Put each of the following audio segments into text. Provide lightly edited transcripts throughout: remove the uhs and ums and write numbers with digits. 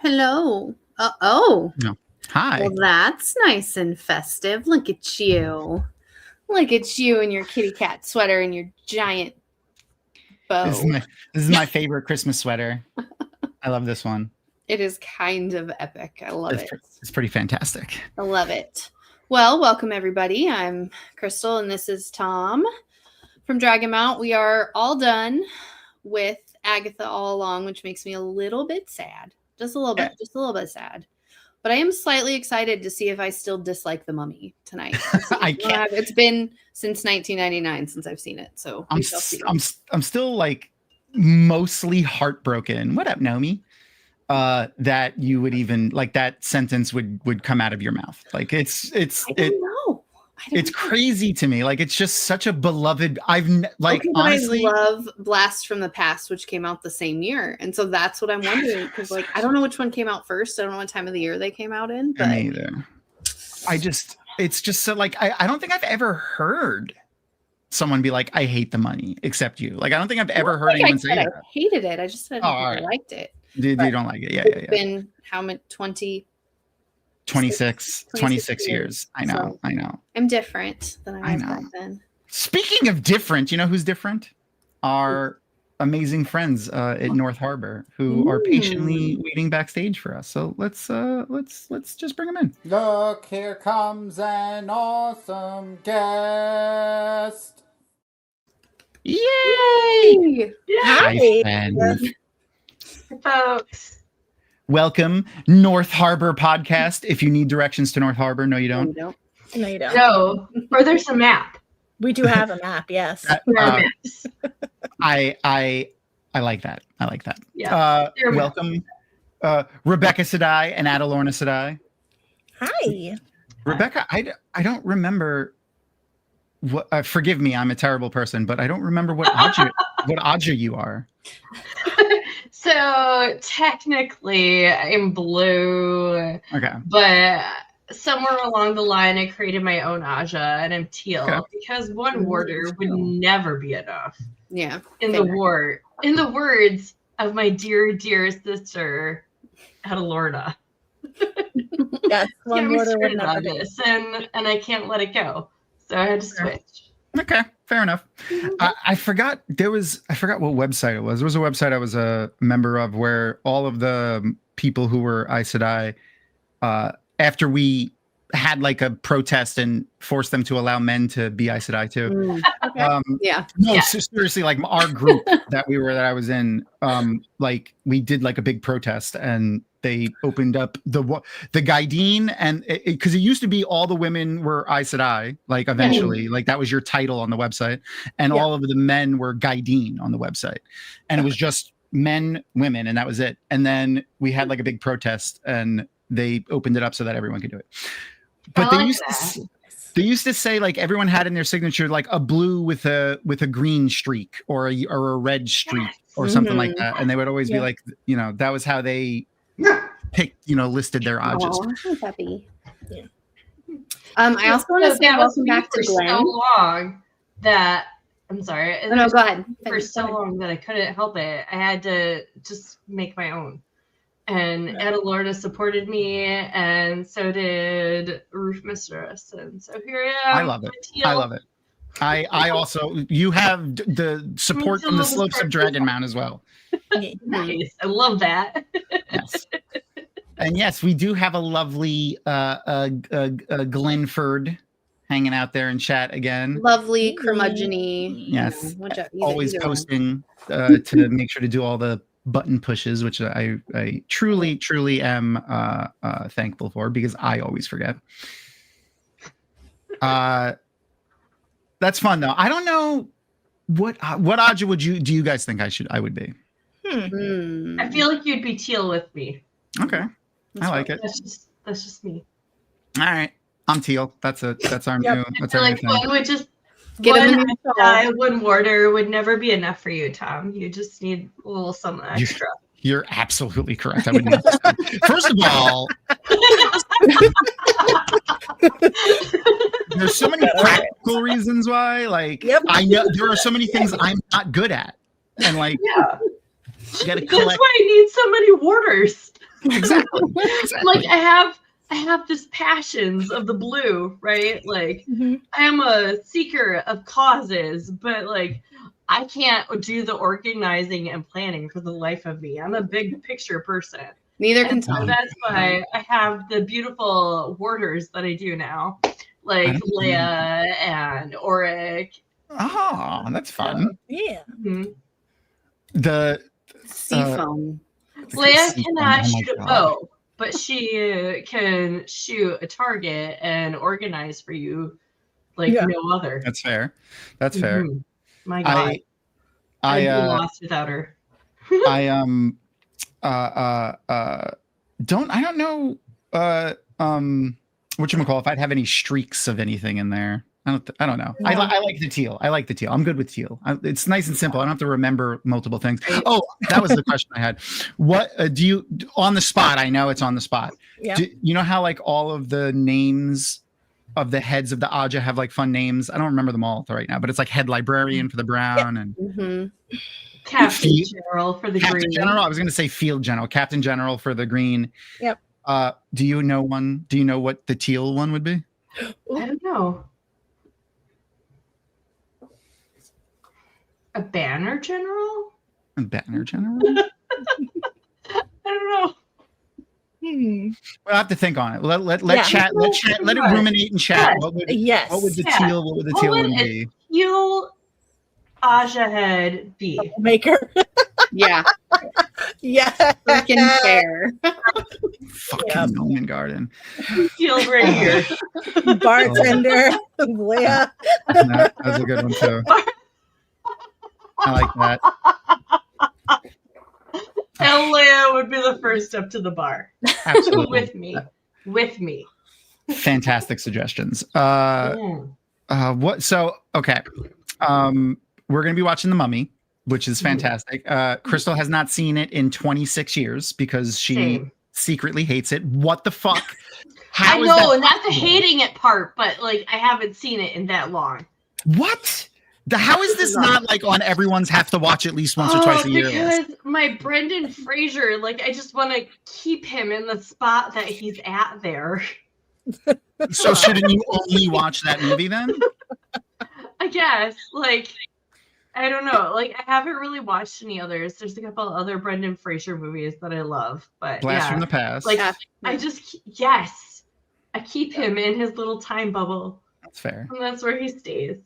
Hello. Oh. No. Hi. Well, that's nice and festive. Look at you. Look at you in your kitty cat sweater and your giant bow. This is my favorite Christmas sweater. I love this one. It is kind of epic. I love it. It's pretty fantastic. I love it. Well, welcome everybody. I'm Crystal and this is Tom from Dragon Mount. We are all done with Agatha all along, which makes me a little bit sad. Just a little bit sad. But I am slightly excited to see if I still dislike The Mummy tonight. I can't. It's been since 1999 since I've seen it, so I'm still like mostly heartbroken. What up, Nomi? That you would even like that sentence would come out of your mouth. Like I don't know. It's crazy to me. Like it's just such a beloved. Honestly, I love Blast from the Past, which came out the same year, and so that's what I'm wondering because like I don't know which one came out first. I don't know what time of the year they came out in. But me either. It's just so like I don't think I've ever heard someone be like I hate The Mummy except you. Like I don't think I've ever heard anyone say that. I hated it. I just said I liked it. You don't like it? Yeah. It's been how many 26 years. I know. I'm different than I was back then. Speaking of different, you know who's different? Our amazing friends at North Harbor who are patiently waiting backstage for us. So let's just bring them in. Look, here comes an awesome guest. Yay! Hi, friend. Folks. Welcome, North Harbor podcast. If you need directions to North Harbor, no, you don't. No, you don't. No, or there's a map. We do have a map, yes. I like that. I like that. Yeah. Welcome, Rebecca Sadai and Adalorna Sadai. Hi. Rebecca, I don't remember what. Forgive me, I'm a terrible person, but I don't remember what Aja you are. So technically I'm blue. Okay. But somewhere along the line I created my own Aja and I'm teal because one warder would never be enough. Yeah. In the words of my dear sister Adalorna. Yes, one warder would never be this and I can't let it go. So I had to switch. Okay, fair enough. I forgot what website it was. There was a website I was a member of where all of the people who were Aes Sedai, after we had like a protest and forced them to allow men to be Aes Sedai too. So seriously, like our group that I was in, like we did like a big protest and they opened up the Gaideen and because it used to be all the women were Aes Sedai, like eventually, like that was your title on the website, and all of the men were Gaideen on the website, and it was just men, women, and that was it. And then we had like a big protest, and they opened it up so that everyone could do it. But they used to say like everyone had in their signature like a blue with a green streak or a red streak or something like that, and they would always be like, you know, that was how they picked, listed their Ajas. I also want to say welcome back to Glenn. So long that I'm sorry. No, go ahead. For so long that I couldn't help it. I had to just make my own. And Adalorna supported me, and so did Roof Mistress, and so here I am. I love it. I also, you have the support from the slopes of Dragon Mount as well. Nice. I love that. Yes. And yes, we do have a lovely Glenford hanging out there in chat again. Lovely curmudgeon-y. Yes. Always posting to make sure to do all the button pushes, which I truly am thankful for because I always forget. That's fun though. I don't know what Aja do you guys think I would be? I feel like you'd be teal with me. Okay. I like it. That's just me. All right. I'm teal. That's our new. That's our like new thing. one would just one warder would never be enough for you, Tom. You just need a little something extra. You're absolutely correct. I would not. First of all, there's so many practical reasons why. Like, I know there are so many things I'm not good at, and like, you gotta collect. That's why I need so many warders. Exactly. Like I have this passions of the blue, right? Like I am a seeker of causes, but like I can't do the organizing and planning for the life of me. I'm a big picture person. Neither can And so Tom. that's why I have the beautiful warders that I do now, like Leia and Auric. Oh, that's fun. Yeah. Mhm. The Seafoam. Leia Seafoam, cannot oh my shoot a God. bow, but she can shoot a target and organize for you like no other. That's fair. That's fair. Mhm. My God, I'd be lost without her. I don't know whatchamacallit, if I'd have any streaks of anything in there. I don't know. No. I like the teal. I like the teal. I'm good with teal. It's nice and simple. I don't have to remember multiple things. Oh, that was the question I had. What do you, on the spot? I know it's on the spot. Yeah. Do you know how like all of the names of the heads of the Aja have like fun names? I don't remember them all right now, but it's like head librarian for the brown and Captain General for the Captain green. General. I was going to say Field General. Captain General for the green. Yep. Do you know one? Do you know what the teal one would be? I don't know. A banner general? A banner general? I don't know. We'll have to think on it. Let chat. Let it ruminate and chat. Yes. What would Yes. what would the Yeah. teal? What would the What teal would one it- be? You Aja head be. Maker. Yeah. Yeah. Freaking fair. Fucking Yep. Noman Garden. Field right here. Bartender. Leia. That was a good one too. I like that. And Leia would be the first up to the bar. Absolutely. With me. Fantastic suggestions. Mm. What? So okay. We're gonna be watching The Mummy, which is fantastic. Crystal has not seen it in 26 years because she Same. secretly hates it. What the fuck? I How is know, that not the possible? hating it part, but like I haven't seen it in that long. What? How is this not like on everyone's have to watch at least once or twice a year list? Because my Brendan Fraser, like I just want to keep him in the spot that he's at there. So shouldn't you only watch that movie then? I guess. Like, I don't know. Like, I haven't really watched any others. There's a couple other Brendan Fraser movies that I love, but Blast yeah. from the past. Like, Yeah. I keep him in his little time bubble, That's fair. and that's where he stays.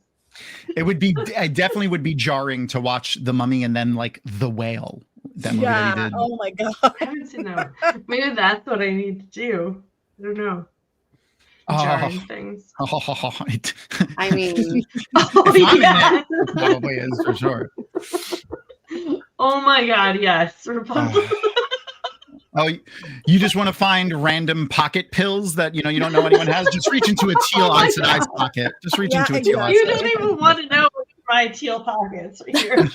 I definitely would be jarring to watch The Mummy and then like The Whale. That movie that he Yeah. did. Oh my God. I haven't seen that one. Maybe that's what I need to do. I don't know. Jarring things. I mean, Oh, If I'm in yeah. it probably is for sure. Oh my God, yes. Republic. Oh, you just want to find random pocket pills that you don't know anyone has? Just reach into a teal Oh my Ice God. pocket. Just reach Yeah, into a teal exactly. Ice You don't even want to know my teal pockets right here.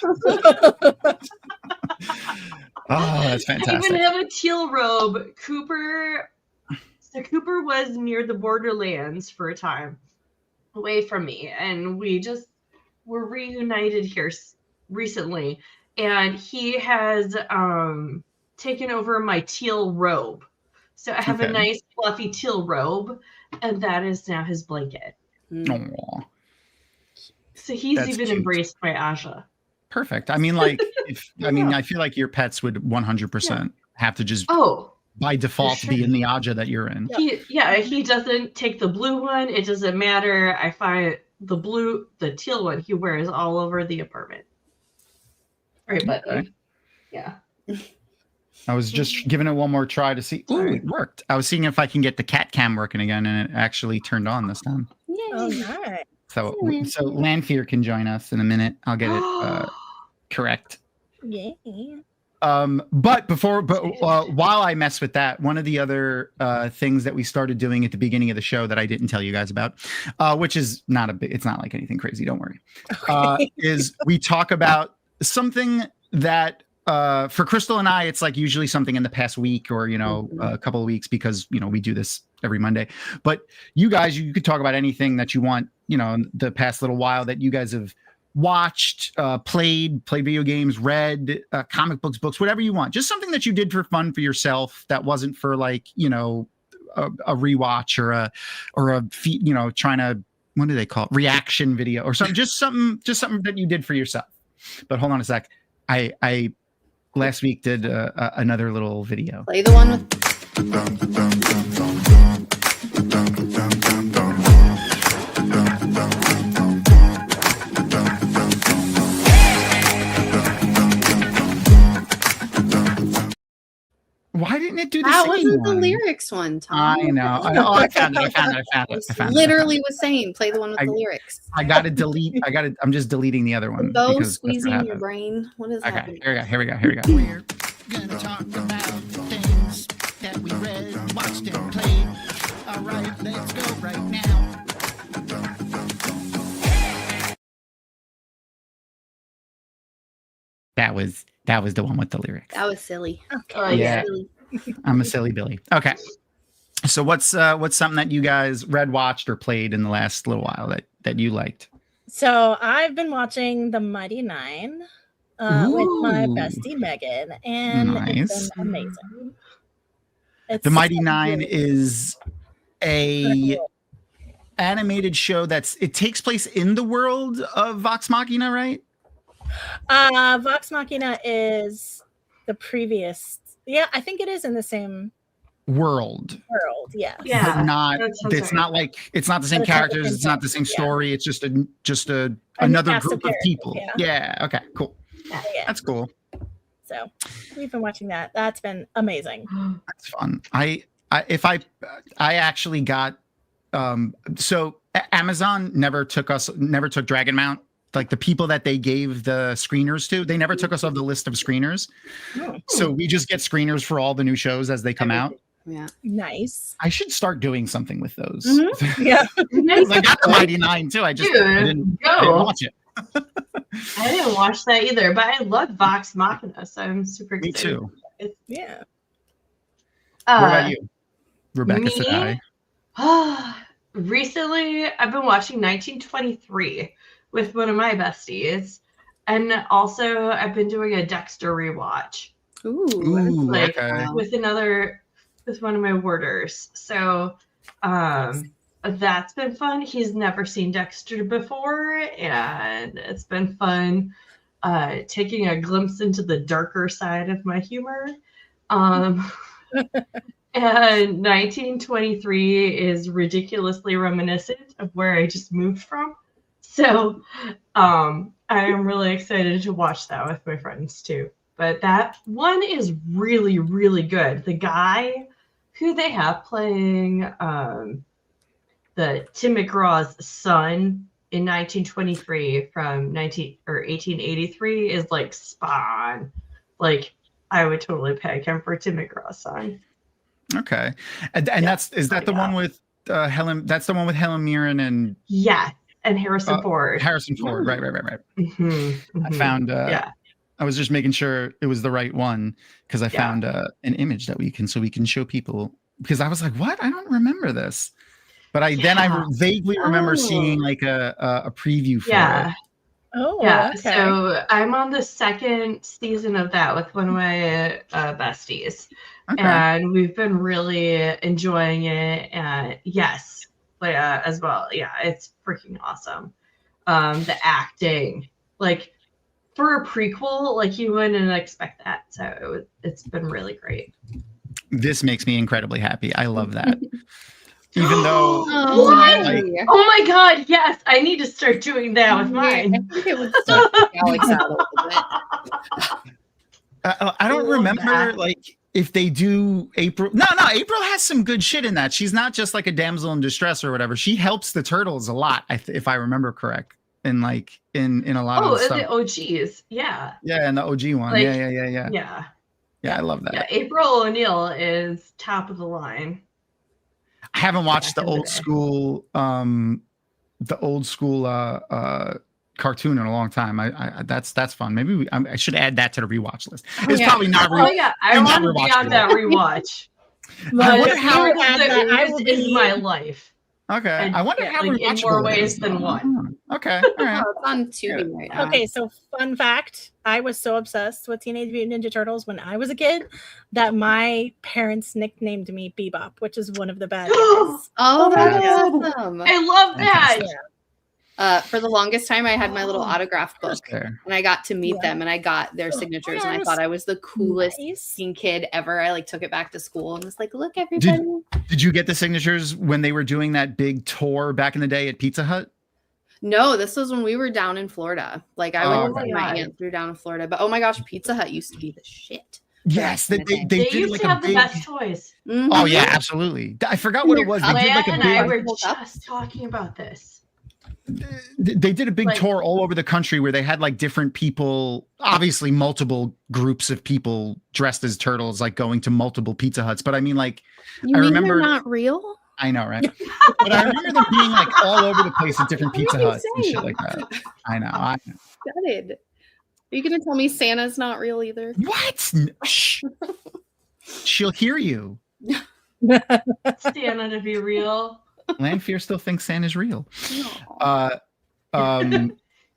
Oh, that's I even fantastic. have a teal robe. Cooper was near the borderlands for a time, away from me, and we just were reunited here recently, and he has taken over my teal robe. So I have a Okay. nice fluffy teal robe, and that is now his blanket. Aw, So he's That's even cute. embraced my Aja. perfect. I mean, like, I feel like your pets would 100% have to just Oh, by default sure. be in the Aja that you're in. he doesn't take the blue one. It doesn't matter. I find the teal one he wears all over the apartment. Right, but Okay. yeah. I was just giving it one more try to see. Ooh, Sorry. it worked. I was seeing if I can get the cat cam working again, and it actually turned on this time. Oh, nice. So, Lanfear. so Lanfear can join us in a minute. I'll get it correct. Yeah. But while I mess with that, one of the other things that we started doing at the beginning of the show that I didn't tell you guys about, which is it's not like anything crazy. Don't worry. Is we talk about something that for Crystal and I, it's like usually something in the past week or a couple of weeks because we do this every Monday. But you guys, you could talk about anything that you want. The past little while that you guys have watched, played video games, read comic books, whatever you want. Just something that you did for fun for yourself that wasn't for like, you know, a rewatch or a you know, trying to, what do they call it? Reaction video or something. Just something that you did for yourself. But hold on a sec. I last week did another little video. Play the one with. Why didn't it do the That same wasn't one? the lyrics one, Tom. I know. I found it. Literally was saying, play the one with the lyrics. I got to delete. I'm just deleting the other one. Go squeezing your brain. What is that? Okay, here we go. We're gonna talk about things that we read, watched, and played. All right, let's go right now. That was the one with the lyrics. That was silly. Okay. Yeah. Silly. I'm a silly Billy. Okay. So what's something that you guys read, watched, or played in the last little while that you liked? So I've been watching The Mighty Nine with my bestie Megan, and it's been amazing. The Mighty Nine is a animated show it takes place in the world of Vox Machina, right? Vox Machina is the previous. Yeah, I think it is in the same world. Yeah. But not. It's not like it's not the same characters. It's not the same story. It's just another group of people. Yeah. Okay. Cool. Yeah. That's cool. So we've been watching that. That's been amazing. That's fun. I actually got. So Amazon never took Dragon Mount. Like the people that they gave the screeners to, they never took us off the list of screeners. So we just get screeners for all the new shows as they come out. Yeah. Nice. I should start doing something with those. Yeah. I got the Mighty Nine too. I didn't watch it. I didn't watch that either, but I love Vox Machina, so I'm super excited. Me too. Yeah. What about you, Rebecca? Said I. Recently, I've been watching 1923 with one of my besties, and also I've been doing a Dexter rewatch. Ooh, okay. with one of my warders. So that's been fun. He's never seen Dexter before, and it's been fun taking a glimpse into the darker side of my humor. And 1923 is ridiculously reminiscent of where I just moved from. So I am really excited to watch that with my friends too. But that one is really, really good. The guy who they have playing the Tim McGraw's son in 1923 from 1883 is like spawn. Like I would totally peg him for Tim McGraw's son. Okay, and is that the one with Helen? That's the one with Helen Mirren and and Harrison Ford. Harrison Ford, right. I found. I was just making sure it was the right one because I found an image that we can show people, because I was like, what? I don't remember this. But I vaguely remember seeing like a preview for it. Oh, yeah. Okay. So I'm on the second season of that with one of my besties. Okay. And we've been really enjoying it. As well. Yeah, it's freaking awesome. The acting, like for a prequel, like you wouldn't expect that. So it's been really great. This makes me incredibly happy. I love that. Even though oh my god, yes, I need to start doing that with mine. I think it would start Alex out a little bit. I don't remember like if they do April. No, April has some good shit in that. She's not just like a damsel in distress or whatever. She helps the turtles a lot, if I remember correct. In like in a lot of the stuff. The OGs, yeah. Yeah, and the OG one. Like, yeah. I love that. Yeah, April O'Neil is top of the line. I haven't watched the old school cartoon in a long time. That's fun. Maybe I should add that to the rewatch list. It's probably not. I want to be on that rewatch. I wonder how is my life. Okay, I wonder how in more ways than one. Okay. All right. Oh, it's on Tubi right now. Okay, so fun fact, I was so obsessed with Teenage Mutant Ninja Turtles when I was a kid that my parents nicknamed me Bebop, which is one of the bad guys. Oh, that's Yeah. awesome. I love that. For the longest time, I had my little autograph book, There. and I got to meet Yeah. them, and I got their signatures, and I Yes. thought I was the coolest Nice. fucking kid ever. I like took it back to school and was like, "Look, everybody!" Did you get the signatures when they were doing that big tour back in the day at Pizza Hut? No, this was when we were down in Florida. Like I Oh, went okay. with my aunt through down in Florida, but oh my gosh, Pizza Hut used to be the shit. Yes, they They did used like to a have the big. best toys. Mhm. Oh yeah, absolutely. I forgot what it was. They did like Leia a and I big. were Hold up. just talking about this. They did a big Like- tour all over the country where they had like different people, obviously multiple groups of people dressed as turtles, like going to multiple Pizza Huts. But I mean, like, You I mean remember- th're not real? I know, right? But I remember them being like all over the place at different What are Pizza you Huts and shit saying? like that. I know. Gutted. Are you gonna tell me Santa's not real either? What? Shh. She'll hear you. Santa to be real. Lanfear still thinks Santa's real. No.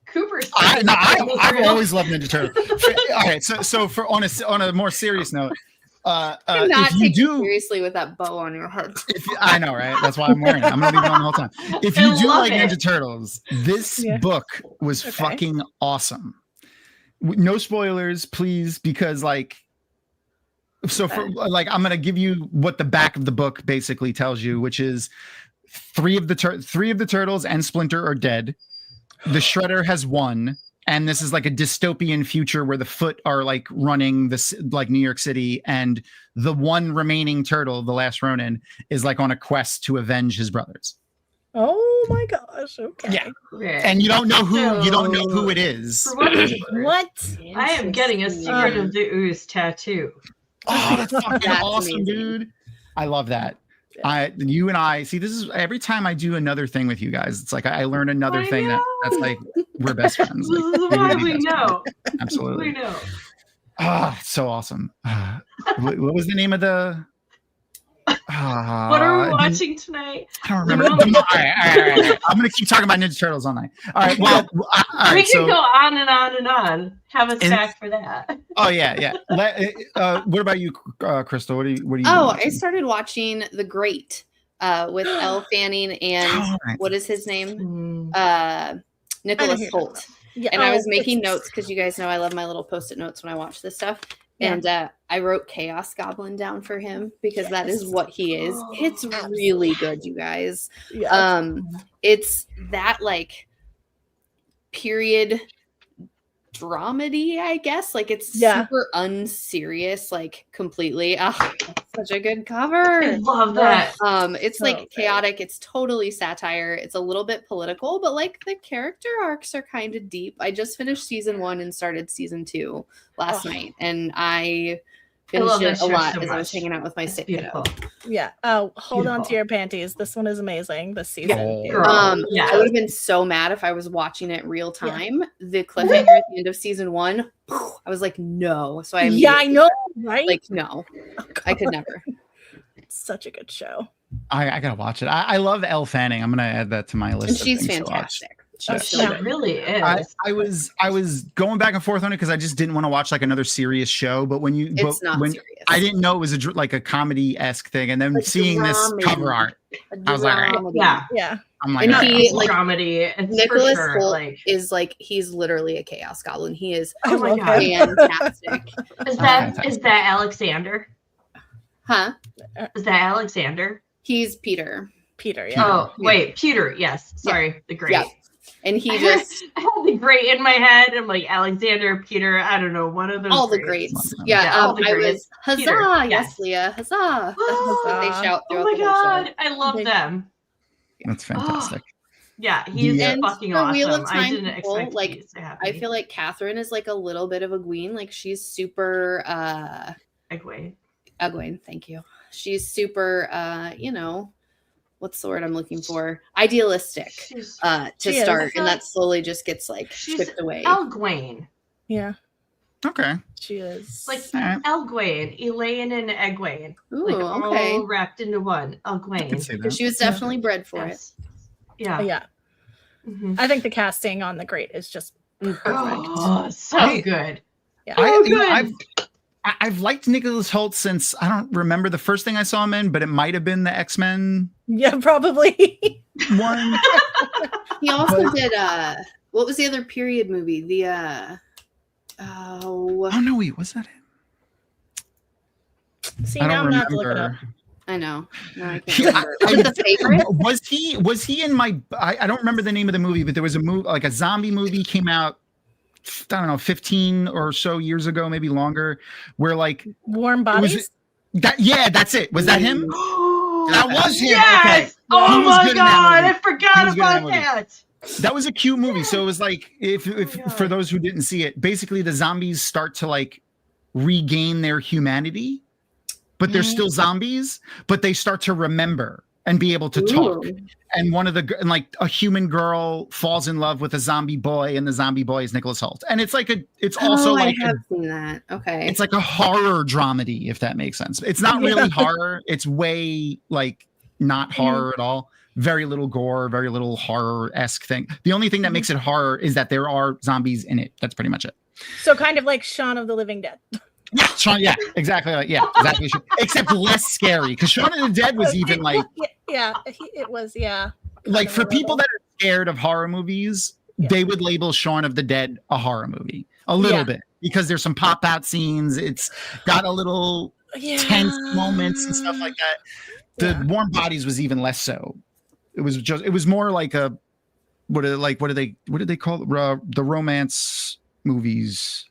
Cooper's. I've always loved Ninja Turtles. All right, so for on a more serious note, I'm not if you taking you do, seriously with that bow on your head. I know, right? That's why I'm wearing it. I'm gonna leave it on the whole time. If I you do love like it. Ninja Turtles, this Yeah. book was Okay. fucking awesome. No spoilers, please, because like. So for like, I'm gonna give you what the back of the book basically tells you, which is three of the turtles and Splinter are dead. The Shredder has won, and this is like a dystopian future where the Foot are like running this like New York City, and the one remaining turtle, the last Ronin, is like on a quest to avenge his brothers. Oh my gosh. Okay. Yeah. Okay. And you don't know who it is. For what it's worth, What? I am getting a Secret of the Ooze tattoo. Oh, that's fucking That's awesome, amazing. dude. I love that. You and I see, this is every time I do another thing with you guys, it's like I learn another I thing that's know. like we're best friends. This Like, is we why would be we best friends. know. Absolutely. We know. Ah, so awesome. What was the name of the? What are we watching tonight? I don't remember. All right. I'm gonna keep talking about Ninja Turtles all night. All right. Well, all We right. can So, go on and on and on. Have us And- back for that. oh yeah. What about you, Crystal? What do you? Oh, I started watching The Great with Elle Fanning and All right. what is his name? Mm. I Nicholas know who Holt. Yeah. And I was oh, making it's- notes because you guys know I love my little post-it notes when I watch this stuff. Yeah. And I wrote Chaos Goblin down for him because that is Yes. what he is. It's really good, you guys. Yeah. It's that like period dramedy, I guess. Like it's Yeah. super unserious, like completely. Oh, such a good I cover. love that. It's So like good. chaotic. It's totally satire. It's a little bit political, but like the character arcs are kind of deep. I just finished season 1 and started season 2 last Oh. night, and I love finished that it a show lot so as I was much. hanging out with my It's sick beautiful. kiddo. Yeah. Oh, hold on to Beautiful. your panties. This one is amazing. This season. Oh. Girl. Yeah. I would have been so mad if I was watching it real time. The cliffhanger at the end of season 1, I was like, no. So I Yeah, I immediately know, said, right? like, no, I could never. It's such a good show. I gotta watch it. I love Elle Fanning. I'm gonna add that to my list. And of she's things to watch. fantastic. She's She so She good. really is. I was going back and forth on it because I just didn't want to watch like another serious show. But It's not serious. I didn't know it was like a comedy-esque thing, and then A seeing this dramedy. cover art, I was like, all right. Dramedy. Yeah. Yeah. I'm like, And all he, right, It's like, dramedy. It's Nicholas for sure. Holt Like, is like he's literally a chaos goblin. He is I Oh my love God. him. fantastic. is fantastic. that Alexander? Huh? Is that Alexander? He's Peter. Peter. Yeah. Oh, wait, Peter. Yes. Sorry, the great. Yeah. And he I just had the great in my head. I'm like Alexander, Peter. I don't know, one of those. all the greats. greats. Yeah, Yeah, all the I was greats. huzzah, Peter, yes, yes. Leah, huzzah. That's what they shout Oh throughout my the whole show. God, I love Big- them. that's fantastic. Yeah, he's And fucking for Wheel awesome. of I Time didn't people, expect like, these to happen. I feel like Catherine is like a little bit of a Gween. Like she's super Egwene. Egwene, thank you. She's super what's the word I'm looking for? Idealistic She's to She is. start, I feel and like that slowly just gets like she's chipped away. Egwene. Yeah. Okay. She is. Like All right. Egwene, Elaine, and Egwene. Ooh, Like okay. all wrapped into one. I can Egwene. see that. Because she was definitely bred for it. Yes. Yeah. yeah. Mhm. I think the casting on The Great is just perfect. Oh, so I- good. Yeah. I've liked Nicholas Hoult since I don't remember the first thing I saw him in, but it might have been the X-Men Yeah, probably. one. He also did what was the other period movie? The Oh no, wait, was that him? See, I now don't I'm gonna have to look it up. remember. I know. No, I can't Yeah, remember. Was it The Favorite? Was he in my? I don't remember the name of the movie, but there was a movie, like a zombie movie, came out. I don't know, 15 or so years ago, maybe longer, where like Warm it Bodies. was that. Yeah, that's it. Was that him? That was him. Yes. Okay. Oh He was my good in that god, movie. I forgot He was good in about that that. That was a cute movie. So it was like, if God. for those who didn't see it, basically the zombies start to like regain their humanity, but they're still zombies, but they start to remember and be able to talk. Ooh. And and like a human girl falls in love with a zombie boy, and the zombie boy is Nicholas Hoult. And it's like it's also I like have seen that. Okay. it's like a horror dramedy, if that makes sense. It's not really horror. It's way like not horror at all. Very little gore, very little horror-esque thing. The only thing that makes it horror is that there are zombies in it. That's pretty much it. So kind of like Shaun of the Living Dead. Yeah, Shaun, yeah, exactly. Exactly. Except less scary, because Shaun of the Dead was even like it was, yeah. like for Kind of people little. that are scared of horror movies, Yeah. they would label Shaun of the Dead a horror movie a little Yeah. bit, because there's some pop out scenes. It's got a little tense moments and stuff like that. The Warm Bodies was even less so. It was more like a what do they call it? The romance movies.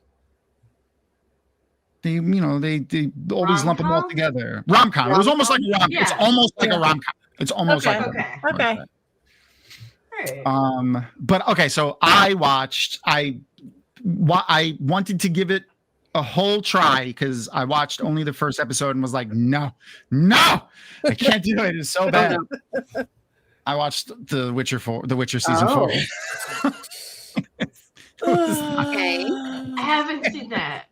They always lump them all Rom-com? together. Rom-com. It was almost like a rom. Yeah. It's almost like a rom-com. It's almost Okay. like a Okay. rom-com. Okay. Right. But okay, so I wanted to give it a whole try, because I watched only the first episode and was like, no, I can't do it. It's so bad. I watched The Witcher season 4. Okay. I haven't seen that.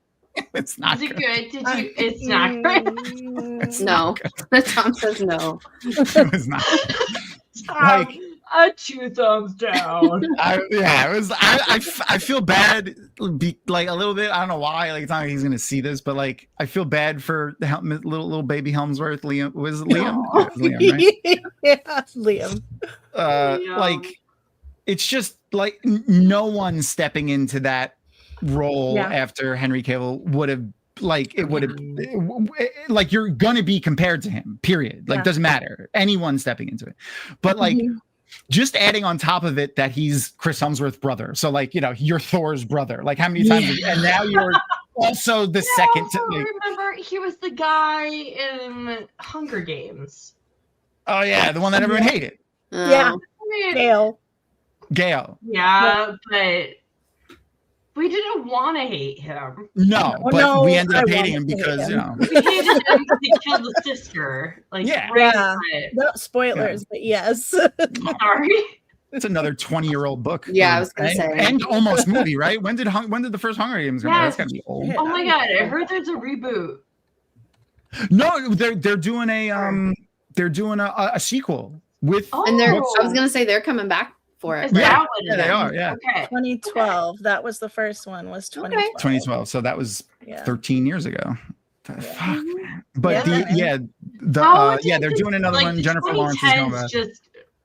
It's not Is it good. good? Did you? It's not good. No. Tom says no. It was not. Like, A 2 thumbs down. I feel bad, like a little bit. I don't know why. Like, it's not like he's gonna see this, but like I feel bad for the little baby Helmsworth. Liam, was it Liam? Yeah, it was Liam, right? Yeah, Liam. Liam. Like, it's just like no one stepping into that role after Henry Cavill would have. Like it would have, like you're gonna be compared to him. Period. Like doesn't matter. Anyone stepping into it, but like. Just adding on top of it that he's Chris Hemsworth's brother. So like, you're Thor's brother. Like how many times and now you're also the second to, like, remember he was the guy in Hunger Games. oh yeah, the one that everyone hated. Yeah. I mean, Gale. yeah, but we didn't want to hate him. No, Oh, but no, we ended up I hating him wanted to hate because him. We hated him because he killed the sister. Like, Yeah. right, Yeah. but- No spoilers, but yes. sorry. it's another 20-year-old book. Yeah, I was gonna and, say. and almost movie, right? When did the first Hunger Games come out? That's gotta be old. Oh my god, I heard there's a reboot. No, they're doing a sequel with And I Oh. was gonna say they're coming back for it. Is Yeah. that what it Yeah, they is? are, yeah. Okay. 2012. That was the first one. Was 2012. 2012. So that was Yeah. 13 years ago. Fuck, man. But Yeah. they're doing another one. The Jennifer Lawrence is going 2010s back. just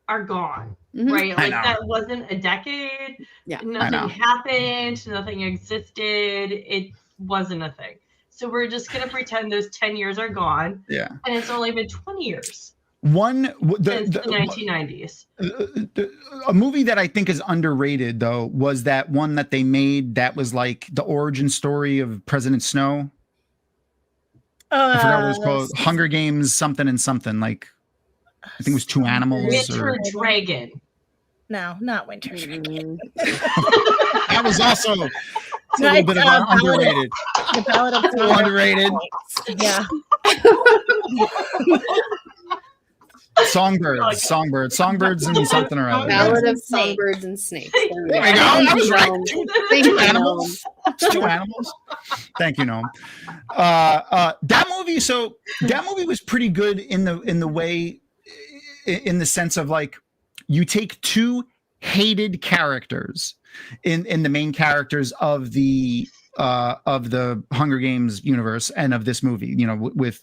are gone, Mhm. right? I Like know. that wasn't a decade. Yeah. I know. Nothing happened. Nothing existed. It wasn't a thing. So we're just gonna pretend those 10 years are gone, Yeah. and it's only been 20 years One since the 1990s. a movie that I think is underrated though was that one that they made that was like the origin story of President Snow. I forgot what it was called. Hunger Games something and something, like I think it was Two Animals. Winter Dragon. No, not Winter Dragon. That was also a No, little bit of it's, underrated. The Ballad of Little underrated. Yeah. Songbirds and something or other. Ballad of Snake. Songbirds and Snakes. There we go. I was right. Thank Two you, animals. Two animals. Thank you, Noam. That movie was pretty good in the way, in the sense of like, you take two hated characters in the main characters of the Hunger Games universe and of this movie, you know, with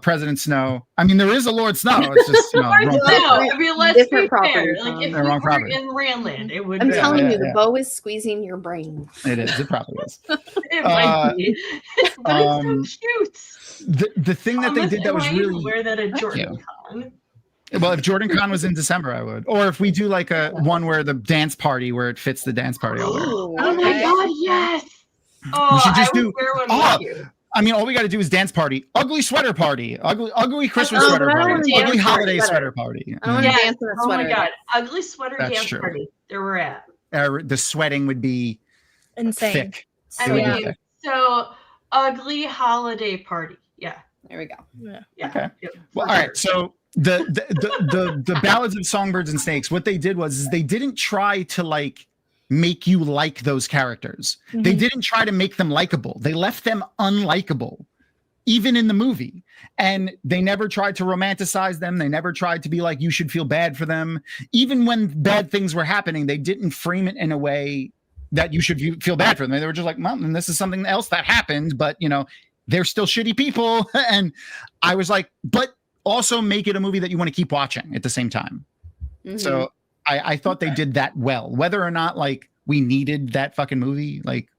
President Snow. I mean, there is a Lord Snow. It's just, you know, wrong property. I mean, let's Different be fair. property, Like, if They're we wrong were property. in Randland, it would I'm be. telling you, yeah. the bow is squeezing your brain. It is. It probably is. It might be. But it's so cute. The thing that they did that was really wear that at Thank Jordan you. Con. Well, if Jordan Con was in December, I would. Or if we do like a one where the dance party, where it fits the dance party, I'll wear it. Ooh, Oh my god, yes! Oh, We should just I would do- wear one Oh, with you. I mean, all we got to do is dance party, ugly sweater party, ugly Christmas Oh, sweater but I don't party, wanna ugly dance holiday sweater. sweater party. I don't want to Yes. dance in a Oh sweater. my god, ugly sweater That's dance true. party. There we're at. The sweating would be Insane. thick. I It would be mean, thick. so ugly holiday party. Yeah. There we go. Yeah. Okay. Yep, Well, for all sure. right. So the Ballads of Songbirds and Snakes, what they did was they didn't try to like make you like those characters. They Mhm. didn't try to make them likable. They left them unlikable, even in the movie. And they never tried to romanticize them. They never tried to be like, you should feel bad for them. Even when bad things were happening, they didn't frame it in a way that you should feel bad for them. They were just like, well, and this is something else that happened, but you know, they're still shitty people. And I was like, but also make it a movie that you want to keep watching at the same time. Mhm. So I thought they did that well. Whether or not like we needed that fucking movie, like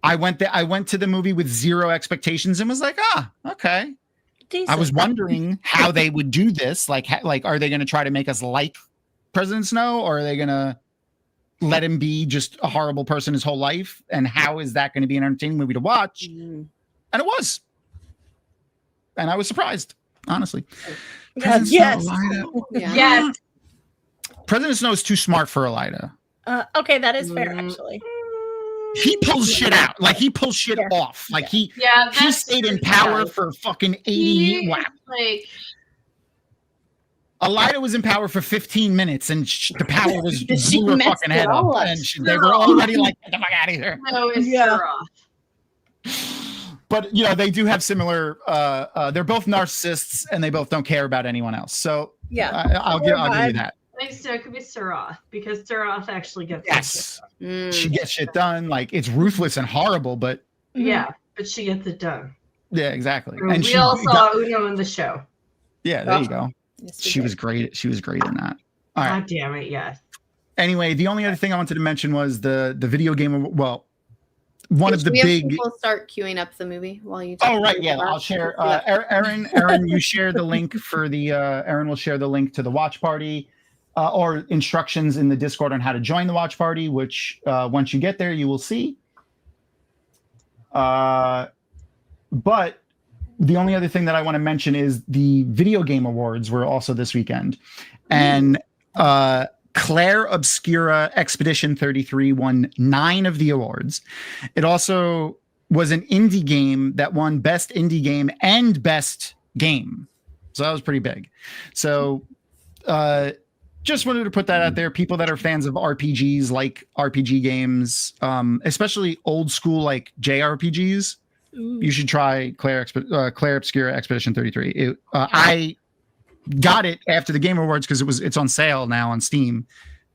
I went to the movie with zero expectations and was like, okay. Decent. I was wondering how they would do this. Like are they going to try to make us like President Snow, or are they going to let him be just a horrible person his whole life? And how is that going to be an entertaining movie to watch? Mhm. And it was. And I was surprised, honestly. Yes. Yeah. Yes. President Snow is too smart for Elida. Okay, that is fair, Mm. actually. He pulls shit out. Like he pulls shit Yeah. off. Like he Yeah. he stayed in power for fucking 80 wow. Like, Elida was in power for 15 minutes and the power was She blew her messed fucking it head up. all up. And they were already like, get the fuck out of here. no, it's Yeah. Sarah. But you know, they do have similar they're both narcissists and they both don't care about anyone else. So Yeah. I'll give you that. So it could be Saroth, because Saroth actually gets Yes. Mm. She gets shit done. Like it's ruthless and horrible, but Mhm. Yeah, but she gets it done. yeah, exactly. And And we she all saw Uno in the show. yeah, there you go. Yes, we She did. was great. She was great in that. All right. God damn it, yes. Anyway, the only other thing I wanted to mention was the video game. Well, one of the Should we have big. people start queuing up the movie while you. talk Oh right, about yeah. that? I'll share. Yeah. Aaron, you share the link for the. Aaron will share the link to the watch party, or instructions in the Discord on how to join the watch party. Which once you get there, you will see. But the only other thing that I want to mention is the video game awards were also this weekend, and Claire Obscura Expedition 33 won 9 of the awards. It also was an indie game that won Best Indie Game and Best Game. So that was pretty big. So just wanted to put that out there. People that are fans of RPGs, like RPG games, especially old school like JRPGs, Ooh. you should try Claire Obscura Expedition 33. I got it after the Game Awards because it's on sale now on Steam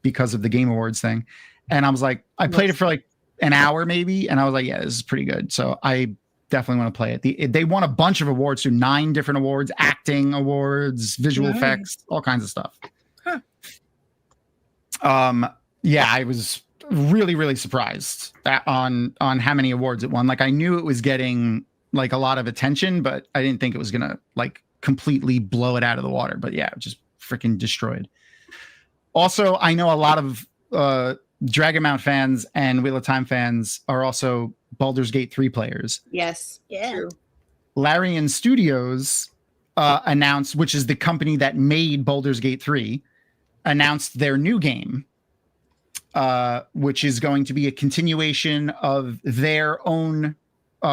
because of the Game Awards thing. And I was like, I played it for like an hour maybe, and I was like, yeah, this is pretty good. So I definitely want to play it. They won a bunch of awards too, 9 different awards, acting awards, visual Nice. effects, all kinds of stuff. Huh. Yeah, I was really surprised on how many awards it won. Like I knew it was getting like a lot of attention, but I didn't think it was gonna like completely blow it out of the water. But yeah, it just freaking destroyed. Also, I know a lot of Dragon Mount fans and Wheel of Time fans are also Baldur's Gate 3 players. Yes. Yeah. True. Larian Studios announced, which is the company that made Baldur's Gate 3, announced their new game, which is going to be a continuation of their own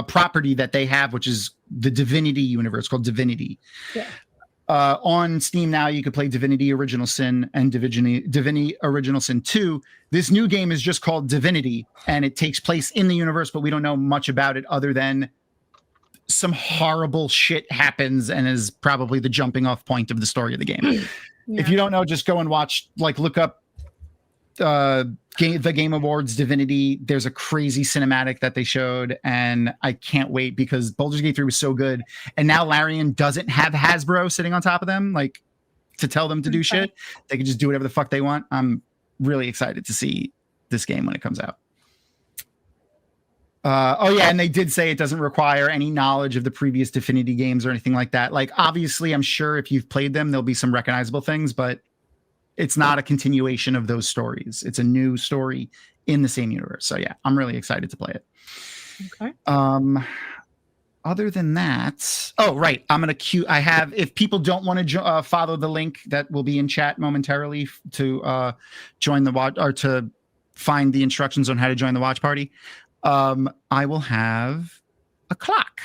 property that they have, which is the Divinity universe called Divinity. Yeah. On Steam now, you could play Divinity Original Sin and Divinity Original Sin 2. This new game is just called Divinity, and it takes place in the universe, but we don't know much about it other than some horrible shit happens and is probably the jumping off point of the story of the game. If you don't know, just go and watch, like, look up the Game Awards Divinity. There's a crazy cinematic that they showed, and I can't wait because Baldur's Gate 3 was so good. And now Larian doesn't have Hasbro sitting on top of them, like, to tell them to do shit. They can just do whatever the fuck they want. I'm really excited to see this game when it comes out. Oh yeah, and they did say it doesn't require any knowledge of the previous Divinity games or anything like that. Like, obviously, I'm sure if you've played them, there'll be some recognizable things, but it's not a continuation of those stories. It's a new story in the same universe. So yeah, I'm really excited to play it. Okay. Other than that, oh right, I'm gonna queue. I have, if people don't want to follow the link that will be in chat momentarily to join the watch, or to find the instructions on how to join the watch party. I will have a clock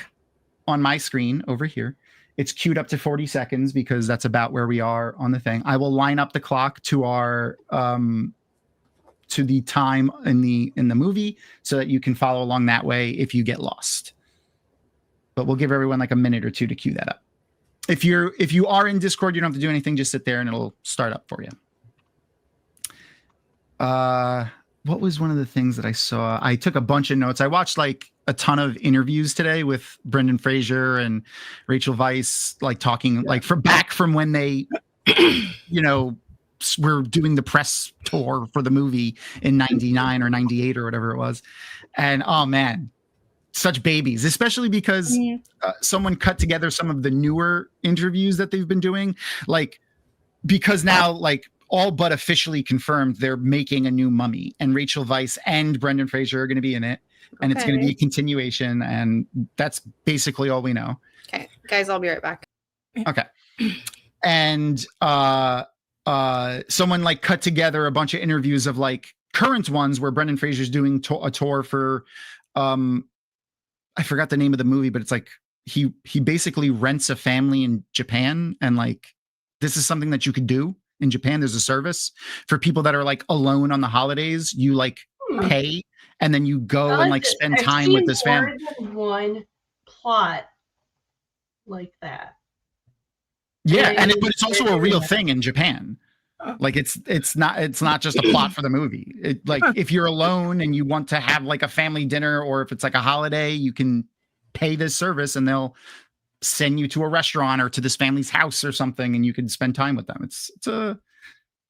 on my screen over here. It's queued up to 40 seconds because that's about where we are on the thing. I will line up the clock to our to the time in the movie so that you can follow along that way if you get lost. But we'll give everyone like a minute or two to queue that up. If you are in Discord, you don't have to do anything. Just sit there and it'll start up for you. What was one of the things that I saw? I took a bunch of notes. I watched like a ton of interviews today with Brendan Fraser and Rachel Weisz, like talking like back from when they, were doing the press tour for the movie in 99 or 98 or whatever it was. And oh man, such babies, especially because someone cut together some of the newer interviews that they've been doing. Like, because now like, all but officially confirmed they're making a new Mummy, and Rachel Weisz and Brendan Fraser are going to be in it, and it's going to be a continuation, and that's basically all we know. Okay, guys, I'll be right back. Okay. And someone like cut together a bunch of interviews of like current ones where Brendan Fraser's doing a tour for I forgot the name of the movie, but it's like he basically rents a family in Japan, and like this is something that you could do. In Japan, there's a service for people that are like alone on the holidays. You like pay, and then you go and like spend time with this family. One plot like that. Yeah, but it's also a real thing in Japan. Like it's not just a plot for the movie. Like if you're alone and you want to have like a family dinner, or if it's like a holiday, you can pay this service and they'll send you to a restaurant or to this family's house or something, and you can spend time with them. It's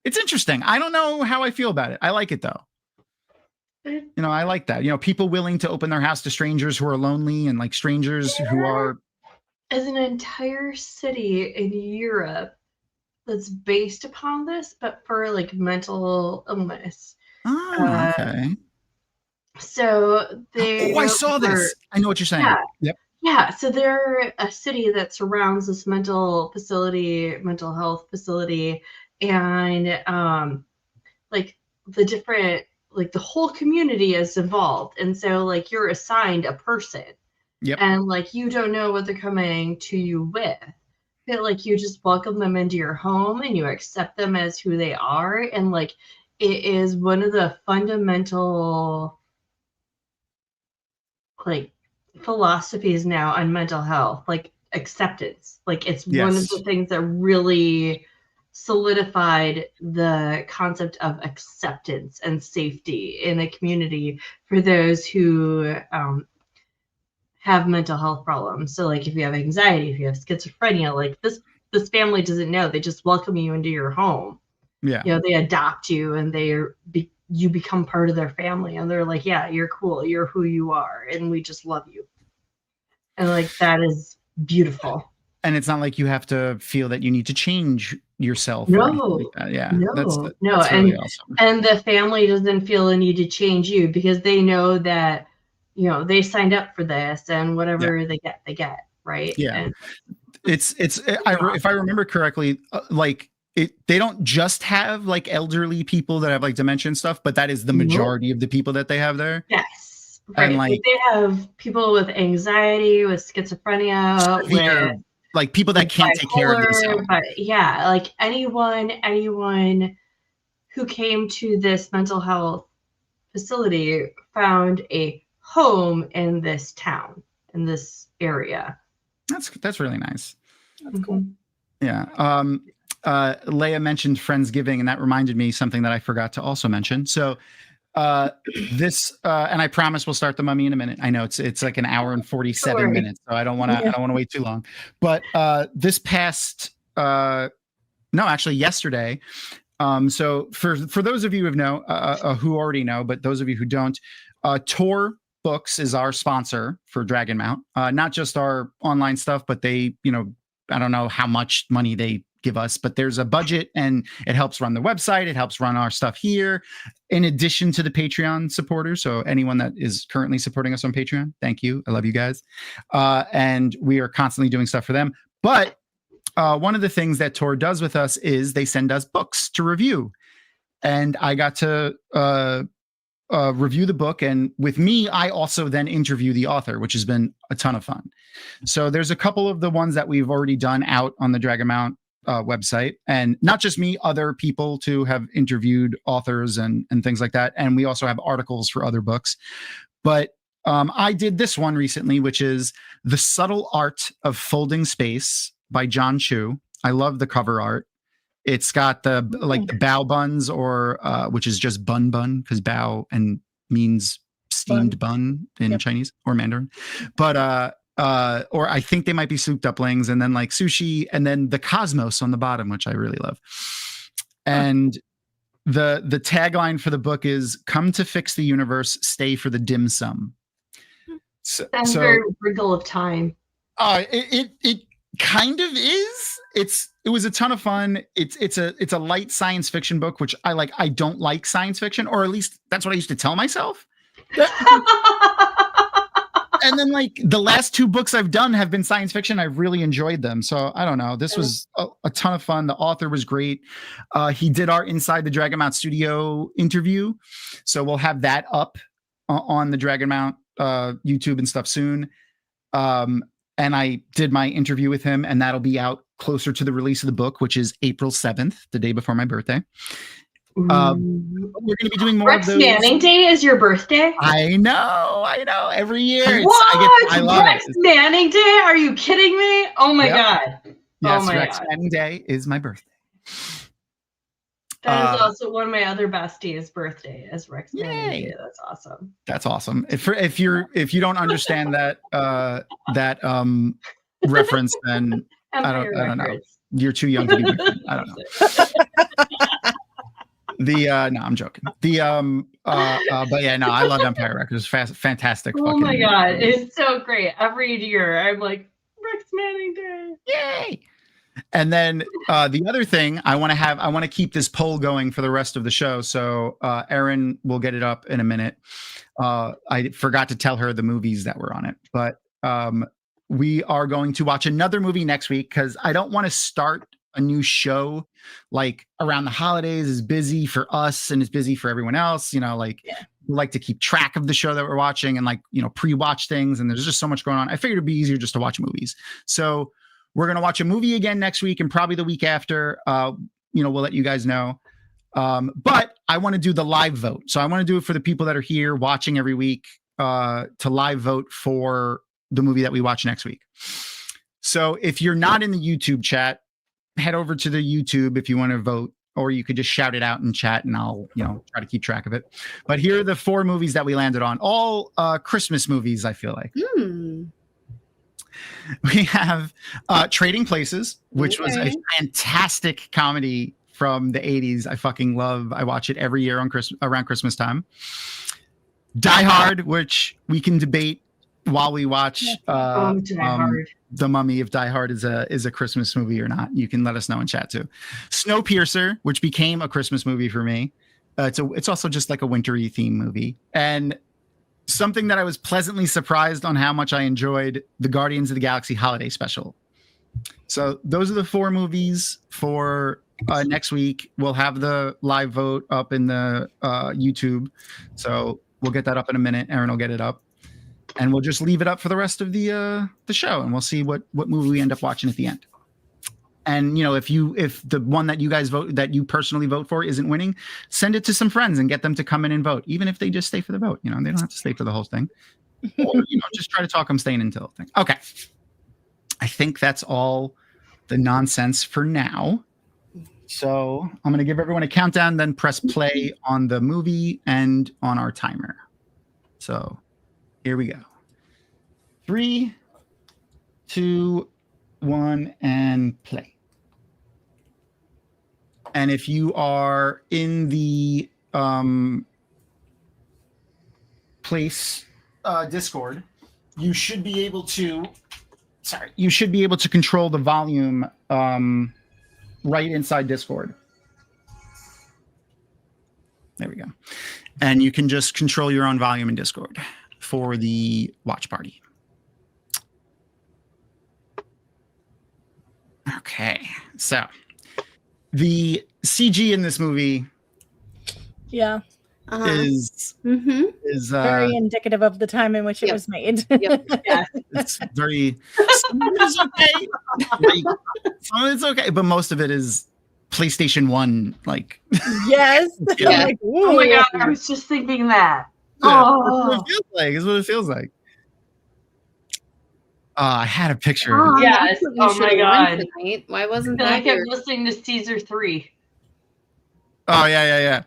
interesting. I don't know how I feel about it. I like it though. I like that. People willing to open their house to strangers who are lonely, and like strangers who are. As an entire city in Europe that's based upon this, but for like mental illness. Oh, okay. So they. Oh, I saw this. I know what you're saying. Yeah. Yep. Yeah, so they're a city that surrounds this mental health facility, and like the different, like the whole community is involved, and so like you're assigned a person, and like you don't know what they're coming to you with, but like you just welcome them into your home and you accept them as who they are, and like it is one of the fundamental like philosophies now on mental health, like acceptance. Like it's one of the things that really solidified the concept of acceptance and safety in a community for those who have mental health problems. So like if you have anxiety, if you have schizophrenia, like this family doesn't know, they just welcome you into your home. They adopt you, and you become part of their family, and they're like, yeah, you're cool, you're who you are, and we just love you. And like that is beautiful. And it's not like you have to feel that you need to change yourself. No, like that. Yeah, that's really awesome. And the family doesn't feel a need to change you because they know that they signed up for this, and whatever they get, right? Yeah, and if I remember correctly, they don't just have like elderly people that have like dementia and stuff, but that is the majority of the people that they have there. Yes. Right. And like they have people with anxiety, with schizophrenia, with like people that can't take care of themselves. But yeah, like anyone who came to this mental health facility found a home in this town. in this area. That's really nice. That's cool. Yeah. Leia mentioned Friendsgiving, and that reminded me something that I forgot to also mention. So this and I promise we'll start the Mummy in a minute. I know it's like an hour and 47 minutes, so I don't want to wait too long. But this past yesterday. So for those of you who already know, but those of you who don't, Tor Books is our sponsor for Dragon Mount. Not just our online stuff, but they, I don't know how much money they give us, but there's a budget and it helps run the website. It helps run our stuff here in addition to the Patreon supporters. So anyone that is currently supporting us on Patreon, thank you. I love you guys. And we are constantly doing stuff for them. But one of the things that Tor does with us is they send us books to review. And I got to review the book. And with me, I also then interview the author, which has been a ton of fun. So there's a couple of the ones that we've already done out on the Dragon Mount website, and not just me, other people too have interviewed authors and things like that. And we also have articles for other books. But I did this one recently, which is The Subtle Art of Folding Space by John Chu. I love the cover art. It's got the bao buns, or which is just bun because bao and means steamed bun in Chinese or Mandarin. But or I think they might be soup dumplings, and then like sushi, and then the cosmos on the bottom, which I really love. And the tagline for the book is "Come to fix the universe, stay for the dim sum." That's very Wrinkle of Time. It kind of is. It was a ton of fun. It's a light science fiction book, which I like. I don't like science fiction, or at least that's what I used to tell myself. And then like the last two books I've done have been science fiction. I've really enjoyed them. So I don't know. This was a ton of fun. The author was great. He did our Inside the Dragon Mount Studio interview. So we'll have that up on the Dragon Mount YouTube and stuff soon. And I did my interview with him, and that'll be out closer to the release of the book, which is April 7th, the day before my birthday. We're going to be doing more Rex of those. Manning Day is your birthday? I know. Every year. What? I love Rex it. Manning Day? Are you kidding me? Oh my God. Yes, Rex Manning Day is my birthday. That is also one of my other besties' birthday is Rex Manning Day. That's awesome. That's awesome. If you don't understand that reference, then I don't know. You're too young to be with me. I don't know. No, I'm joking. But yeah, no, I love Empire Records. Fantastic. Oh my God, it's so great. Every year, I'm like, Rex Manning Day. Yay! And then the other thing I want to keep this poll going for the rest of the show. So Erin will get it up in a minute. I forgot to tell her the movies that were on it, but we are going to watch another movie next week because I don't want to start a new show like around the holidays. Is busy for us and it's busy for everyone else. We like to keep track of the show that we're watching and pre-watch things. And there's just so much going on. I figured it'd be easier just to watch movies. So we're going to watch a movie again next week and probably the week after. We'll let you guys know. But I want to do the live vote. So I want to do it for the people that are here watching every week to live vote for the movie that we watch next week. So if you're not in the YouTube chat, head over to the YouTube if you want to vote, or you could just shout it out in chat and I'll, try to keep track of it. But here are the 4 movies that we landed on. All Christmas movies, I feel like. We have Trading Places, which was a fantastic comedy from the 80s. I fucking love. I watch it every year around Christmas time. Die Hard, which we can debate while we watch The Mummy, if Die Hard is a Christmas movie or not. You can let us know in chat too. Snowpiercer, which became a Christmas movie for me. It's also just like a wintry theme movie. And something that I was pleasantly surprised on how much I enjoyed, the Guardians of the Galaxy Holiday Special. So those are the 4 movies for next week. We'll have the live vote up in the YouTube. So we'll get that up in a minute. Erin will get it up. And we'll just leave it up for the rest of the show, and we'll see what movie we end up watching at the end. And if the one that you guys vote, that you personally vote for, isn't winning, send it to some friends and get them to come in and vote, even if they just stay for the vote. They don't have to stay for the whole thing. Or, just try to talk them staying until thing. Okay. I think that's all the nonsense for now. So I'm going to give everyone a countdown, then press play on the movie and on our timer. So here we go. 3, 2, 1, and play. And if you are in the place Discord, you should be able to control the volume right inside Discord. There we go. And you can just control your own volume in Discord for the watch party. Okay, so the CG in this movie is very indicative of the time in which it was made. It's very some of it's okay. Some of it's okay, but most of it is PlayStation 1 like yes. Like, oh my god, I was just thinking that. It's what it feels like. I had a picture of it. Yes. Oh my god. Why wasn't I that? kept listening to Caesar 3. Oh yeah.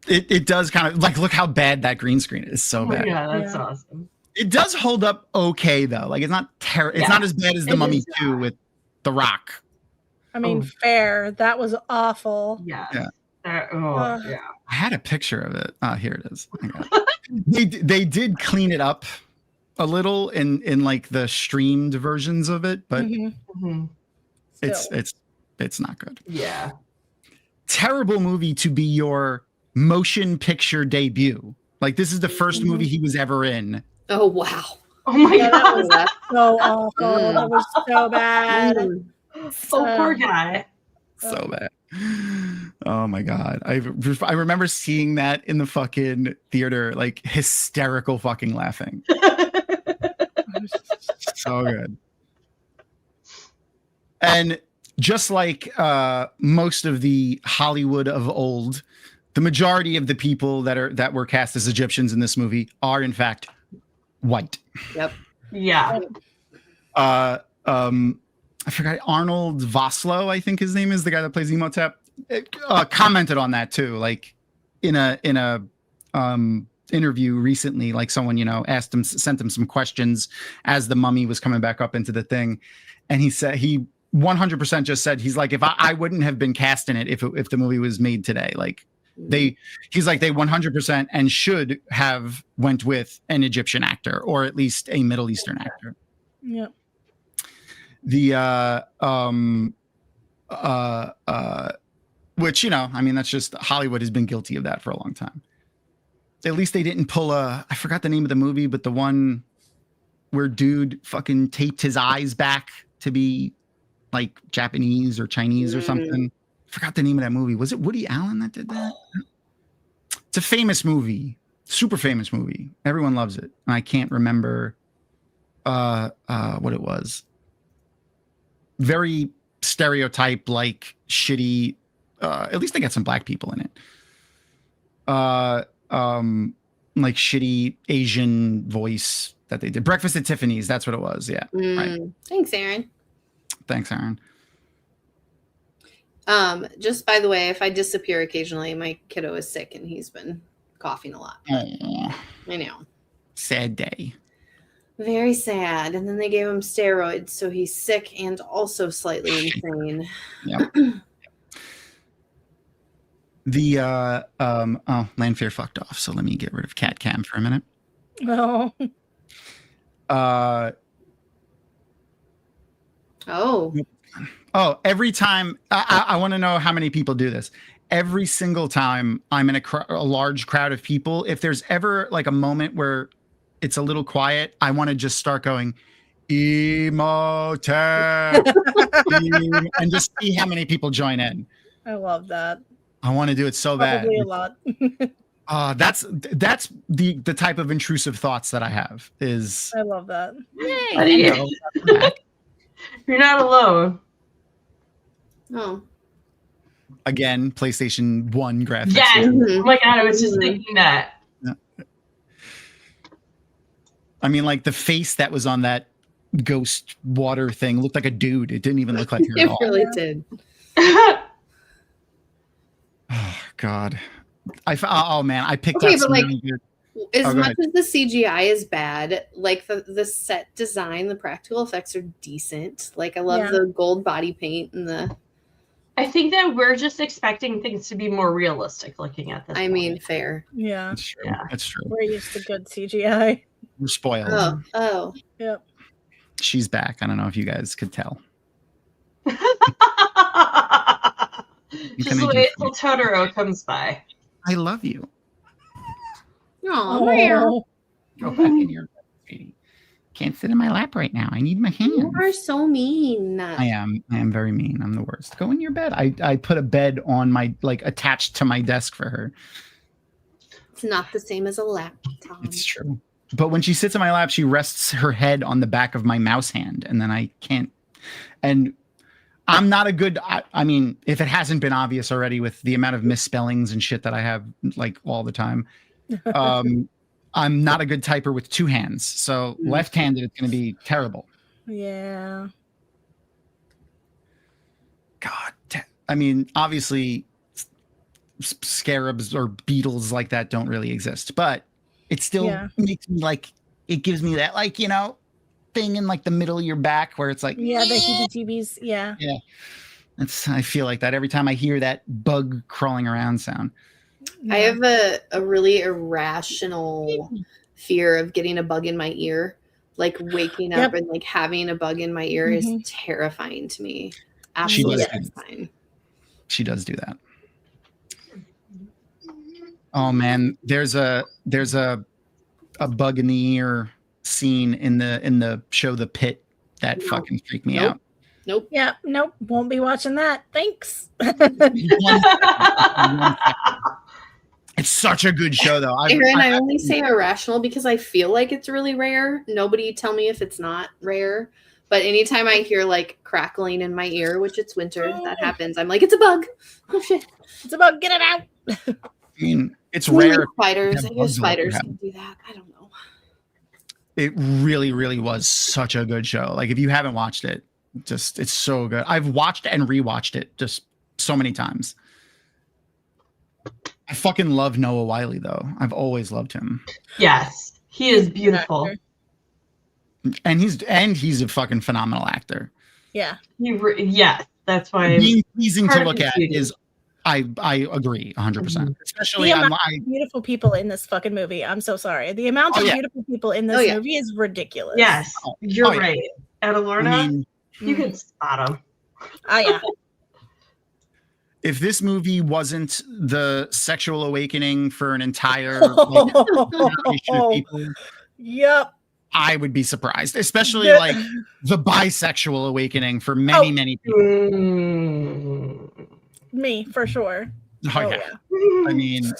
It does kind of like look how bad that green screen is. So bad. Yeah, that's awesome. It does hold up okay though. Like it's not it's not as bad as The Mummy 2 with The Rock. I mean, fair. That was awful. Yeah. I had a picture of it. Here it is. They did clean it up a little in like the streamed versions of it, but it's not good. Yeah. Terrible movie to be your motion picture debut. Like this is the first movie he was ever in. Oh wow. Oh my god. That was so awful. That was so bad. Poor guy. So bad. Oh my god. I remember seeing that in the fucking theater, like hysterical fucking laughing. So good. And just like most of the Hollywood of old, the majority of the people that were cast as Egyptians in this movie are in fact white. Yep. Yeah. I forgot Arnold Vosloo, I think his name is, the guy that plays emo-tep, commented on that too, like in a interview recently, like someone sent him some questions as The Mummy was coming back up into the thing, and he said he 100% just said he's like, if I wouldn't have been cast in it if the movie was made today, like he's like they 100% and should have went with an Egyptian actor or at least a Middle Eastern actor. Yeah. The which I mean that's just Hollywood has been guilty of that for a long time. At least they didn't pull I forgot the name of the movie, but the one where dude fucking taped his eyes back to be like Japanese or Chinese or something. Forgot the name of that movie. Was it Woody Allen that did that? It's a famous movie, super famous movie. Everyone loves it. And I can't remember what it was. Very stereotype, like shitty. At least they got some black people in it. Like shitty Asian voice that they did. Breakfast at Tiffany's. That's what it was. Yeah. Right. Thanks, Aaron. Thanks, Aaron. Just by the way, if I disappear occasionally, my kiddo is sick and he's been coughing a lot. I know. Sad day. Very sad. And then they gave him steroids, so he's sick and also slightly insane. Yeah. The Landfair fucked off, so let me get rid of cat cam for a minute. Oh. Every time I want to know how many people do this. Every single time I'm in a large crowd of people, if there's ever like a moment where it's a little quiet, I want to just start going emo-tep and just see how many people join in. I love that. I want to do it so Probably bad. a lot. That's the type of intrusive thoughts that I have is. I love that. You're not alone. Oh. Again, PlayStation 1 graphics. Yes. Oh my god, I was just thinking that. Yeah. I mean, like the face that was on that ghost water thing looked like a dude. It didn't even look like her at It all. really did. Oh God. Oh man, I picked Okay, out but, some like, really good. As go much ahead. as the CGI is bad, like the set design, the practical effects are decent. Like I love the gold body paint and the. I think that we're just expecting things to be more realistic looking at this. I mean, fair. Yeah. It's true. Yeah. It's true. We're used to good CGI. We're spoiled. Oh. Yep. She's back. I don't know if you guys could tell. Just wait till Totoro comes by. I love you. Oh, Go back in your bed, sweetie. Can't sit in my lap right now. I need my hands. you are so mean. I am very mean. I'm the worst. Go in your bed. I put a bed on my, like, attached to my desk for her. It's not the same as a laptop. It's true. But when she sits in my lap, she rests her head on the back of my mouse hand, and then I can't. And I'm not a good. I mean, if it hasn't been obvious already with the amount of misspellings and shit that I have, like, all the time, I'm not a good typer with two hands. So left-handed, it's going to be terrible. Yeah. God, I mean, obviously, scarabs or beetles like that don't really exist, but it still makes me like, it gives me that, like, you know, thing in like the middle of your back where it's like, the heebie-jeebies. Yeah. I feel like that every time I hear that bug crawling around sound. I have a really irrational fear of getting a bug in my ear. Like waking up and like having a bug in my ear is terrifying to me. Absolutely terrifying. She does do that. Oh man, there's a bug in the ear scene in the show The Pit that fucking freaked me out. Nope. Yeah. Nope. Won't be watching that. Thanks. It's such a good show, though. I only say irrational because I feel like it's really rare. Nobody tell me if it's not rare. But anytime I hear like crackling in my ear, which it's winter, that happens. I'm like, it's a bug. Oh shit! It's a bug. Get it out. I mean, it's rare. Like spiders. I guess spiders can do that. I don't know. It really, really was such a good show. Like, if you haven't watched it, it's so good. I've watched and rewatched it just so many times. I fucking love Noah Wyle, though. I've always loved him. Yes, he is beautiful, and he's a fucking phenomenal actor. Yeah. Yes, that's why being pleasing to look at is. I agree 100%. Especially the amount of beautiful people in this fucking movie. I'm so sorry. The amount of beautiful people in this movie is ridiculous. Yes, you're right. Adelorna, you can spot them. Oh yeah. If this movie wasn't the sexual awakening for an entire generation of people, I would be surprised. Especially like the bisexual awakening for many people. Me, for sure. Yeah. I mean,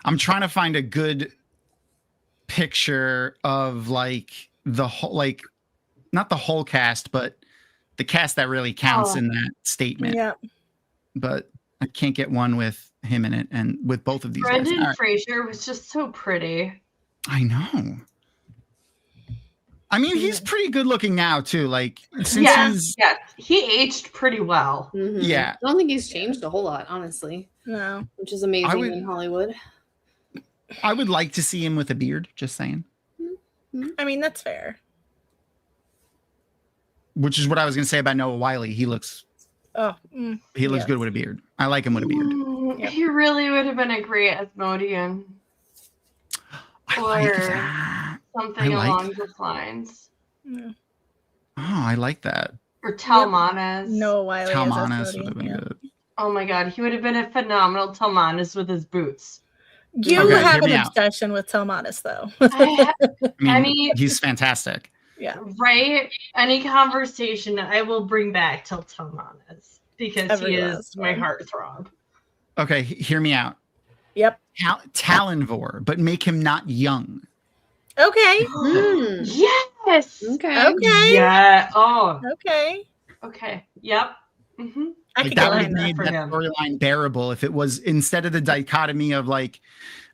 I'm trying to find a good picture of like the whole, like, not the whole cast, but the cast that really counts in that statement. Yeah. But I can't get one with him in it, and with both of these guys. Brendan Fraser was just so pretty. I know. I mean, he's pretty good looking now too. Like, since he aged pretty well. Mm-hmm. Yeah, I don't think he's changed a whole lot, honestly. No, which is amazing in Hollywood. I would like to see him with a beard. Just saying. I mean, that's fair. Which is what I was going to say about Noah Wyle. He looks. He looks good with a beard. I like him with a beard. He really would have been a great Asmodean. I like that. Something along those lines. Yeah. Oh, I like that. Or Talmanes. Noah Wyle. Talmanes would have been good. Oh my god, he would have been a phenomenal Talmanes with his boots. You have an obsession with Talmanes, though. I mean, he's fantastic. Yeah. Right? Any conversation I will bring back till Talmanes because he is my heartthrob. Okay, hear me out. Yep. Talonvor, but make him not young. Okay. Yes. Okay. Yeah. Oh. Okay. Okay. Yep. Mm-hmm. I could that would get have made that storyline bearable if it was, instead of the dichotomy of like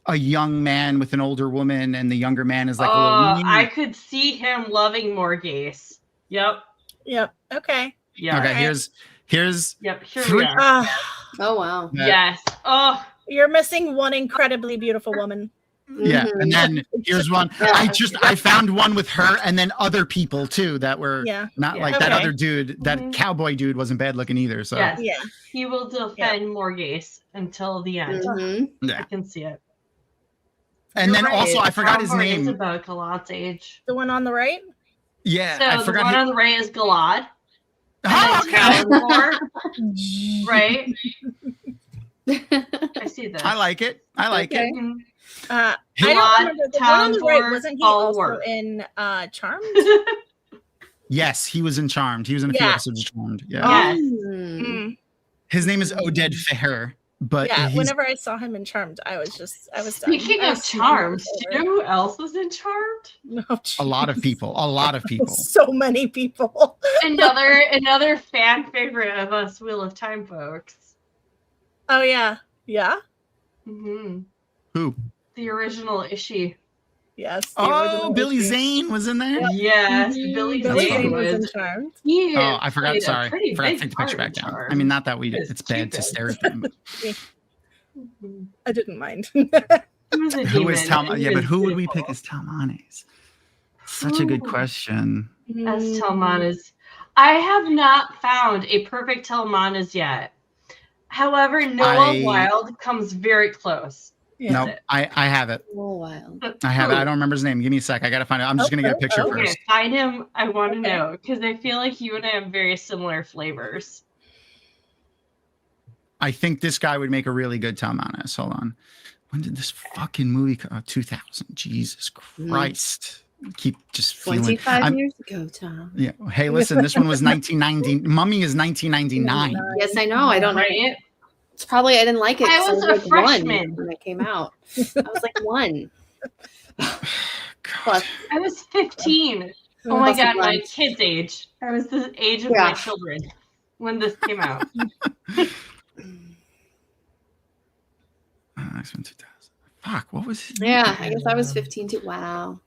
a young man with an older woman, and the younger man is like a Oh, little. I could see him loving Morghese. Yep. Yep. Okay. Yeah. Okay, here's Yep. Here three- we are. Oh wow. that- Yes. Oh. You're missing one incredibly beautiful woman. Yeah, Mhm. and then here's one. Yeah. I found one with her, and then other people too that were Yeah. not Yeah. like that Okay. other dude. That Mhm. cowboy dude wasn't bad looking either. So Yes. Yeah. He will defend Morghese until the end. Mhm. I yeah. can see it. And You're then right. also I forgot his Tom Morghese name. is about Galad's age. The one on the right? Yeah, So I the forgot. one on the right is Galad. Oh, And then okay. Caliban, right? I see this. I like it. I like Okay. it. Mhm. I Hey, don't remember. The one on the right, Townford, wasn't he all also work. in Charmed? Yes, he was in Charmed. He was in a few Yeah. episodes of Charmed. Yeah. Yes. Mm. Mm. His name is Oded Feher, but Yeah, he's whenever I saw him in Charmed, I was done. Speaking I of was Charmed, over do you know who else was in Charmed? No, a lot of jeez. people. A lot of people. So many people. Another fan favorite of us Wheel of Time folks. Oh yeah, yeah, hmm Who? The original Ishii. yes. the Oh, original Billy movie. Zane was in there. Yes, Mhm. Billy That's Billy fun. Zane Zane was in was. Charmed. He Oh, I forgot. played a Sorry, pretty forgot to big take the picture part back in down. Charmed. I mean, not that It's it's bad to Cupid. stare at them. Mhm. I didn't mind. He was a Who is demon, Tal? and Yeah, he but was who would we beautiful. pick as Talmanes? Such a good Ooh. question. As Mm. Telmanas. I have not found a perfect Telmanas yet. However, Noah Wild comes very close. Yeah. No, I have it. Oh wild. I have it. I Who? don't remember his name. Give me a sec. I gotta find it. I'm just gonna get a Okay, picture okay. first. Okay, find him. I want to Okay. know because I feel like you and I have very similar flavors. I think this guy would make a really good Talmanes. Hold on. When did this fucking movie come? 2000. Jesus Christ. Keep just feeling. 25 I'm- years ago, Tom. Yeah. Hey, listen. This one was 1990. Mummy is 1999. Yes, I know. I don't know. Right? It's probably I didn't like it. I 'cause was a like freshman. one when it came out. I was like one. God. Plus, I was 15. Oh my Plus god, my one. kid's age. I was the age of Yeah. my children when this came out. Next one, 2000. Fuck. What was his yeah, name? I guess I was 15 too. Wow.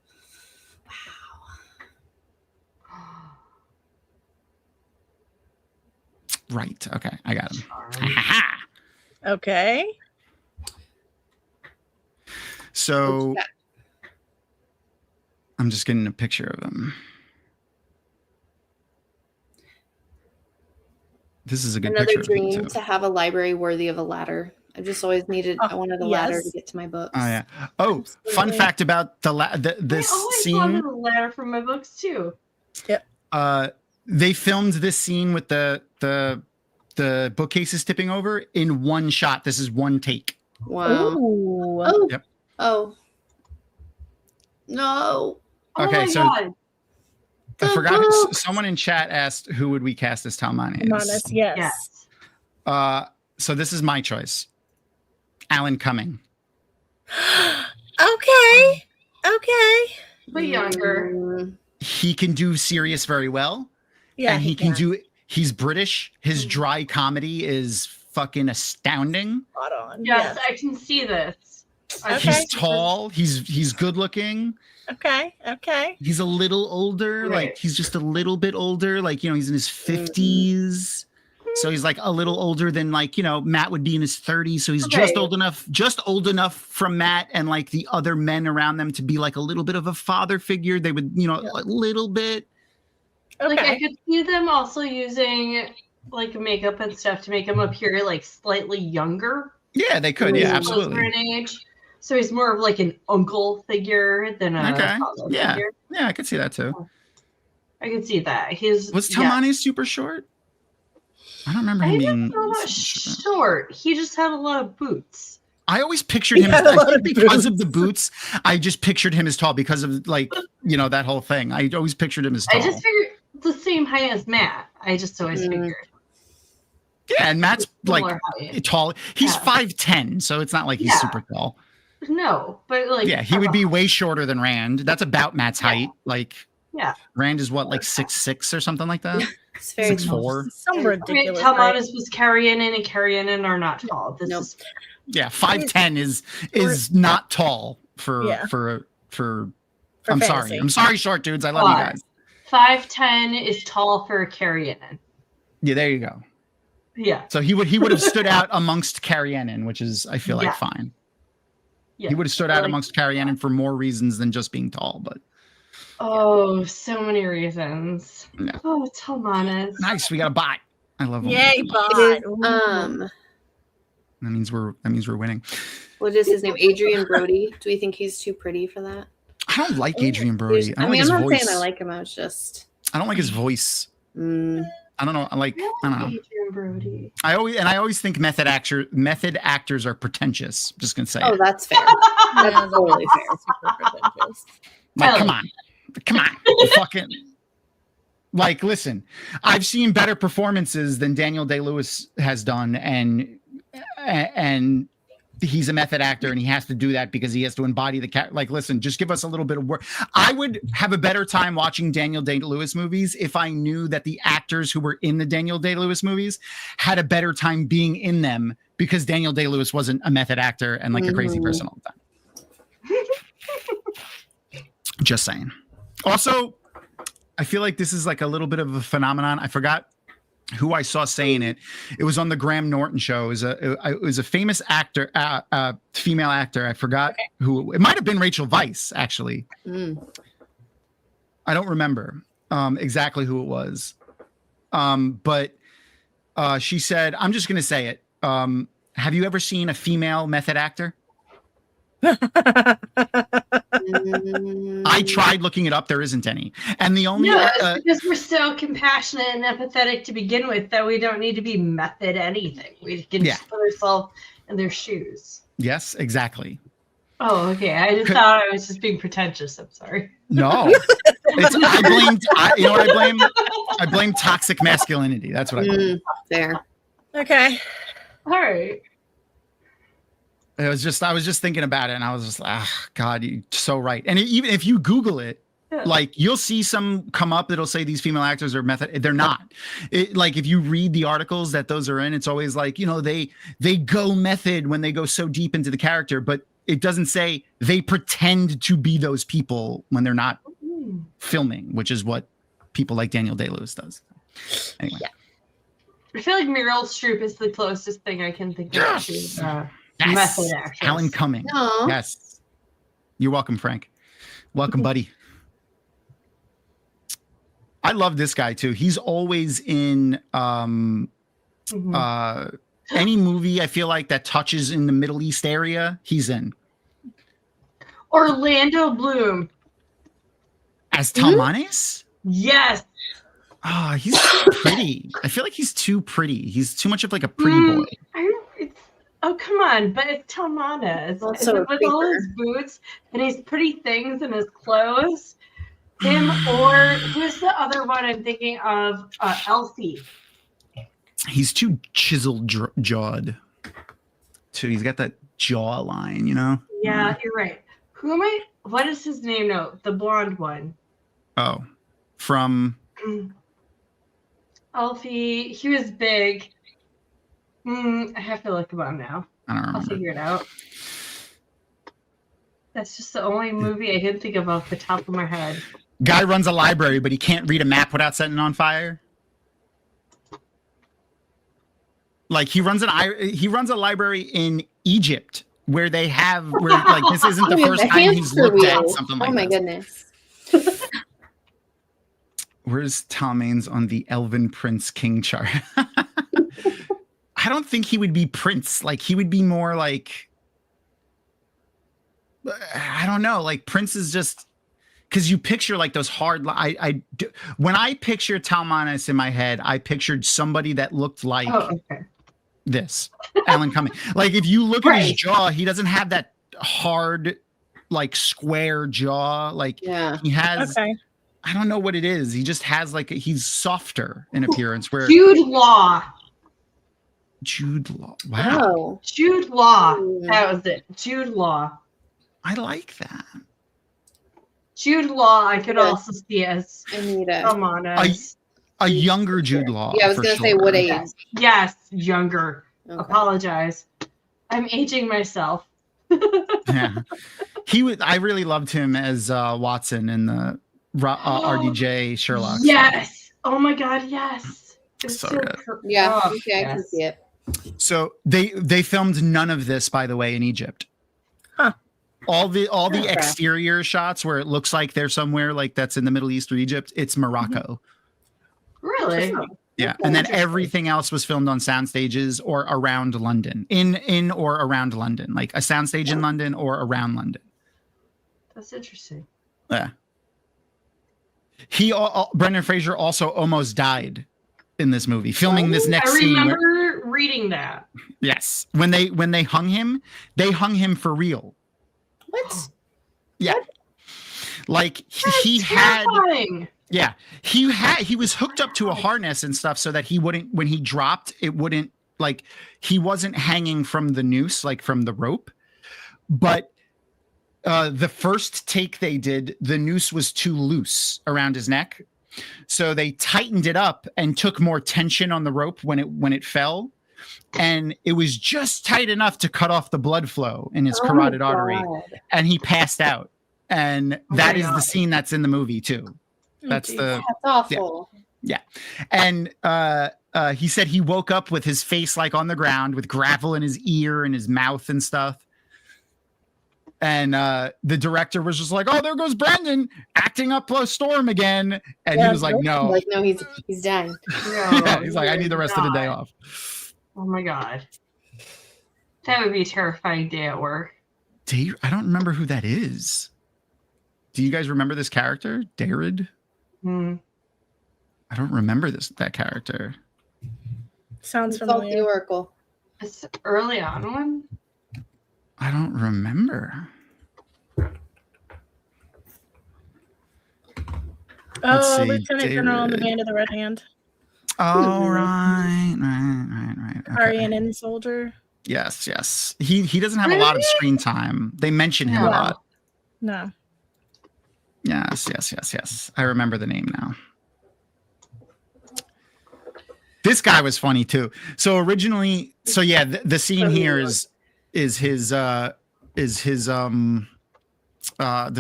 Right. Okay. I got him. Okay. So Yeah. I'm just getting a picture of him. This is a good Another picture of him dream too. to have a library worthy of a ladder. I just always needed. I wanted a ladder to yes. get to my books. Oh yeah. Oh, fun Absolutely. fact about this I always scene. wanted a letter from my books too. They filmed this scene with the bookcases tipping over in one shot. This is one take. Wow. Ooh. Oh. Yep. Oh. No. Okay, oh my so- god. I The forgot. books. Someone in chat asked who would we cast as Talmanes. Monas, yes. Yes. So this is my choice. Alan Cumming. Okay. Okay. But younger. Mm, He can do serious very well. Yeah. and he can do. He's British. His dry comedy is fucking astounding. Spot on. Yes, I can see this. I Okay. He's tall. He's good looking. Okay. Okay. He's a little older. Right. Like he's just a little bit older. Like he's in his 50s. So he's like a little older than Matt would be in his 30s. So he's just Right. old enough from Matt and like the other men around them to be like a little bit of a father figure. They would, a little bit. Like I Okay. could see them also using like makeup and stuff to make him appear like slightly younger. Yeah, they could. Yeah, He's closer absolutely. in age. So he's more of like an uncle figure than a Okay. father Yeah. figure. Yeah, I could see that too. I can see that. His Was yeah. Talmanes super short? I don't remember I him didn't being know that super short. short. He just had a lot of boots. I always pictured He him had as, a lot of because of boots. the boots. I just pictured him as tall because of that whole thing. I always pictured him as tall. I just figured the same height as Matt. I just always figured. Yeah, and Matt's like Similar height. tall. He's Yeah. 5'10", so it's not like he's Yeah. super tall. No, but like Yeah, he would be way shorter than Rand. That's about Matt's Yeah. height. Like Yeah. Rand is what, like 6'6" or something like that? it's very 6'4". Some I mean, ridiculous. Talmanes was Carrienin and Carrienin are not tall. This Nope. is Yeah, 5'10" is not tall for I'm fantasy. sorry, short dudes. I love you guys. 5'10" is tall for a Carrienan. Yeah, there you go. Yeah. So he would have stood out amongst Carrienan, which is I feel like fine. Yeah. He would have stood out amongst Carrienan for more reasons than just being tall, but so many reasons. Yeah. Oh, Talmanas. Nice, we got a bot. I love them. Yay, bot. That That means we're winning. what is his name? Adrian Brody. Do we think he's too pretty for that? I don't like Adrian Brody. I I'm don't like not his voice. saying I like him. I was just. I don't like his voice. I don't know. I don't know. Adrian Brody. I always think method actors are pretentious. Just gonna say. Oh, it. that's fair. That's totally fair. Super pretentious. Like, come on, fucking. Like, listen, I've seen better performances than Daniel Day-Lewis has done, and he's a method actor, and he has to do that because he has to embody the character. Like, listen, just give us a little bit of work. I would have a better time watching Daniel Day-Lewis movies if I knew that the actors who were in the Daniel Day-Lewis movies had a better time being in them because Daniel Day-Lewis wasn't a method actor and like a crazy person all the time. Just saying. Also, I feel like this is like a little bit of a phenomenon. I forgot who I saw saying it. It was on the Graham Norton show. It was a famous actor, female actor. I forgot who. It might have been Rachel Weisz, actually. I don't remember exactly who it was. But she said, I'm just going to say it. Have you ever seen a female method actor? I tried looking it up. There isn't any. And the only it's because we're so compassionate and empathetic to begin with that we don't need to be method anything. We can just put ourselves in their shoes. Yes, exactly. Oh, okay. I just thought I was just being pretentious. I'm sorry. No, you know what I blame? I blame toxic masculinity. That's what I blame. There. Okay. All right. I was just thinking about it, and I was just like, God, you're so right. And even if you Google it, like you'll see some come up that'll say these female actors are method. They're not. Like if you read the articles that those are in, it's always like, you know, they go method when they go so deep into the character, but it doesn't say they pretend to be those people when they're not filming, which is what people like Daniel Day-Lewis does. Anyway. Yeah. I feel like Meryl Streep is the closest thing I can think of to method actress. Alan Cumming. Aww. Yes. You're welcome, Frank. Welcome, buddy. I love this guy too. He's always in any movie I feel like that touches in the Middle East area, he's in. Orlando Bloom. As Talmanes? Yes. Oh, he's too pretty. I feel like he's too pretty. He's too much of like a pretty boy. Oh, come on. But it's Talmanes. Also with all his boots and his pretty things and his clothes. Him or who's the other one I'm thinking of? Elsie. He's too chiseled jawed. Too. He's got that jawline, you know? Yeah, you're right. Who am I? What is his name? No, the blonde one. Oh, from Alfie. He was big. I have to look him up now. I don't remember. I'll figure it out. That's just the only movie I can think of off the top of my head. Guy runs a library, but he can't read a map without setting it on fire. Like he runs a library in Egypt where they have like this isn't the first time he's looked at something like that. Oh my goodness. Where's Talmanes on the Elven Prince King chart? I don't think he would be Prince. Like he would be more like I don't know. Like Prince is just because you picture like those hard. When I picture Talmanes in my head, I pictured somebody that looked like this Alan Cumming. Like if you look at his jaw, he doesn't have that hard, like square jaw. Like he has. Okay. I don't know what it is. He just has like he's softer in appearance. Where Jude Law. Wow. Jude Law. That was it. Jude Law. I like that. Jude Law, I could also see as Talmanes. A younger Jude Law. Yeah, I was going to say what age? Yes, younger. Okay. Apologize. I'm aging myself. Yeah, I really loved him as Watson in the RDJ Sherlock. Yes. Oh my God. Yes. It's So so good. Yeah. Oh, Okay, I can yes. see it. So they filmed none of this, by the way, in Egypt. Huh. All the Okay. exterior shots where it looks like they're somewhere like that's in the Middle East or Egypt, it's Morocco. Really? Yeah, Okay, and then interesting. everything else was filmed on sound stages or around London, in or around London, like a soundstage in London or around London. That's interesting. Yeah. Brendan Fraser also almost died in this movie, filming this next I scene. remember reading that. Yes, when they hung him for real. What? Yeah, like he That's had. terrifying. Yeah, he was hooked up to a harness and stuff so that he wouldn't, when he dropped, it wouldn't, like, he wasn't hanging from the noose, like from the rope. But the first take they did, the noose was too loose around his neck. So they tightened it up and took more tension on the rope when it fell. And it was just tight enough to cut off the blood flow in his carotid artery. And he passed out. And that is the scene that's in the movie too. That's That's awful. Yeah. And he said he woke up with his face like on the ground with gravel in his ear and his mouth and stuff. And the director was just like, "Oh, there goes Brendon acting up a storm again." And he was like, "No." Like, no, he's dying. Yeah, he's like, "I need the rest of the day off." Oh my God. That would be a terrifying day at work. I don't remember who that is. Do you guys remember this character? Darid? Hmm. I don't remember that character. Sounds Consult the familiar. Oracle. It's early on one. I don't remember. Let's Oh, see, Lieutenant General in the David. Band of the Red Hand. Oh, right. Okay. Arian soldier. Yes. He doesn't have a lot of screen time. They mention him a No. lot. No. Yes. I remember the name now. This guy was funny too. So originally, the scene here is his the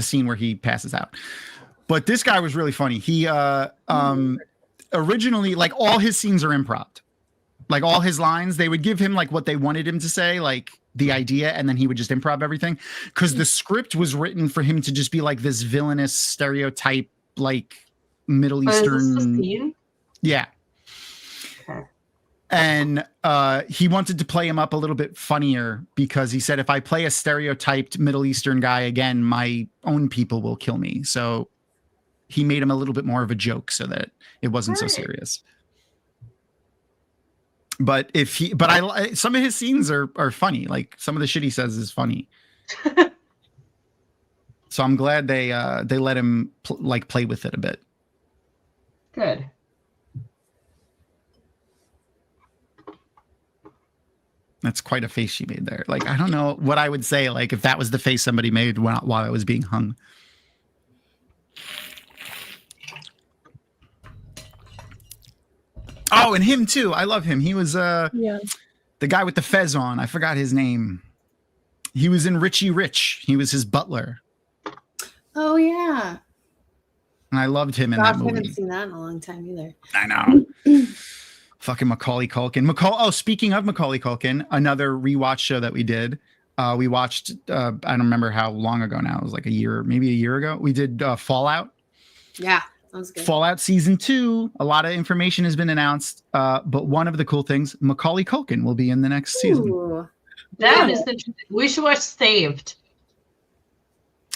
scene where he passes out. But this guy was really funny. He originally, like, all his scenes are improv. Like, all his lines, they would give him like what they wanted him to say, like the idea, and then he would just improv everything. Because the script was written for him to just be like this villainous stereotype, like Middle Eastern. Is this the scene? Yeah. Okay. And he wanted to play him up a little bit funnier because he said, if I play a stereotyped Middle Eastern guy again, my own people will kill me. So he made him a little bit more of a joke so that it wasn't so serious. But some of his scenes are funny. Like, some of the shit he says is funny. So I'm glad they let him play with it a bit. Good. That's quite a face she made there. Like, I don't know what I would say, like, if that was the face somebody made while I was being hung. Oh, and him too. I love him. He was the guy with the fez on. I forgot his name. He was in Richie Rich. He was his butler. Oh yeah. And I loved him in Gosh, that movie. I haven't seen that in a long time either. I know. Fucking Macaulay Culkin. Speaking of Macaulay Culkin, another rewatch show that we did. We watched, I don't remember how long ago now. It was like maybe a year ago. We did Fallout. Yeah, that was good. Fallout Season 2. A lot of information has been announced. But one of the cool things, Macaulay Culkin will be in the next season. Ooh. That is interesting. We should watch Saved.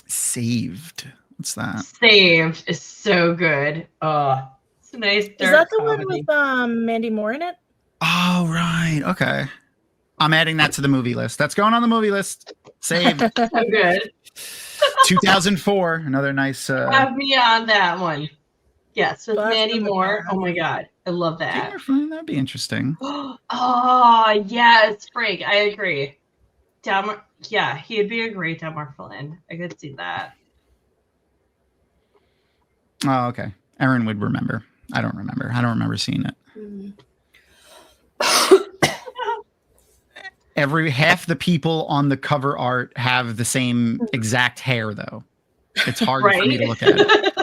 Saved. What's that? Saved is so good. It's a nice. Is that the comedy. one with Mandy Moore in it? Oh, right. Okay. I'm adding that to the movie list. That's going on the movie list. Saved. So good. 2004. Another nice. Have me on that one. Yes, with Well, that's Mandy really Moore. fun. Oh my God, I love that. That'd be interesting. Oh yes, Frank. I agree. Yeah, he'd be a great Delmar Flynn. I could see that. Oh, okay. Erin would remember. I don't remember. I don't remember seeing it. half the people on the cover art have the same exact hair, though. It's hard for me to look at it.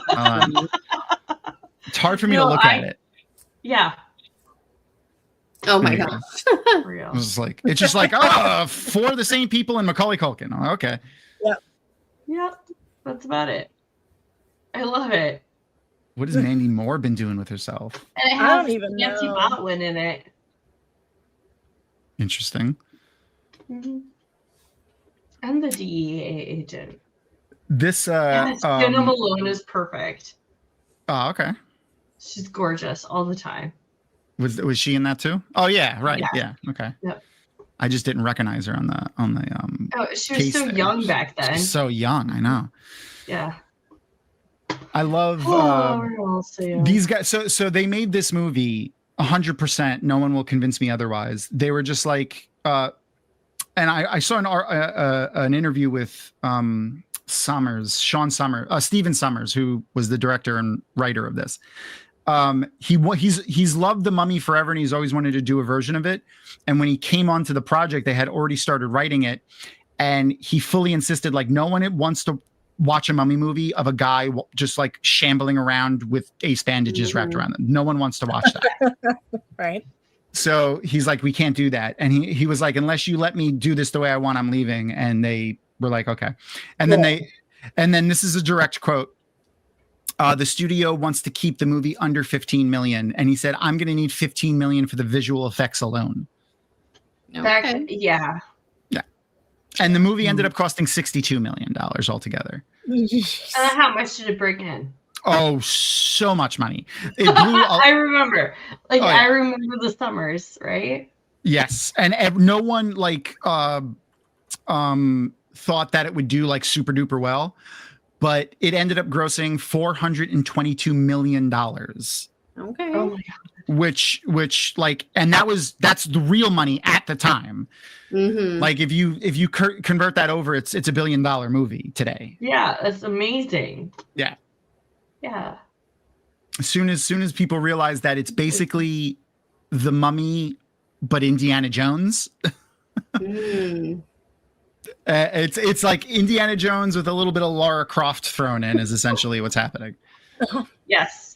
It's hard for me to look at it. Yeah. Oh my gosh. It's just like, four of the same people in Macaulay Culkin. Oh, okay. Yeah, that's about it. I love it. What has Mandy Moore been doing with herself? And it has Nancy Botwin in it. Interesting. Mm-hmm. And the DEA agent. This Jenna Malone is perfect. Oh, okay. She's gorgeous all the time. Was she in that too? Oh yeah, right. Yeah. Okay. Yep. I just didn't recognize her on the Oh, she was so young back then. She's so young, I know. Yeah. I love these guys. So they made this movie 100%. No one will convince me otherwise. They were just like, and I saw an interview with Steven Sommers, who was the director and writer of this. He's loved The Mummy forever, and he's always wanted to do a version of it. And when he came onto the project, they had already started writing it, and he fully insisted, like, no one wants to watch a mummy movie of a guy just like shambling around with ace bandages wrapped around them. No one wants to watch that. Right. So he's like, we can't do that. And he was like, unless you let me do this the way I want, I'm leaving. And they were like, okay. And then this is a direct quote. The studio wants to keep the movie under 15 million. And he said, I'm going to need 15 million for the visual effects alone. Okay. Yeah. And the movie ended up costing $62 million altogether. How much did it bring in? Oh, so much money. It blew I remember. I remember the summers, right? Yes. And no one thought that it would do like super duper well, but it ended up grossing $422 million. Okay. Oh my God. Which and that's the real money at the time. Mm-hmm. Like if you convert that over, it's $1 billion movie today. Yeah, that's amazing. Yeah. Yeah. As soon as people realize that it's basically The Mummy, but Indiana Jones. It's like Indiana Jones with a little bit of Lara Croft thrown in is essentially what's happening. Yes.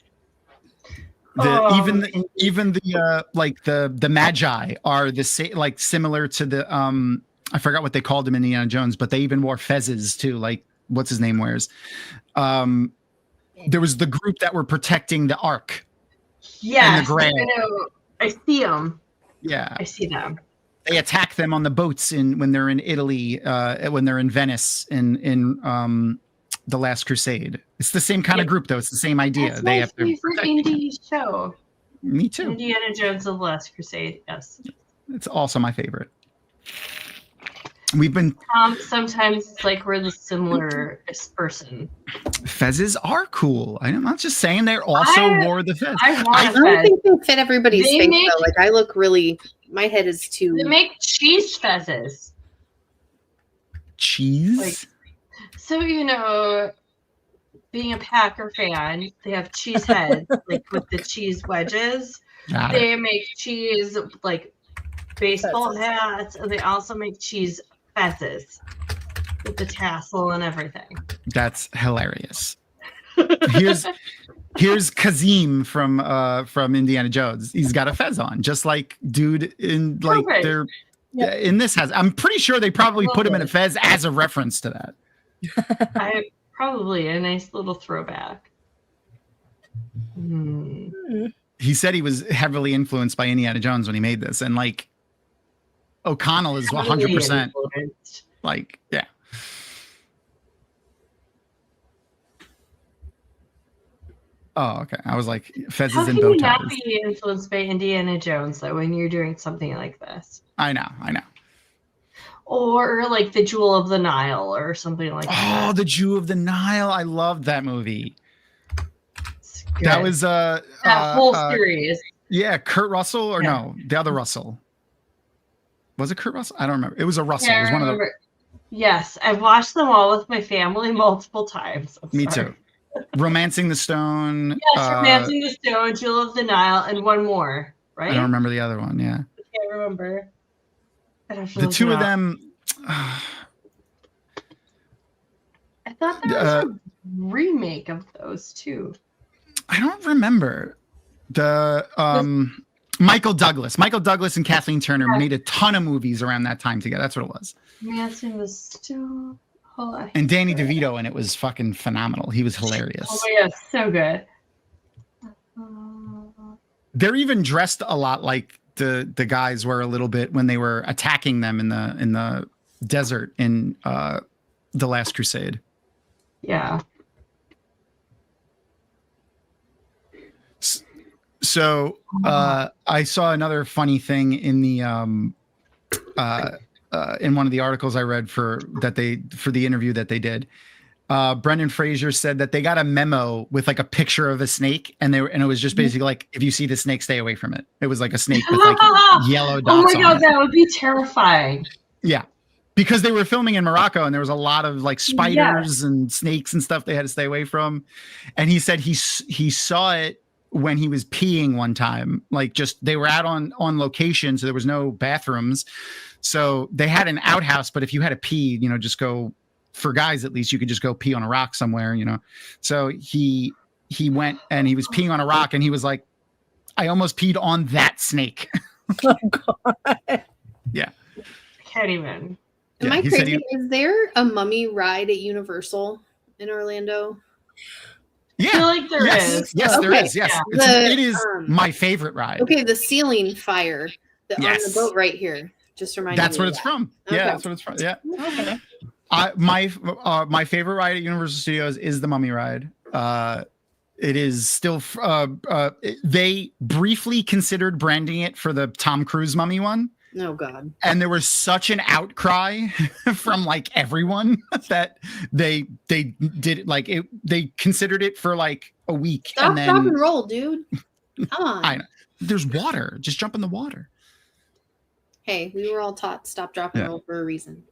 Even the Magi are the same, like similar to the I forgot what they called him in Indiana Jones, but they even wore fezzes too, like what's his name wears. There was the group that were protecting the Ark. Yeah, the I see them. Yeah, I see them. They attack them on the boats when they're in Italy, when they're in Venice in The Last Crusade. It's the same kind of group, though. It's the same idea. That's they my have to favorite indie show. Me too. Indiana Jones of The Last Crusade. Yes, it's also my favorite. We've been sometimes it's like we're the similar person. Fezzes are cool. I'm not just saying they also wore the fez. I don't think they fit everybody's face though. Like I look really. My head is too. They make cheese fezzes. Cheese. So being a Packer fan, they have cheese heads like with the cheese wedges. They make cheese like baseball hats, and they also make cheese fezzes with the tassel and everything. That's hilarious. Here's Kazim from Indiana Jones. He's got a fez on, just like dude in like in this has. I'm pretty sure they probably put him in a fez as a reference to that. Probably a nice little throwback. He said he was heavily influenced by Indiana Jones when he made this, and like O'Connell is 100%. Like, yeah. Oh, okay. I was like, fezzes and bow ties. How can you not be influenced by Indiana Jones though when you're doing something like this? I know. Or like the Jewel of the Nile or something like that. Oh, the Jewel of the Nile. I love that movie. That was that whole series. Yeah, Kurt Russell or no, the other Russell. Was it Kurt Russell? I don't remember. It was a Russell. Yeah, it was one of the. Yes, I've watched them all with my family multiple times. Me too. Romancing the Stone. Yes, Romancing the Stone, Jewel of the Nile, and one more, right? I don't remember the other one. Yeah. I can't remember. The two of them. I thought there was a remake of those too. I don't remember. The Michael Douglas and Kathleen Turner made a ton of movies around that time together. That's what it was. Manson was still. And Danny DeVito, and it was fucking phenomenal. He was hilarious. Oh my god, so good. They're even dressed a lot like the guys were a little bit when they were attacking them in the desert in The Last Crusade. Yeah. So I saw another funny thing in the in one of the articles I read for the interview that they did. Brendan Fraser said that they got a memo with like a picture of a snake, and it was just basically like, if you see the snake, stay away from it. It was like a snake with like yellow dots. Oh my god, on that would be terrifying. Yeah, because they were filming in Morocco, and there was a lot of like spiders and snakes and stuff they had to stay away from. And he said he saw it when he was peeing one time. Like, just they were out on location, so there was no bathrooms, so they had an outhouse. But if you had to pee, just go. For guys, at least, you could just go pee on a rock somewhere, So he went and he was peeing on a rock, and he was like, I almost peed on that snake. Oh god. Yeah. I can't even. Am I crazy? Is there a mummy ride at Universal in Orlando? Yeah. I feel like there is. Yes, there is. Yes. Yeah. It is my favorite ride. Okay, the ceiling fire on the boat right here. Just remind me. That's what it's from. Okay. Yeah, that's what it's from. Yeah. Okay. My favorite ride at Universal Studios is the Mummy ride. It is still. They briefly considered branding it for the Tom Cruise Mummy one. Oh God! And there was such an outcry from like everyone that they did like it. They considered it for like a week. Stop, and then, drop, and roll, dude. Come on. I know. There's water. Just jump in the water. Hey, we were all taught stop, drop, and roll for a reason.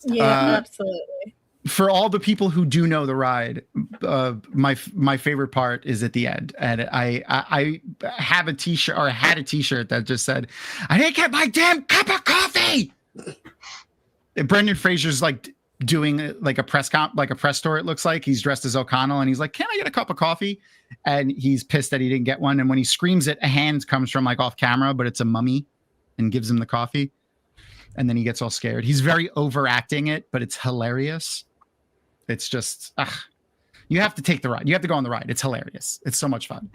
Yeah, absolutely. For all the people who do know the ride, my favorite part is at the end, and I have a T-shirt, or had a T-shirt that just said, "I didn't get my damn cup of coffee." Brendan Fraser's like doing like a press tour. It looks like he's dressed as O'Connell, and he's like, "Can I get a cup of coffee?" And he's pissed that he didn't get one. And when he screams it, a hand comes from like off camera, but it's a mummy, and gives him the coffee. And then he gets all scared. He's very overacting it, but it's hilarious. It's just, you have to take the ride. You have to go on the ride. It's hilarious. It's so much fun.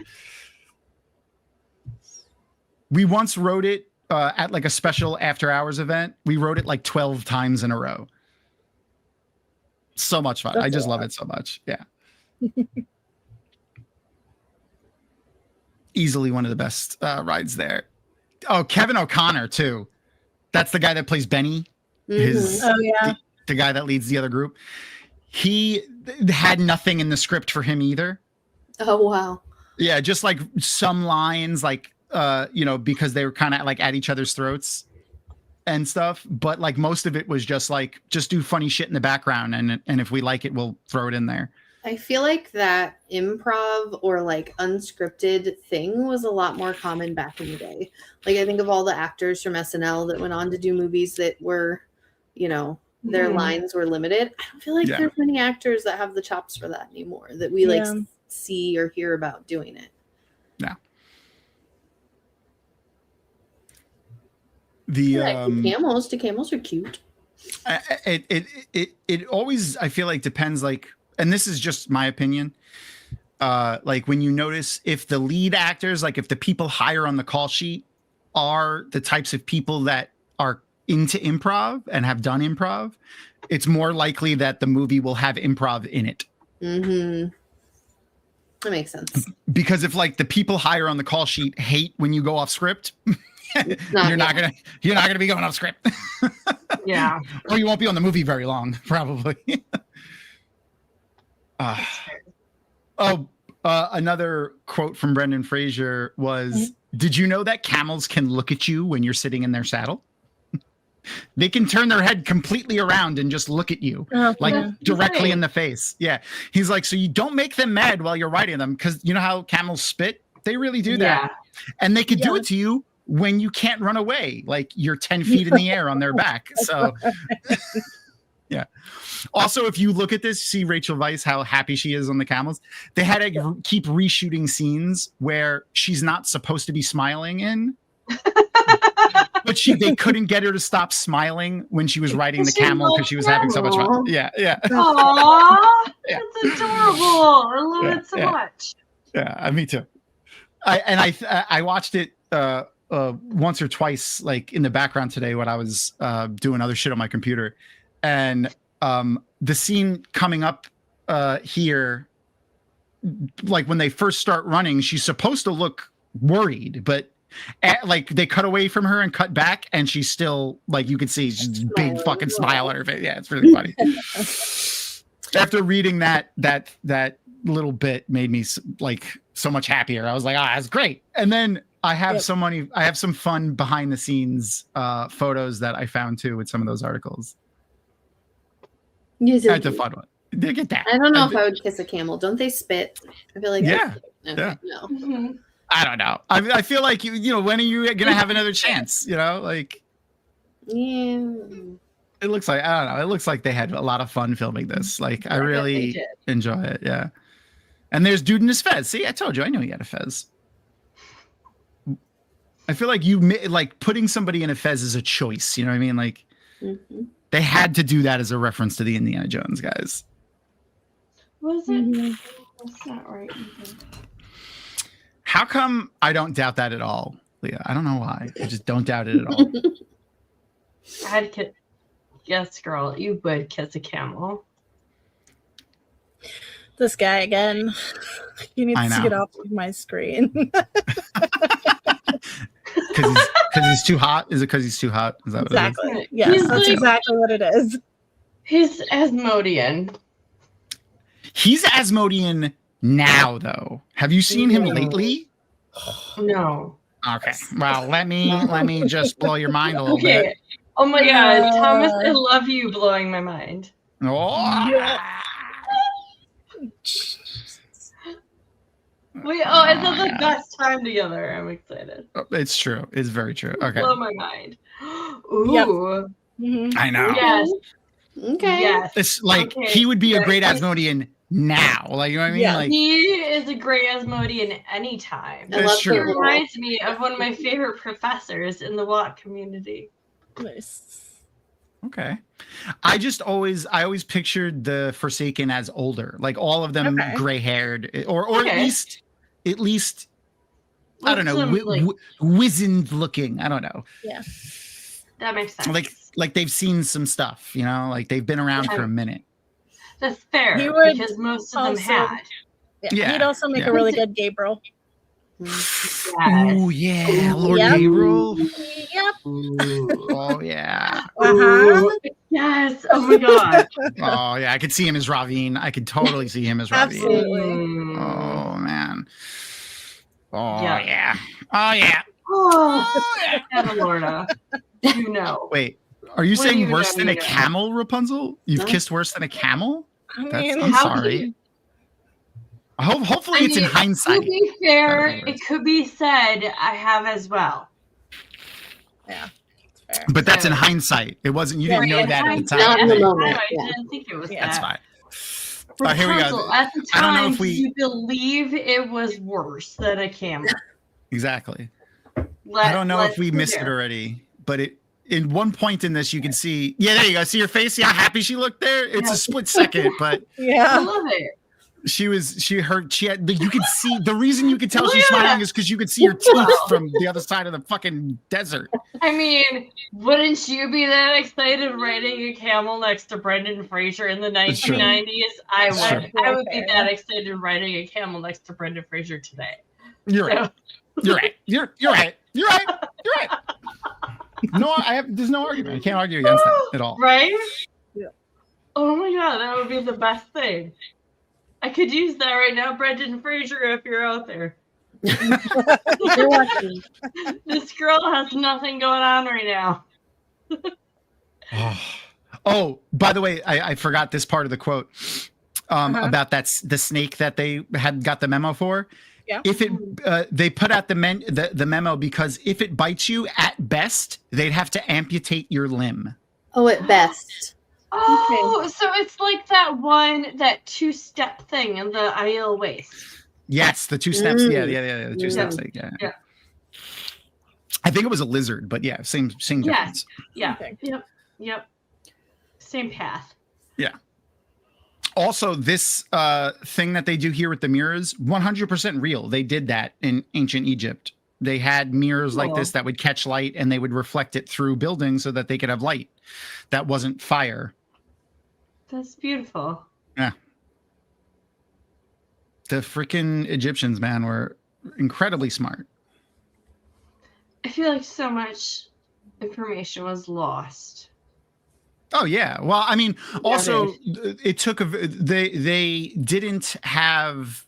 We once rode it at like a special after hours event. We rode it like 12 times in a row. So much fun. I just love it so much. Yeah. Easily one of the best rides there. Oh, Kevin O'Connor too. That's the guy that plays Benny. Mm-hmm. The guy that leads the other group. He had nothing in the script for him either. Oh, wow. Yeah, just like some lines, like, because they were kind of like at each other's throats and stuff. But like most of it was just like, just do funny shit in the background. And if we like it, we'll throw it in there. I feel like that improv or like unscripted thing was a lot more common back in the day. Like I think of all the actors from SNL that went on to do movies that were, their lines were limited. I don't feel like there's many actors that have the chops for that anymore that we like see or hear about doing it. Yeah. The camels are cute. It always, I feel like, depends, like, and this is just my opinion, like when you notice if the lead actors, like if the people higher on the call sheet are the types of people that are into improv and have done improv, it's more likely that the movie will have improv in it. Mm-hmm. That makes sense. Because if like the people higher on the call sheet hate when you go off script, you're not gonna be going off script. Yeah. Or you won't be on the movie very long, probably. Another quote from Brendan Fraser was, "Did you know that camels can look at you when you're sitting in their saddle? They can turn their head completely around and just look at you, directly in the face." Yeah. He's like, so you don't make them mad while you're riding them, because you know how camels spit? They really do that. And they could do it to you when you can't run away, like you're 10 feet in the air on their back. So yeah. Also, if you look at this, see Rachel Weisz, how happy she is on the camels. They had to keep reshooting scenes where she's not supposed to be smiling in. But they couldn't get her to stop smiling when she was riding the camel because she was having so much fun. Yeah. Aww, Yeah. that's adorable. I love it so much. Yeah, me too. I watched it once or twice, like in the background today when I was doing other shit on my computer, and the scene coming up here, like when they first start running, she's supposed to look worried, but like they cut away from her and cut back, and she's still like you can see she's big fucking smile on her face. Yeah, it's really funny. After reading that little bit made me like so much happier. I was like, that's great. And then I have I have some fun behind the scenes photos that I found too with some of those articles. That's a fun one. Look at that. I don't know if I would kiss a camel. Don't they spit? I feel like yeah. No. Mm-hmm. I don't know. I feel like you know, when are you gonna have another chance? You know, like yeah. It looks like I don't know. It looks like they had a lot of fun filming this. Like I really enjoy it. Yeah. And there's dude in his fez. See, I told you. I knew he had a fez. I feel like like putting somebody in a fez is a choice. You know what I mean? Like they had to do that as a reference to the Indiana Jones guys. Was it? That's not right. How come I don't doubt that at all, Leah? I don't know why. I just don't doubt it at all. Yes, girl, you would kiss a camel. This guy again. He needs to get off of my screen. Because he's too hot? Is it because he's too hot? Is that exactly. What it is? Yes, that's exactly what it is. He's Asmodean. He's Asmodean now, though. Have you seen him lately? No. Okay. Well, let me just blow your mind a little bit. Oh my God, Thomas, I love you blowing my mind. Oh. Yeah. It's the best time together. I'm excited. It's true. It's very true. Okay. Blow my mind. Ooh. Yep. I know. Yes. Okay. Yes. It's like he would be a great Asmodean now. Like, you know what I mean? Yeah. Like, he is a great Asmodean anytime. That's true. He reminds me of one of my favorite professors in the WOT community. Nice. Okay. I always pictured the Forsaken as older, like all of them gray haired or at least I don't know, wizened looking. I don't know. Yeah. That makes sense. Like they've seen some stuff, you know, like they've been around for a minute. That's fair because most of them had. Yeah. He'd also make a really good Gabriel. Yes. Oh yeah, Lord Gabriel. Yep. Oh yeah. Yes. Oh my God. Oh yeah, I could see him as Ravine. I could totally see him as Ravine. Absolutely. Oh man. Oh yeah. Oh yeah. Oh yeah. Lorna. You know. Wait, are you saying worse than a camel, Rapunzel? You've kissed worse than a camel? I'm sorry. Hopefully it's in hindsight. To be fair, it could be said I have as well. Yeah. Fair. But that's in hindsight. It wasn't. You didn't know that at the time. Not in the moment. I didn't think it was that. That's fine. Rapunzel, here we go. At the time, I don't know if you believe it was worse than a camel. Exactly. I don't know if we missed it already, but in one point in this, you can see. Yeah, there you go. See her face. See how happy she looked there. It's a split second, but I love it. You could see the reason you could tell she's smiling is because you could see her teeth from the other side of the fucking desert. I mean, wouldn't you be that excited riding a camel next to Brendan Fraser in the 1990s? I would. I would be that excited riding a camel next to Brendan Fraser today. You're right. You're right. You're right. You're right. You're right. No, there's no argument. I can't argue against that at all. Right? Yeah. Oh my God, that would be the best thing. I could use that right now, Brendan Fraser, if you're out there. You're watching. This girl has nothing going on right now. Oh, by the way, I forgot this part of the quote about the snake that they had got the memo for. Yeah. If it, they put out the memo because if it bites you, at best, they'd have to amputate your limb. Oh, at best. Oh, so it's like that two-step thing in the ideal waist. Yes, the 2 steps. Yeah, the 2 steps thing. Yeah. I think it was a lizard, but yeah, same difference. Yeah. Okay. Yep. Same path. Yeah. Also, this thing that they do here with the mirrors, 100% real. They did that in ancient Egypt. They had mirrors like this that would catch light and they would reflect it through buildings so that they could have light. That wasn't fire. That's beautiful. Yeah. The freaking Egyptians, man, were incredibly smart. I feel like so much information was lost. Oh yeah. Well, I mean, also it took they didn't have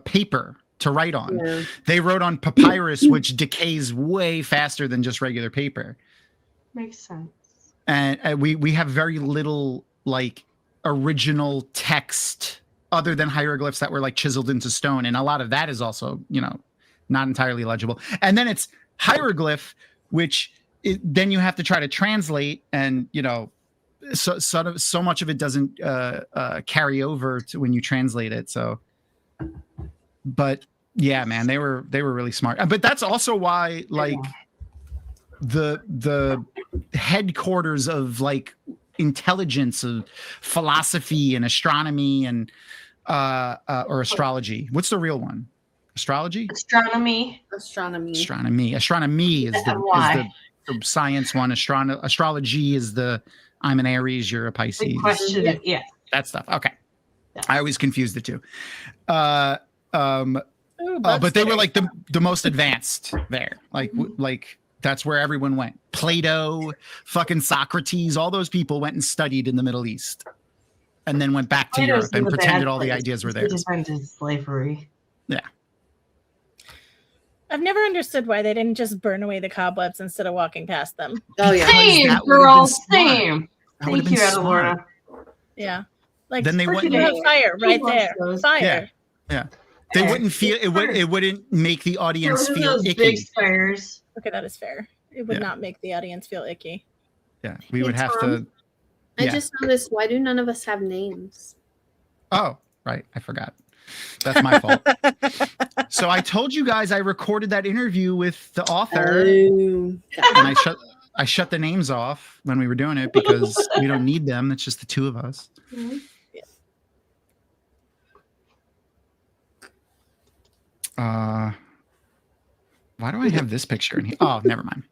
paper to write on. Yeah. They wrote on papyrus, which decays way faster than just regular paper. Makes sense. And we have very little like original text other than hieroglyphs that were like chiseled into stone, and a lot of that is also, you know, not entirely legible. And then it's hieroglyph, which then you have to try to translate, and you know, so much of it doesn't carry over to when you translate it. So, but yeah, man, they were really smart. But that's also why like the headquarters of like intelligence of philosophy and astronomy and or astrology. What's the real one? Astrology? Astronomy is the science one. Astrology is the I'm an Aries, you're a Pisces. Question, yeah. That stuff. Okay. Yeah. I always confuse the two. But they were like the most advanced there. Like that's where everyone went. Plato, fucking Socrates, all those people went and studied in the Middle East and then went back to Europe and pretended all the ideas were there. Slavery. Yeah. I've never understood why they didn't just burn away the cobwebs instead of walking past them. Oh yeah. Same, girl, same. Thank you, Adelora. Yeah. Like then they wouldn't have fire right there. Fire. Yeah. They wouldn't feel it wouldn't make the audience feel icky. Big fires. Okay, that is fair. It would not make the audience feel icky. Yeah. We would have to. I just noticed, why do none of us have names? Oh, right. I forgot. That's my fault. So I told you guys I recorded that interview with the author, and I shut the names off when we were doing it because we don't need them. It's just the two of us. Mm-hmm. Why do I have this picture in here? Oh, never mind.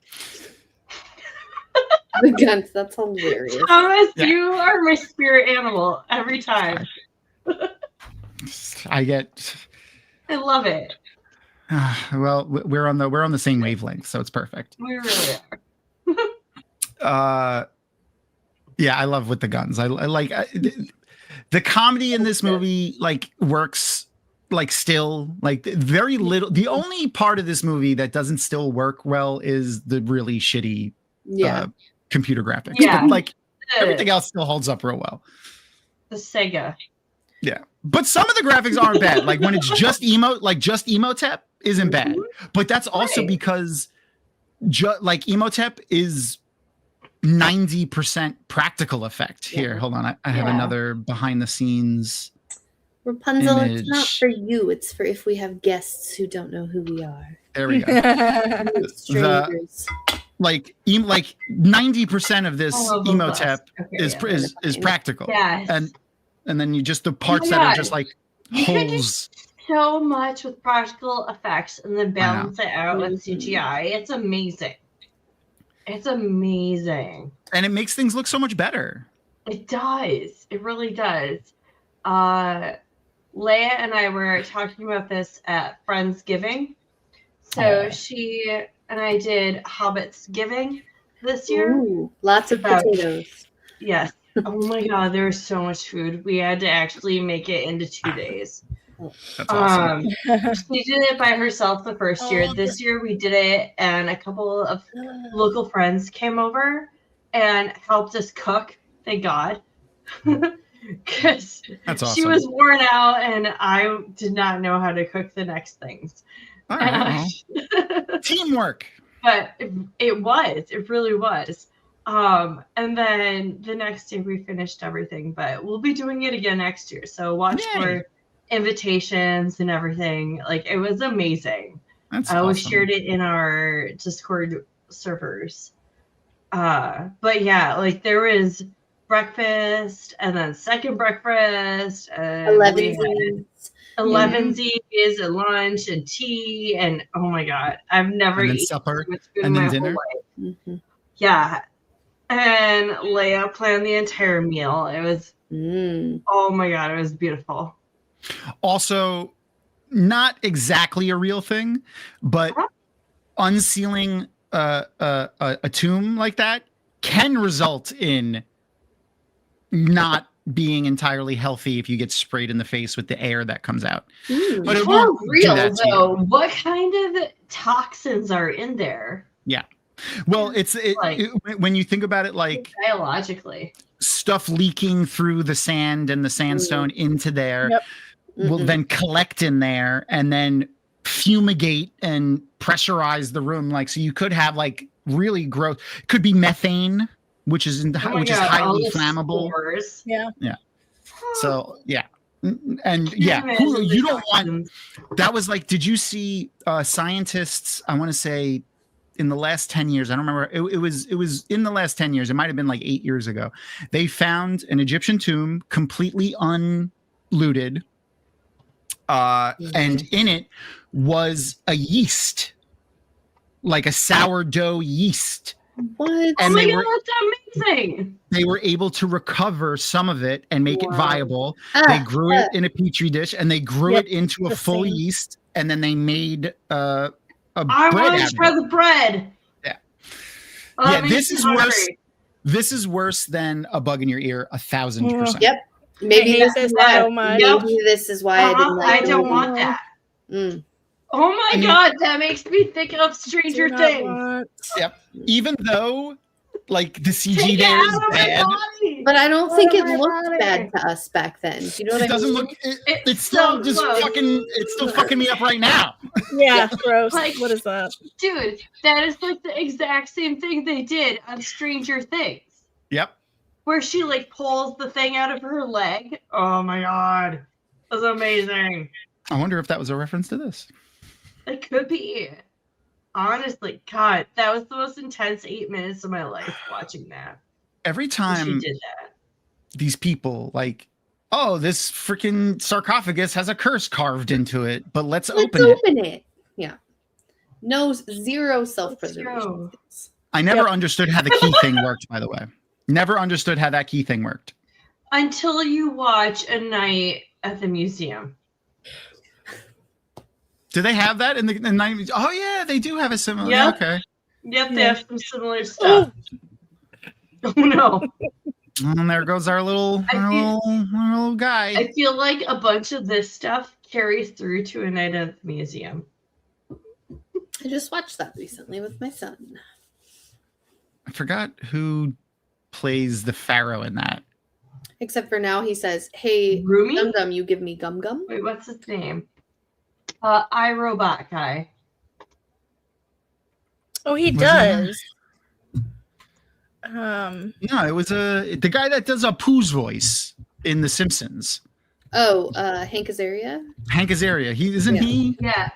The guns. That's hilarious. Thomas, you are my spirit animal every time. I love it. Well, we're on the same wavelength, so it's perfect. We really are. Yeah, I love with the guns. I like the comedy in this movie. Like works. Like still like very little. The only part of this movie that doesn't still work well is the really shitty computer graphics. Yeah. But like everything else still holds up real well. The Sega. Yeah. But some of the graphics aren't bad. Like when it's just emo-tep isn't bad. But that's also because like emo-tep is 90% practical effect. Here, hold on. I have another behind the scenes. Rapunzel, it's not for you. It's for if we have guests who don't know who we are. There we go. Like 90% of this emo-tep is practical. Yes. And then you just the parts that are just like holes. So much with practical effects and then balance it out with CGI. It's amazing. It's amazing. And it makes things look so much better. It does. It really does. Leia and I were talking about this at Friendsgiving. So she and I did Hobbitsgiving this year. Ooh, lots of potatoes. Yes. Oh my god, there was so much food. We had to actually make it into 2 days. That's awesome. She did it by herself the first year. This year we did it, and a couple of local friends came over and helped us cook. Thank God. because That's awesome. she was worn out and I did not know how to cook the next things. All right, well, teamwork. But it really was. And then the next day we finished everything, but we'll be doing it again next year. So watch for invitations and everything. Like, it was amazing. That's We awesome. shared it in our Discord servers. But yeah, like there was breakfast and then second breakfast. 11sies at lunch and tea and oh my god, I've never And then eaten supper, so much food and in then my dinner. whole life. Yeah, and Leia planned the entire meal. It was oh my god, it was beautiful. Also, not exactly a real thing, but unsealing a tomb like that can result in not being entirely healthy if you get sprayed in the face with the air that comes out. But it For won't do real that to you. though, what kind of toxins are in there? Yeah. Well, when you think about it, like biologically, stuff leaking through the sand and the sandstone into there will then collect in there and then fumigate and pressurize the room. Like, so you could have like really gross. It could be methane, which is is highly flammable. Spores. Yeah. So yeah. And yeah, you don't want. That was like, did you see scientists? I want to say in the last 10 years, I don't remember. It was in the last 10 years. It might have been like 8 years ago. They found an Egyptian tomb completely unlooted, and in it was a yeast, like a sourdough yeast. What? And oh my god, that's amazing! They were able to recover some of it and make it viable. They grew it in a petri dish and they grew it into a full yeast, and then they made I want to try the bread. Yeah. Oh, yeah, this is worse. This is worse than a bug in your ear, 1,000%. Yep. Maybe this is why. So much. Maybe this is why I didn't like I don't want that. Mm. Oh my god, that makes me think of Stranger Things. Yep. Even though, like, the CG there is bad, but I don't think it looked bad to us back then. You know what I mean? It doesn't look. It's still just fucking. It's still fucking me up right now. Yeah, gross. Like, what is that, dude? That is like the exact same thing they did on Stranger Things. Yep. Where she like pulls the thing out of her leg. Oh my god, that was amazing. I wonder if that was a reference to this. It could be. Honestly, God, that was the most intense 8 minutes of my life watching that. Every time she did that, these people like, oh, this freaking sarcophagus has a curse carved into it, but let's open it. Yeah. No, zero self-preservation. I never understood how the key thing worked, by the way. Never understood how that key thing worked. Until you watch A Night at the Museum. Do they have that in the 90s? Oh, yeah, they do have a similar. Yep. Okay. Yep, they have some similar stuff. Oh, no. And there goes our little guy. I feel like a bunch of this stuff carries through to A Night at the Museum. I just watched that recently with my son. I forgot who plays the pharaoh in that. Except for now he says, hey, Rumi? Gum Gum, you give me Gum Gum? Wait, what's his name? iRobot guy. Oh, he does. No, it was the guy that does Apu's voice in The Simpsons. Oh, Hank Azaria? Hank Azaria. He? Yeah.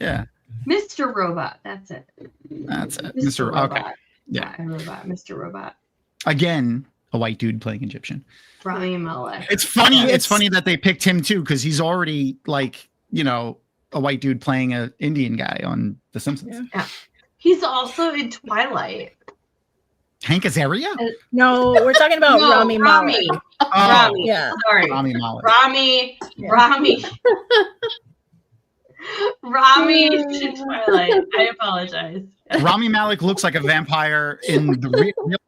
Yeah. Mr. Robot. That's it. That's it. Mr. Robot. Okay. Yeah. iRobot. Mr. Robot. Again, a white dude playing Egyptian. Rami Malek. It's funny. It's funny that they picked him too, because he's already like, you know, a white dude playing an Indian guy on The Simpsons. Yeah. He's also in Twilight. Hank Azaria? No, we're talking about Rami Malek. Rami. Yeah. Sorry. Rami Malek. Rami. Yeah. Rami in Twilight. I apologize. Rami Malek looks like a vampire in the real.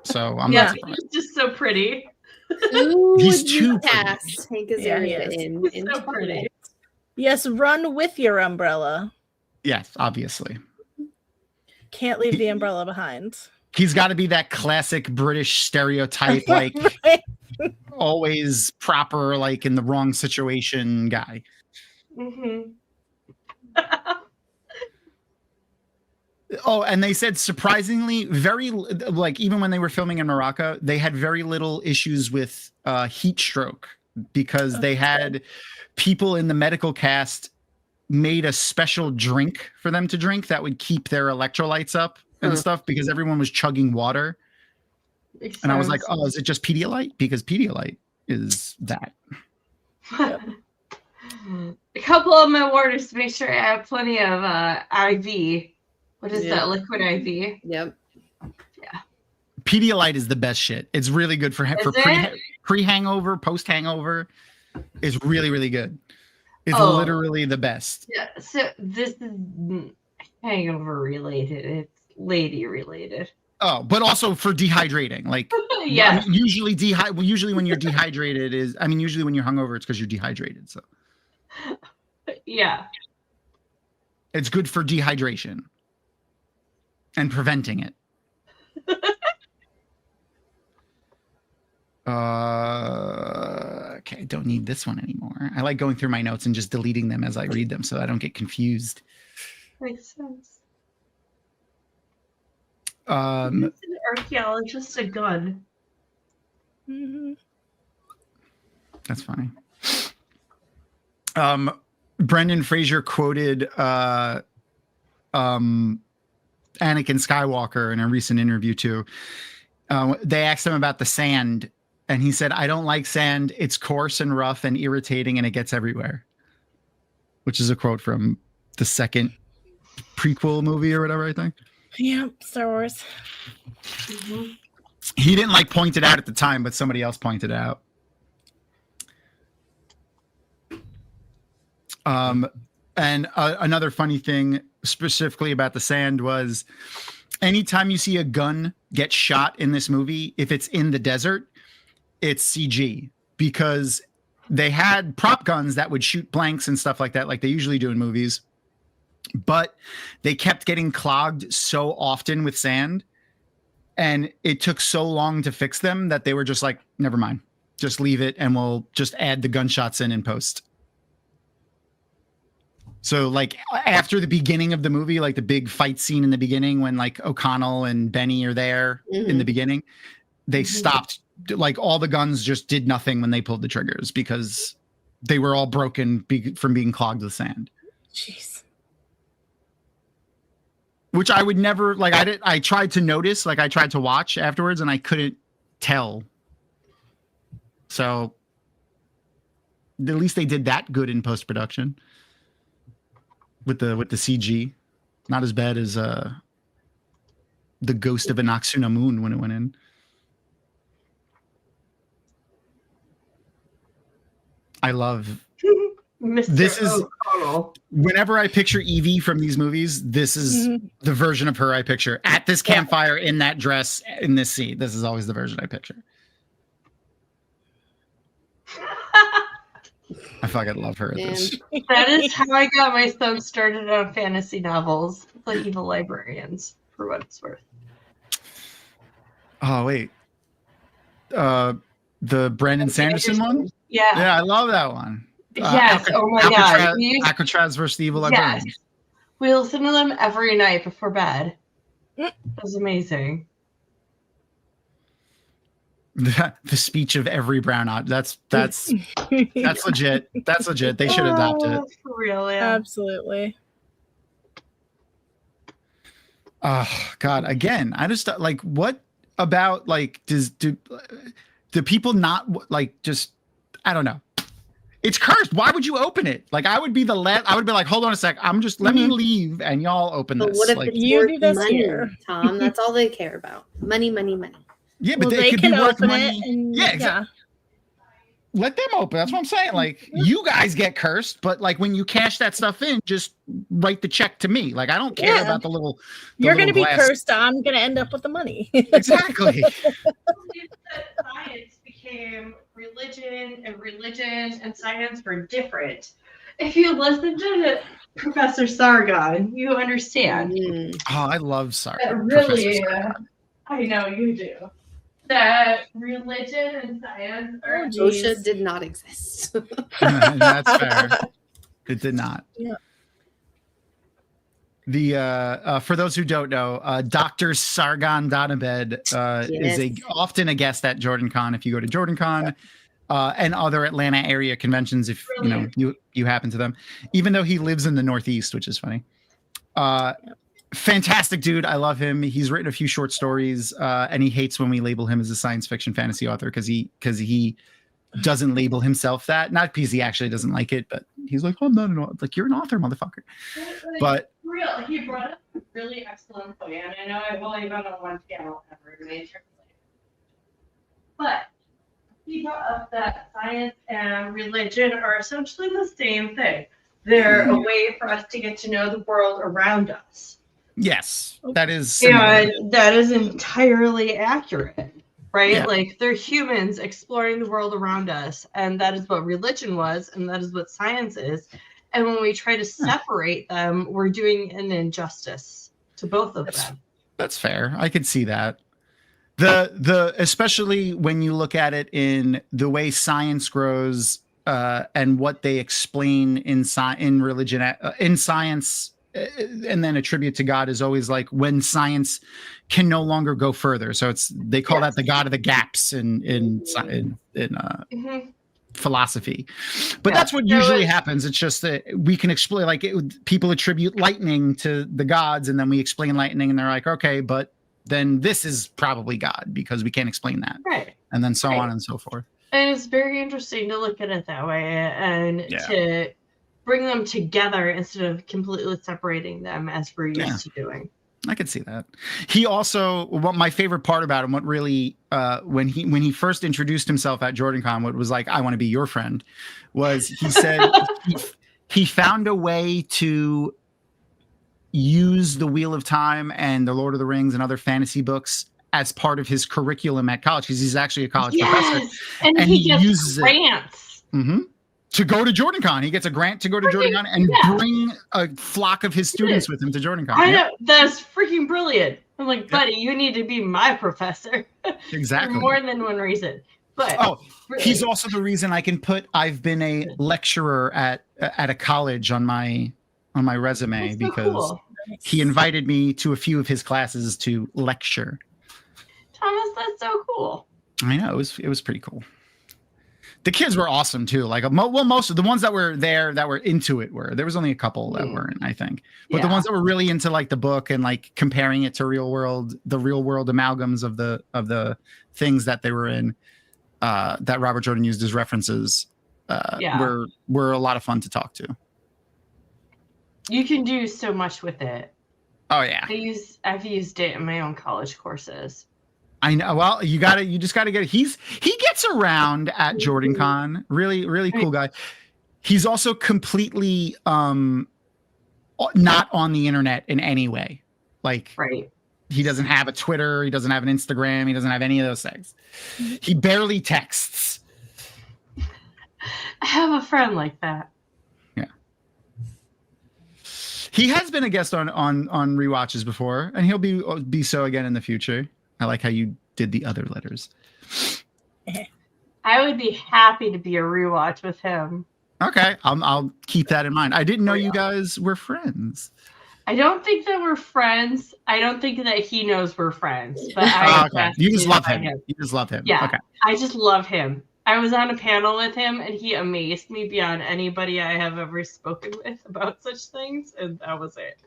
So I'm not surprised. He's just so pretty. He's too cast Hank Azaria in so pretty. Yes, run with your umbrella. Yes, obviously. Can't leave the umbrella behind. He's got to be that classic British stereotype, like Right. always proper, like in the wrong situation guy. Mm-hmm. Oh, and they said surprisingly, very like even when they were filming in Morocco, they had very little issues with heat stroke because they had people in the medical cast made a special drink for them to drink that would keep their electrolytes up and stuff because everyone was chugging water. And I was like, oh, is it just Pedialyte? Because Pedialyte is that. A couple of my orders to make sure I have plenty of IV. What is that? Liquid IV? Yep. Yeah. Pedialyte is the best shit. It's really good for pre-hangover, post-hangover. It's really, really good. It's literally the best. Yeah. So this is hangover related. It's lady related. Oh, but also for dehydrating. Like, yeah. Usually when you're dehydrated usually when you're hungover, it's because you're dehydrated. So yeah. It's good for dehydration and preventing it. Okay, don't need this one anymore. I like going through my notes and just deleting them as I read them so I don't get confused. Makes sense. It's an archaeologist a gun. Mm-hmm. That's funny. Brendan Fraser quoted Anakin Skywalker in a recent interview too. They asked him about the sand, and he said, "I don't like sand. It's coarse and rough and irritating, and it gets everywhere." Which is a quote from the second prequel movie or whatever, I think. Yeah, Star Wars. Mm-hmm. He didn't like point it out at the time, but somebody else pointed it out. And another funny thing specifically about the sand was anytime you see a gun get shot in this movie, if it's in the desert, it's CG because they had prop guns that would shoot blanks and stuff like that, like they usually do in movies. But they kept getting clogged so often with sand, and it took so long to fix them that they were just like, never mind, just leave it, and we'll just add the gunshots in post. So like after the beginning of the movie, like the big fight scene in the beginning when like O'Connell and Benny are there in the beginning, they stopped, like all the guns just did nothing when they pulled the triggers because they were all broken from being clogged with sand. Jeez. Which I would never, like I tried to notice, like I tried to watch afterwards and I couldn't tell. So at least they did that good in post-production. With the CG, not as bad as the ghost of an Noxuna moon when it went in. I love Mr. This is O'Connell. Whenever I picture Evie from these movies, this is the version of her I picture at this campfire in that dress in this scene. This is always the version I picture. I fucking love her at this. That is how I got my son started on fantasy novels, the Evil Librarians, for what it's worth. Oh wait, the Brandon Sanderson one. Yeah, I love that one. Yes. Oh my god. Alcatraz versus the Evil Librarians. Yes. We listen to them every night before bed. It was amazing. The speech of every brown eye. That's legit. That's legit. They should adopt it. For real, yeah. Absolutely. Oh God! Again, I just like what about like do people not like just I don't know. It's cursed. Why would you open it? Like I would be I would be like, hold on a sec. I'm just let me leave and y'all open but this. What if like, it's you worth do this money, here, Tom? That's all they care about. Money, money, money. Yeah, but well, they could be can worth open money. it. And, Yeah, exactly. Let them open. That's what I'm saying. Like you guys get cursed, but like when you cash that stuff in, just write the check to me. Like I don't care about the little. You're going to be glass. cursed. I'm going to end up with the money. Exactly. Science became religion, and science were different. If you listen to Professor Sargon, you understand. Oh, I love Sargon. Really, I know you do. that religion and science are OSHA did not exist. That's fair. It did not. Yeah. The for those who don't know, Dr. Sargon Donabed is often a guest at JordanCon. If you go to JordanCon and other Atlanta area conventions, if you happen to them, even though he lives in the Northeast, which is funny. Fantastic dude. I love him. He's written a few short stories, and he hates when we label him as a science fiction fantasy author because he doesn't label himself that. Not because he actually doesn't like it, but he's like, oh, I'm not an author. Like, you're an author, motherfucker. But real, he brought up a really excellent point, and I know I've only been on one panel ever in my trip, but he brought up that science and religion are essentially the same thing. They're a way for us to get to know the world around us. Yes, that is similar. And that is entirely accurate, right? Yeah. Like, they're humans exploring the world around us, and that is what religion was, and that is what science is. And when we try to separate them, we're doing an injustice to both of them. That's fair. I could see that. The especially when you look at it in the way science grows and what they explain in religion, in science, and then attribute to God is always like when science can no longer go further. So they call that the God of the gaps in philosophy, but that's what usually happens. It's just that we can explain, like people attribute lightning to the gods, and then we explain lightning, and they're like, okay, but then this is probably God because we can't explain that, right? And then so on and so forth. And it's very interesting to look at it that way and to bring them together instead of completely separating them as we're used to doing. I could see that. He also, what my favorite part about him, what really, when he first introduced himself at JordanCon, what was like, I want to be your friend, was he said he found a way to use the Wheel of Time and the Lord of the Rings and other fantasy books as part of his curriculum at college, because he's actually a college professor. And he uses grants. To go to JordanCon. He gets a grant to go to JordanCon and bring a flock of his students with him to JordanCon. I know. That's freaking brilliant. I'm like, buddy, you need to be my professor. Exactly. For more than one reason. But he's also the reason I've been a lecturer at a college on my resume, because he invited me to a few of his classes to lecture. Thomas, that's so cool. I know, it was pretty cool. The kids were awesome too. Like, most of the ones that were there that were into it there was only a couple that weren't, I think. But the ones that were really into like the book and like comparing it to the real world amalgams of the things that they were in, that Robert Jordan used as references, were a lot of fun to talk to. You can do so much with it. Oh yeah. I've used it in my own college courses. I know. Well, you just gotta get it. He gets around at JordanCon. Really, really cool guy. He's also completely not on the internet in any way. Like, he doesn't have a Twitter, he doesn't have an Instagram, he doesn't have any of those things. He barely texts. I have a friend like that. Yeah. He has been a guest on Rewatches before, and he'll be so again in the future. I like how you did the other letters. I would be happy to be a rewatch with him. Okay, I'll keep that in mind. I didn't know you guys were friends. I don't think that we're friends. I don't think that he knows we're friends. But you just love him. You just love him. Yeah, okay. I just love him. I was on a panel with him, and he amazed me beyond anybody I have ever spoken with about such things, and that was it.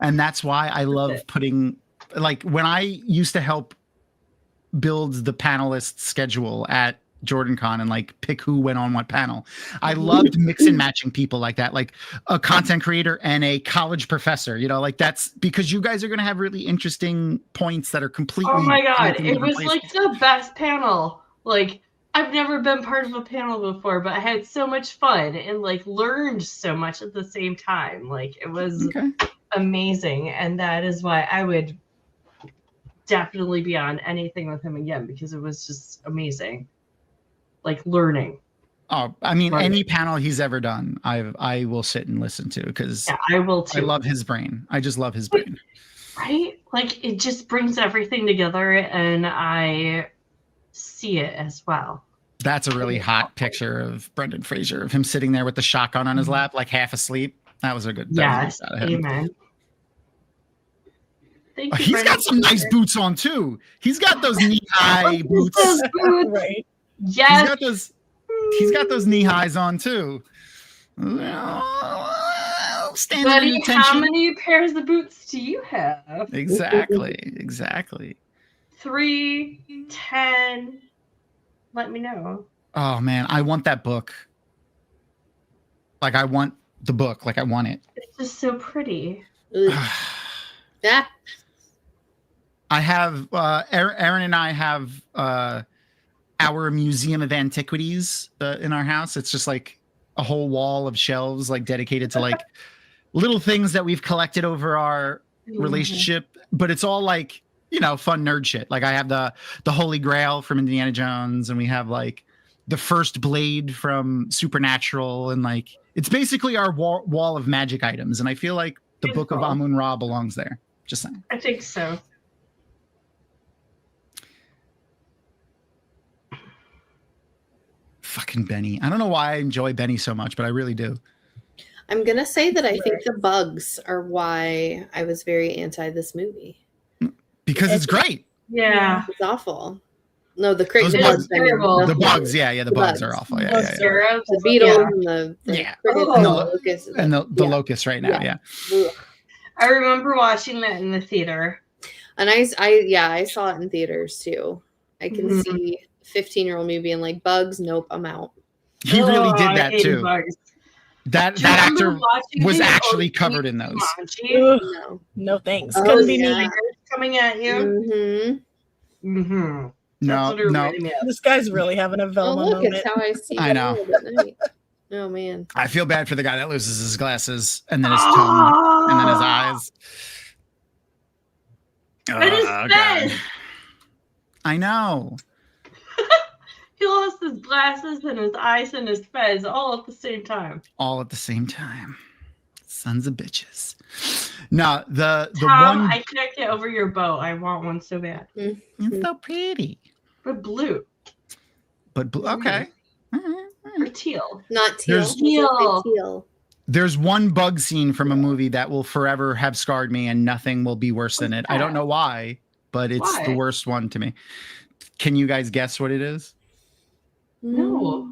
And that's why I love putting, like, when I used to help build the panelist schedule at JordanCon and like pick who went on what panel, I loved mix and matching people like that, like a content creator and a college professor, like that's because you guys are going to have really interesting points that are completely. Oh my God. It was like the best panel. Like, I've never been part of a panel before, but I had so much fun and like learned so much at the same time. Like, it was amazing. And that is why I would definitely be on anything with him again, because it was just amazing. Like, learning. Oh, I mean, any panel he's ever done, I will sit and listen to, because I will too. I love his brain. I just love his brain. Right? Like, it just brings everything together, and I see it as well. That's a really hot picture of Brendan Fraser, of him sitting there with the shotgun on his lap, like half asleep. That was a good. Yes, shot of him. amen. Thank you, He's Brendan got some nice Fraser. boots on too. He's got those knee-high boots. Those boots. Right. Yes. He's got those knee highs on too. Standing Buddy, in attention. how many pairs of boots do you have? Exactly. 3, 10. Let me know. Oh man, I want that book. Like I want the book. Like I want it. It's just so pretty. Ugh. Yeah. I have Aaron and I have our museum of antiquities in our house. It's just like a whole wall of shelves like dedicated to like little things that we've collected over our relationship, but it's all like, you know, fun nerd shit. Like I have the Holy Grail from Indiana Jones, and we have like the first blade from Supernatural, and like it's basically our wall of magic items. And I feel like the Book of Amun-Ra belongs there. Just saying. I think so. Fucking Benny. I don't know why I enjoy Benny so much, but I really do. I'm gonna say that I think the bugs are why I was very anti this movie. Because it's great. Yeah. It's awful. No, the crazy Those bugs- bugs. I mean, terrible. The bugs, yeah, the bugs are bugs. awful. Yeah, Those yeah, yeah. Scarabs. the beetles Yeah. and the Yeah. crickets Oh. and the locusts. And the Yeah. locusts right now, Yeah. yeah. Ugh. I remember watching that in the theater. And I saw it in theaters too. I can Mhm. see 15-year-old me being like, bugs, nope, I'm out. He really Oh, did I that hated too. bugs. That Do you remember actor watching was the actually OG covered in those. Jumanji? Ugh, No. no thanks. Oh, Couldn't be yeah. me. Coming at you. Mm-hmm. Mm-hmm. No, what it no. reminded me of. This guy's really having a Oh, Velma look, moment. it's how I see I the know. world at night. Oh, man. I feel bad for the guy that loses his glasses and then his tongue and then his eyes. And his Oh, fez. God. I know. He lost his glasses and his eyes and his fez all at the same time. All at the same time. Sons of bitches. No, the Tom, one. I can't get over your bow. I want one so bad. It's so pretty. But blue But okay. or teal. Not teal. There's- Teal. Teal. There's one bug scene from a movie that will forever have scarred me, and nothing will be worse than it. I don't know why, but it's the Why? worst one to me. Can you guys guess what it is? No.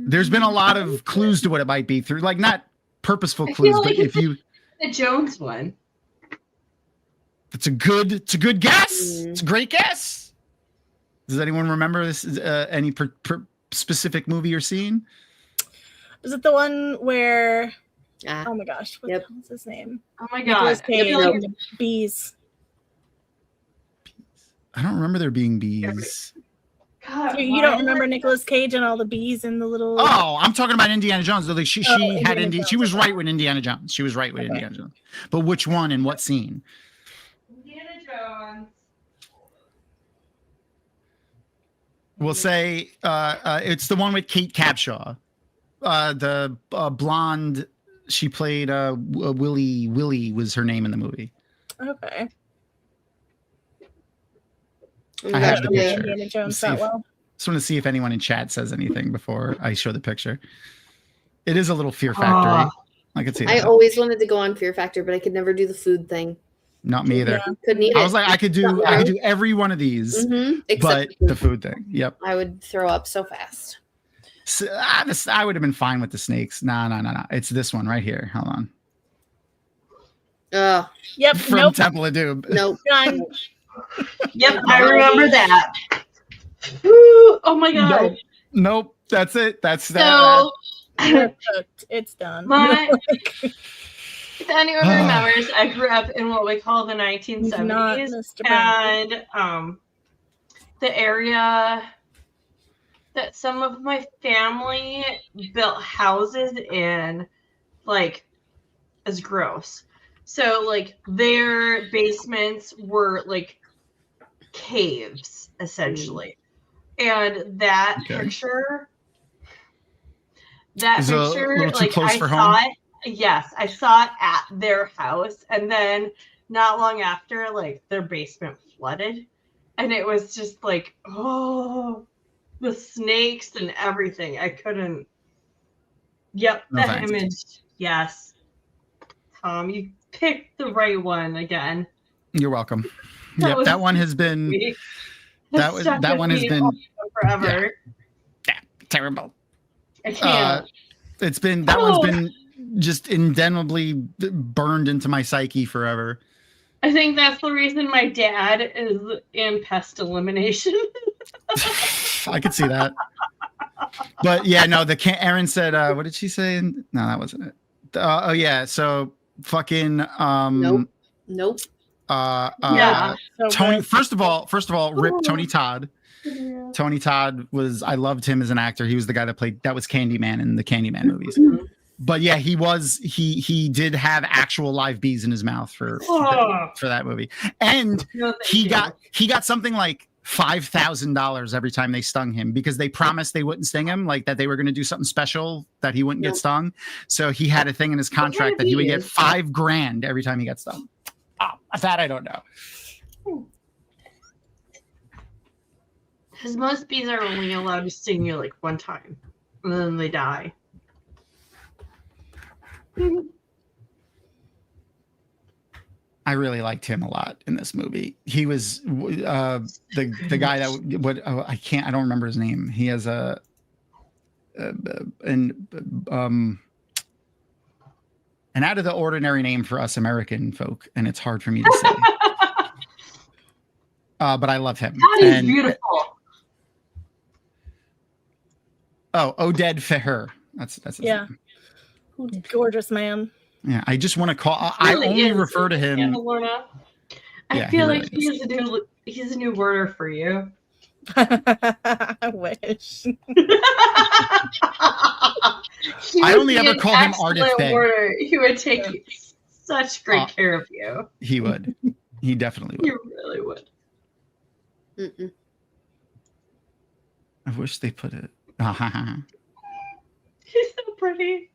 There's been a lot of clues to what it might be through, like not purposeful I clues, feel but like if it's you, The Jones one. it's a good guess. Mm. It's a great guess. Does anyone remember this? Any specific movie or scene? Is it the one where? Ah, Oh my gosh, what Yep. the hell's his name? Oh my Nicolas god. I Cage feel like and the bees. I don't remember there being bees. God, You don't remember Nicolas Cage and all the bees and the little? Oh, I'm talking about Indiana Jones. Like she had Indiana she Jones, was okay. right with Indiana Jones. She was right with Okay. Indiana Jones. But which one and what scene? Indiana Jones. We'll say it's the one with Kate Capshaw. The blonde, she played Willie. Willie was her name in the movie. Okay. I have the Yeah, picture. Indiana Jones See that if- well. Just want to see if anyone in chat says anything before I show the picture. It is a little Fear Factory. I could see I that. always wanted to go on Fear Factor, but I could never do the food thing. Not me either. Yeah. Couldn't eat I it. was like, I could do every one of these, Mhm, but except the food thing. Yep. I would throw up so fast. So, I would have been fine with the snakes. No. It's this one right here. Hold on. Oh, Yep. From Nope. Temple of Doom. nope. Done. Yep, I remember that. Ooh, oh my god. Nope. That's it. That's that. So We're cooked. It's done. my if anyone remembers, I grew up in what we call the 1970s. Not Mr. Brendon. And the area that some of my family built houses in, like, is gross. So, like, their basements were like caves, essentially. And that Okay. picture, Is it a little too like, close I for saw home? it. Yes, I saw it at their house, and then not long after, like, their basement flooded, And it was just like, oh, the snakes and everything. I couldn't. Yep, No, that thanks. image. Yes. Tom, you picked the right one again. You're welcome. That Yep, was that one so has been sweet. that was Stuck that with one has me been forever. terrible. I can't. It's been that one's been just indelibly burned into my psyche forever. I think that's the reason my dad is in pest elimination. I could see that. But yeah, no, Erin said, what did she say? No, that wasn't it. Oh yeah, so fucking Nope. Yeah. So Tony, good. first of all, rip Tony Todd. Tony Todd I loved him as an actor. He was the guy that was Candyman in the Candyman movies. But yeah, he did have actual live bees in his mouth for that movie. And he got something like $5,000 every time they stung him because they promised they wouldn't sting him, like that they were going to do something special that he wouldn't get stung. So he had a thing in his contract that he would get $5,000 every time he got stung. That I don't know. Because most bees are only allowed to sting you like one time, and then they die. I really liked him a lot in this movie. He was the guy that I don't remember his name. He has an out of the ordinary name for us American folk, and it's hard for me to say. But I love him. That is beautiful. Oded Feher. That's his name. Gorgeous man. Yeah, I just want to call. I only refer to him. I feel like he's a new worder for you. I wish. I only ever call him Artist Bay. He would take such great care of you. He would. He definitely would. He really would. I wish they put it. He's so pretty.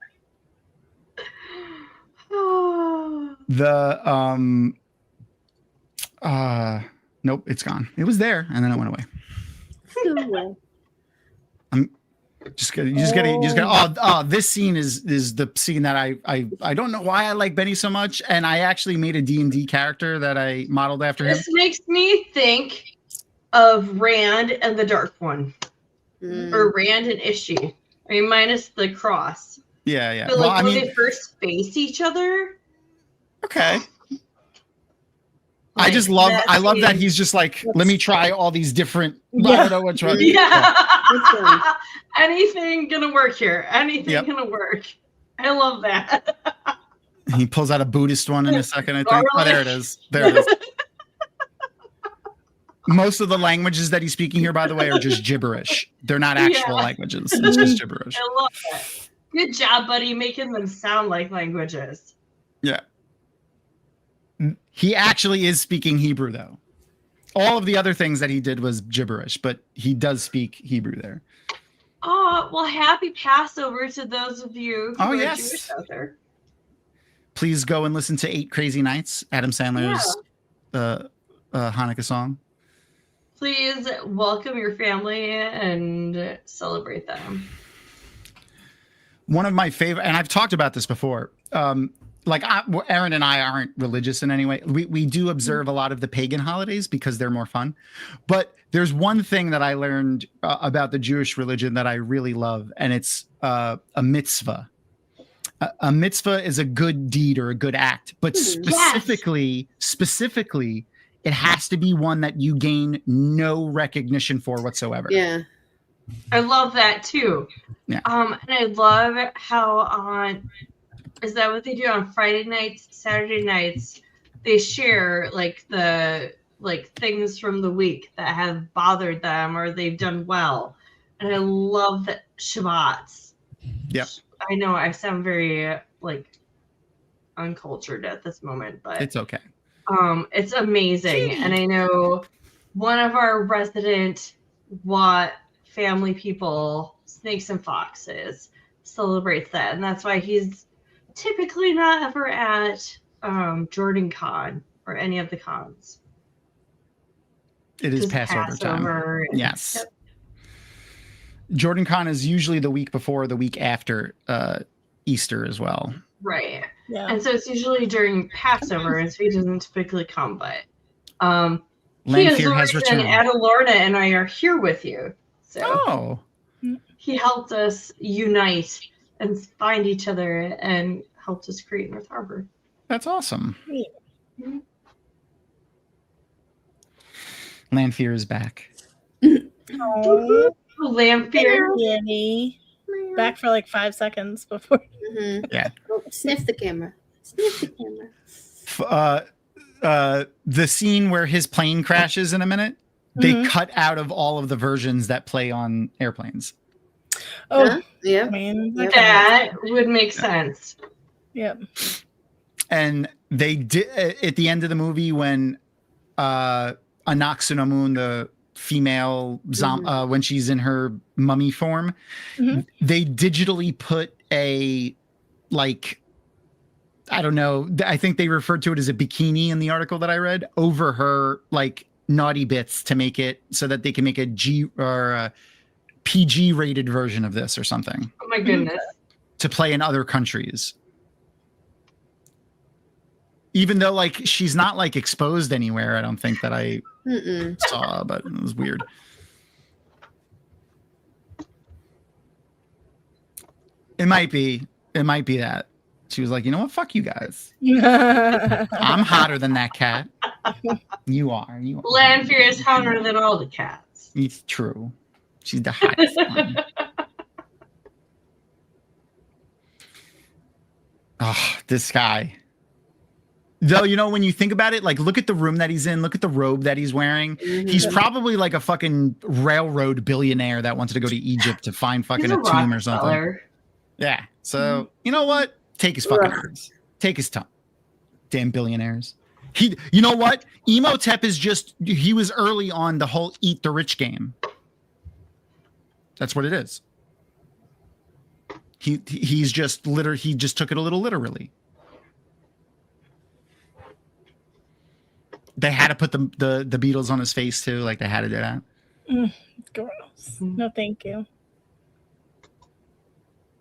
Nope, it's gone. It was there and then it went away. I'm just gonna this scene is the scene that I don't know why I like Benny so much, and I actually made a D&D character that I modeled after him. This makes me think of Rand and the Dark One. Or Rand and Ishii. I mean, minus the cross. Yeah. But when they first face each other. Okay. I love that he's just like, let me try all these different. I don't know which one. Yeah. Anything gonna work here. Anything gonna work. I love that. He pulls out a Buddhist one in a second, I think. Oh, there it is. There it is. Most of the languages that he's speaking here, by the way, are just gibberish. They're not actual languages. It's just gibberish. I love it. Good job, buddy, making them sound like languages. Yeah. He actually is speaking Hebrew, though. All of the other things that he did was gibberish, but he does speak Hebrew there. Oh, well, happy Passover to those of you who are Jewish out there. Please go and listen to 8 Crazy Nights, Adam Sandler's Hanukkah song. Please welcome your family and celebrate them. One of my favorite, and I've talked about this before, Aaron and I aren't religious in any way. We do observe a lot of the pagan holidays because they're more fun. But there's one thing that I learned about the Jewish religion that I really love, and it's a mitzvah. A mitzvah is a good deed or a good act, but specifically, it has to be one that you gain no recognition for whatsoever. Yeah. I love that too. Yeah. And I love how is that what they do on Friday nights, Saturday nights? They share the things from the week that have bothered them or they've done well. And I love that Shabbats. Yep. I know I sound very uncultured at this moment, but it's okay. It's amazing. And I know one of our resident Watt family people, Snakes and Foxes, celebrates that. And that's why he's typically not ever at Jordan Con or any of the cons. It is Just Passover time. and- Yes. Yep. Jordan Con is usually the week before, the week after Easter as well. Right. Yeah. And so it's usually during Passover, and so he doesn't typically come, but he is Lanfear the has reason returned. Adalorna and I are here with you. So Oh, he helped us unite and find each other and helped us create North Harbor. that's awesome. Mhm. Lanfear is back. Oh, Lanfear. Danny. Back for like 5 seconds before. Mhm. Yeah. Oh, sniff the camera. Sniff the camera. The scene where his plane crashes in a minute, they Mhm. cut out of all of the versions that play on airplanes. Oh, Huh? Yeah. man. Yep. That would make sense. Yep. And they did at the end of the movie when Anaxunamun, the female when she's in her mummy form, Mhm. they digitally put a, like, I don't know, I think they referred to it as a bikini in the article that I read over her like naughty bits to make it so that they can make a G or a PG rated version of this or something Oh my goodness. to play in other countries. Even though like she's not like exposed anywhere, I don't think that I Mm-mm. saw, but it was weird. It might be that she was like, you know what? Fuck you guys. I'm hotter than that cat. You are. Lanfear is hotter than all the cats. It's true. She's the hottest one. Oh, this guy. Though, you know, when you think about it, like, look at the room that he's in, look at the robe that he's wearing. Mhm. He's probably like a fucking railroad billionaire that wanted to go to Egypt to find fucking He's a tomb or rock something. seller. Yeah. So, you know what? Take his fucking ass. Take his time. Damn billionaires. You know what? Emo-tep is just, he was early on the whole eat the rich game. That's what it is. He's just he just took it a little literally. They had to put the Beatles on his face too, like they had to do that. Gross. No, thank you.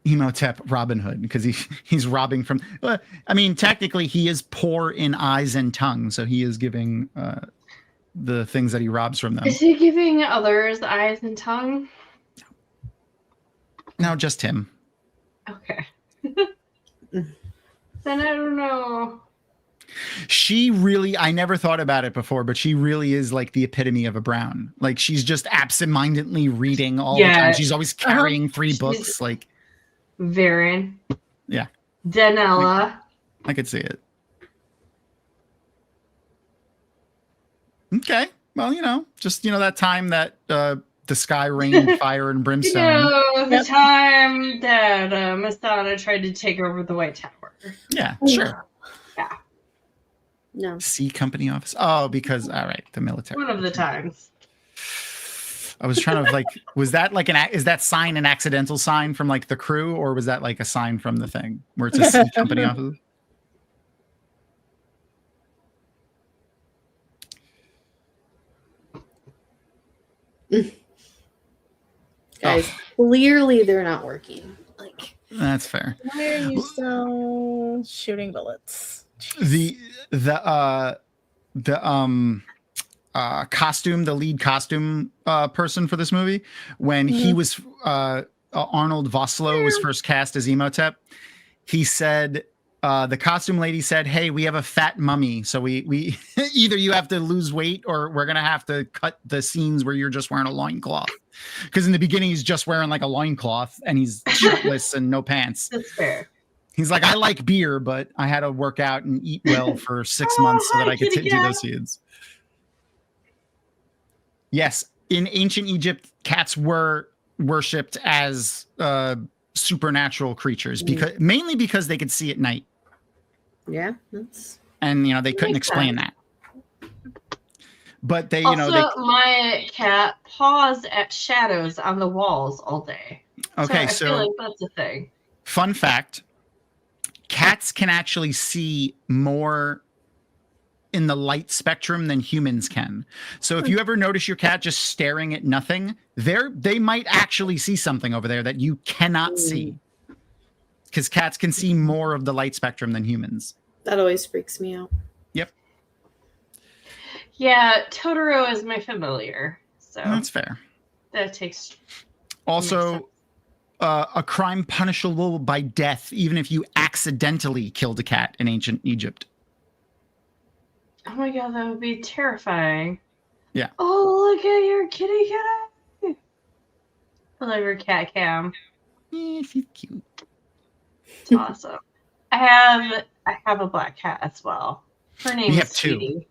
Emo-tep Robin Hood, because he's robbing from. Well, I mean, technically, he is poor in eyes and tongue, so he is giving the things that he robs from them. Is he giving others eyes and tongue? No, just him. Okay. Then I don't know. She really, I never thought about it before, but she really is like the epitome of a Brown. Like she's just absentmindedly reading all the time. She's always carrying 3 books. Like Varen. Yeah. Danella. I could see it. Okay. Well, you know, just, you know, that time that the sky rained fire and brimstone. The time that Masada tried to take over the White Tower. Yeah, sure. Yeah. No. C Company office. Oh, because all right, the military. One of the times. I was trying to like, was that like is that sign an accidental sign from like the crew, or was that like a sign from the thing where it's a C Company office? Guys, clearly they're not working. Like, that's fair. Why are you still shooting bullets? The costume, the lead costume person for this movie, when he was Arnold Vosloo was first cast as Emo-tep, he said the costume lady said, "Hey, we have a fat mummy, so we either you have to lose weight or we're gonna have to cut the scenes where you're just wearing a loincloth." Because in the beginning he's just wearing like a loincloth and he's shirtless and no pants. That's fair. He's like, I like beer, but I had to work out and eat well for 6 months so that I could do those scenes. Yes, in ancient Egypt, cats were worshipped as supernatural creatures mainly because they could see at night. yeah, that's And, you know, they couldn't Makes explain sense. that. But they, Also, you know, they. my cat paws at shadows on the walls all day. Okay, I so feel like that's a thing. fun fact, cats can actually see more in the light spectrum than humans can. So if you ever notice your cat just staring at nothing, they might actually see something over there that you cannot see. Because cats can see more of the light spectrum than humans. That always freaks me out. Yep. Yeah, Totoro is my familiar. So That's fair. that takes. Also, a crime punishable by death, even if you accidentally killed a cat in ancient Egypt. Oh my god, that would be terrifying. Yeah. Oh, look at your kitty cat. I love your cat cam. Yeah, she's cute. It's awesome. I have a black cat as well. Her name We is have two. Sweetie.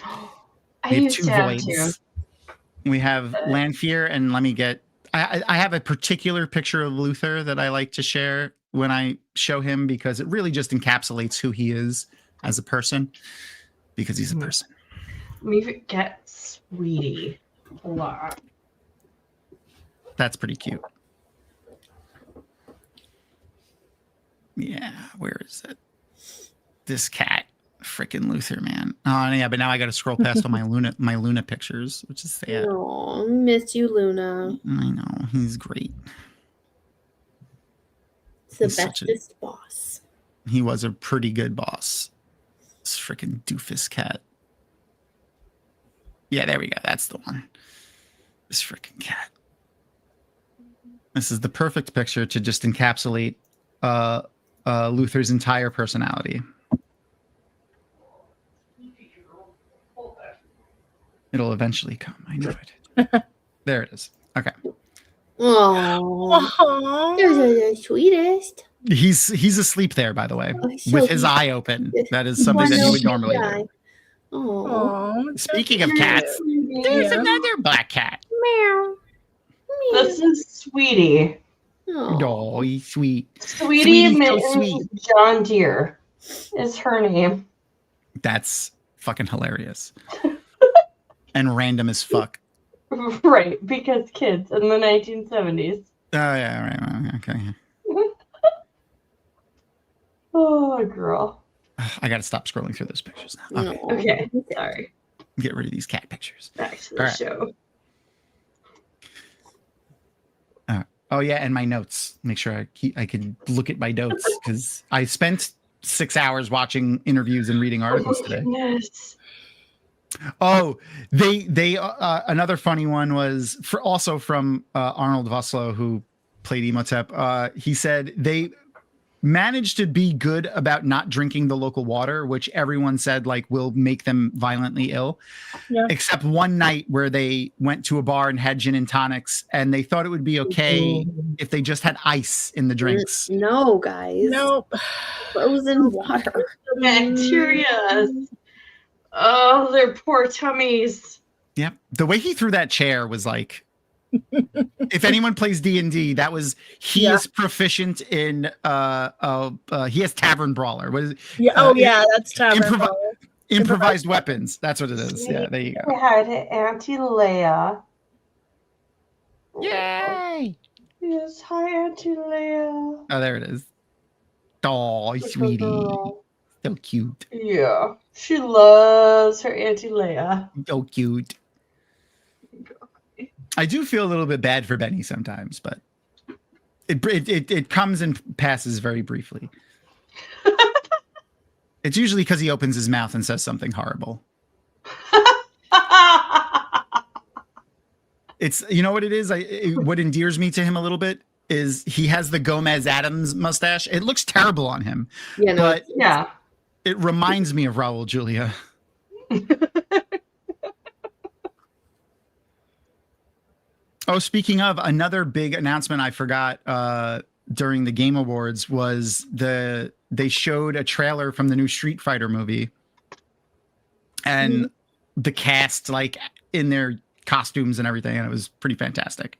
I We have used two to have voids. two. We have Lanfear, and let me get. I have a particular picture of Luther that I like to share when I show him because it really just encapsulates who he is as a person. Because he's a person. Let me get Sweetie. Hold on. That's pretty cute. Yeah, where is it? This cat, freaking Luther, man. Oh yeah, but now I got to scroll past all my Luna pictures, which is sad. Oh, miss you, Luna. I know, he's great. It's the He's such a- bestest boss. He was a pretty good boss. This freaking doofus cat. Yeah, there we go. That's the one. This freaking cat. This is the perfect picture to just encapsulate Luther's entire personality. It'll eventually come. I knew it. There it is. Okay. Oh, those are the sweetest. He's asleep there, by the way, Oh, so with his cute. eye open. That is something that he would normally do. Oh, Speaking of cats, there's Yeah. another black cat. meow. This is Sweetie. Oh, he's sweet. Sweetie Sweetie's so Mittens sweet. John Deere is her name. That's fucking hilarious. And random as fuck. Right, because kids in the 1970s. Oh, yeah, right. Okay. Oh, girl. I got to stop scrolling through those pictures now. Okay. No. Okay, sorry. Get rid of these cat pictures. Back to the All right. show. Oh, yeah, and my notes. Make sure I can look at my notes because I spent 6 hours watching interviews and reading articles today. Yes. Oh, they another funny one was also from Arnold Vosloo, who played emo-tep. He said they managed to be good about not drinking the local water, which everyone said like will make them violently ill. Yeah. Except one night where they went to a bar and had gin and tonics, and they thought it would be okay if they just had ice in the drinks. No, guys. Nope. Frozen water. Bacteria. Oh, their poor tummies. Yep. The way he threw that chair was like, if anyone plays D&D, that was he is proficient in he has Tavern Brawler. What is it? Yeah. That's Tavern. Improvised weapons. That's what it is. Yeah, there you go. We had Auntie Leia. Yay! Yes, hi Auntie Leia. Oh, there it is. Oh, sweetie. Girl. So cute. Yeah, she loves her Auntie Leia. So cute. I do feel a little bit bad for Benny sometimes, but it comes and passes very briefly. It's usually because he opens his mouth and says something horrible. It's, you know what it is? What endears me to him a little bit is he has the Gomez Adams mustache. It looks terrible on him, Yeah, no. but Yeah. it reminds me of Raul Julia. Oh, speaking of, another big announcement I forgot during the Game Awards was they showed a trailer from the new Street Fighter movie, and the cast like in their costumes and everything, and it was pretty fantastic.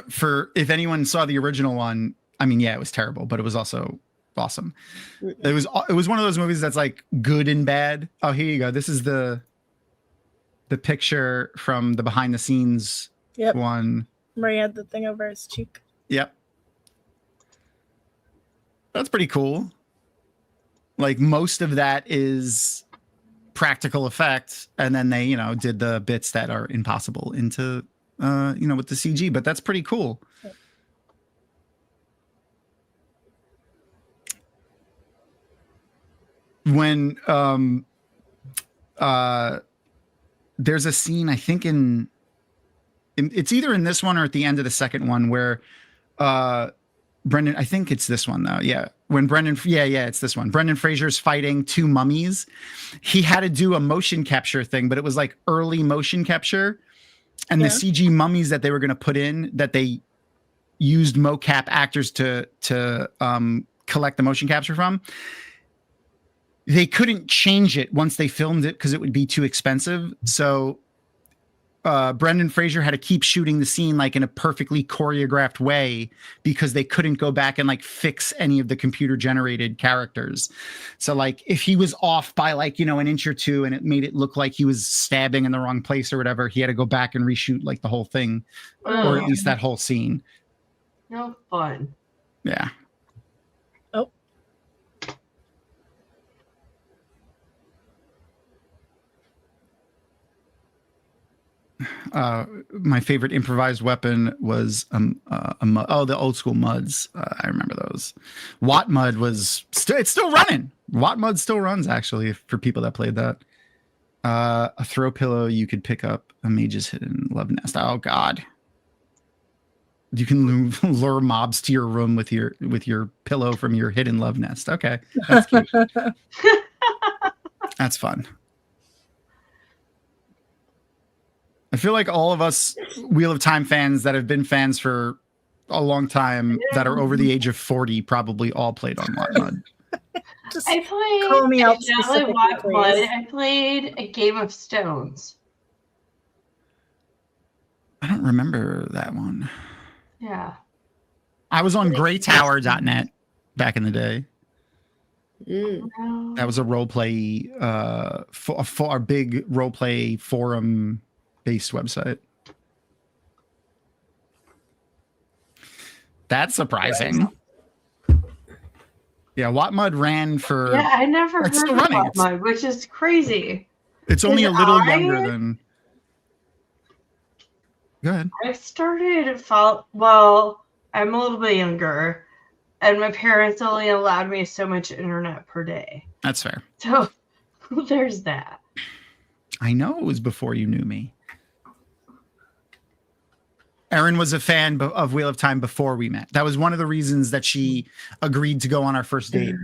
For if anyone saw the original one, I mean, yeah, it was terrible, but it was also awesome. It was one of those movies that's like good and bad. Oh, here you go. This is the picture from the behind the scenes one. Where he had the thing over his cheek. Yep. That's pretty cool. Like most of that is practical effects, and then they, did the bits that are impossible into, with the CG. But that's pretty cool. When there's a scene, I think it's either in this one or at the end of the second one where Brendan, I think it's this one though. Yeah. When Brendan, it's this one. Brendan Fraser's fighting two mummies. He had to do a motion capture thing, but it was like early motion capture. And the CG mummies that they were going to put in, that they used mocap actors to collect the motion capture from, they couldn't change it once they filmed it because it would be too expensive. So Brendan Fraser had to keep shooting the scene like in a perfectly choreographed way because they couldn't go back and like fix any of the computer generated characters. So like if he was off by like, an inch or two and it made it look like he was stabbing in the wrong place or whatever, he had to go back and reshoot like the whole thing or at least that whole scene. No fun. Yeah. My favorite improvised weapon was the old school muds. I remember those. Watt mud was it's still running. Watt mud still runs actually for people that played that. A throw pillow you could pick up a mage's hidden love nest. Oh God. You can lure mobs to your room with your pillow from your hidden love nest. Okay, that's cute. That's fun. I feel like all of us Wheel of Time fans that have been fans for a long time that are over the age of 40 probably all played on Watt Mud. I played a Game of Stones. I don't remember that one. Yeah. I was on graytower.net back in the day. Mm. That was a role play, for a big role play forum based website. That's surprising. Yeah, Wattmud ran for. Yeah, I never heard still of running. Wattmud, which is crazy. It's only a little younger than. Go ahead. I started well, I'm a little bit younger, and my parents only allowed me so much internet per day. That's fair. So there's that. I know it was before you knew me. Erin was a fan of Wheel of Time before we met. That was one of the reasons that she agreed to go on our first date.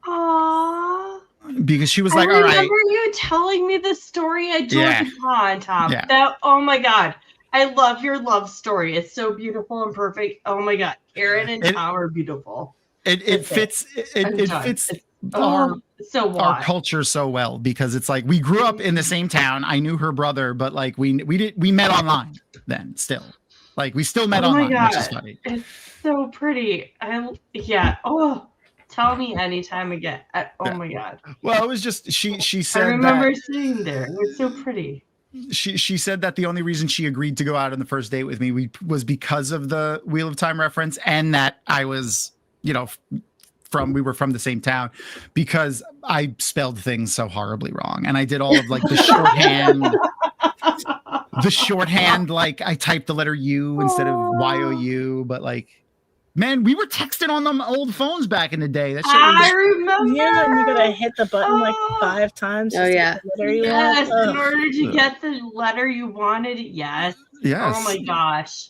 Aww. Because she was like, all right. I remember you telling me the story at Georgia Con, Tom. Yeah. That, oh my God. I love your love story. It's so beautiful and perfect. Oh my God. Erin and Tom are beautiful. It fits our culture so well because it's like we grew up in the same town. I knew her brother, but like we met online then still. Like we still met online, which is funny. It's so pretty. Oh, tell me anytime again. My God. Well, it was just she said I remember sitting there. It was so pretty. She said that the only reason she agreed to go out on the first date with me was because of the Wheel of Time reference and that I was, we were from the same town because I spelled things so horribly wrong. And I did all of like the shorthand, like I typed the letter U instead of YOU, but like, man, we were texting on them old phones back in the day. That shit I remember. Yeah, and you gotta hit the button like 5 times. Oh yeah. Yes, in order to get the letter you wanted. Yes. Yes. Oh my gosh.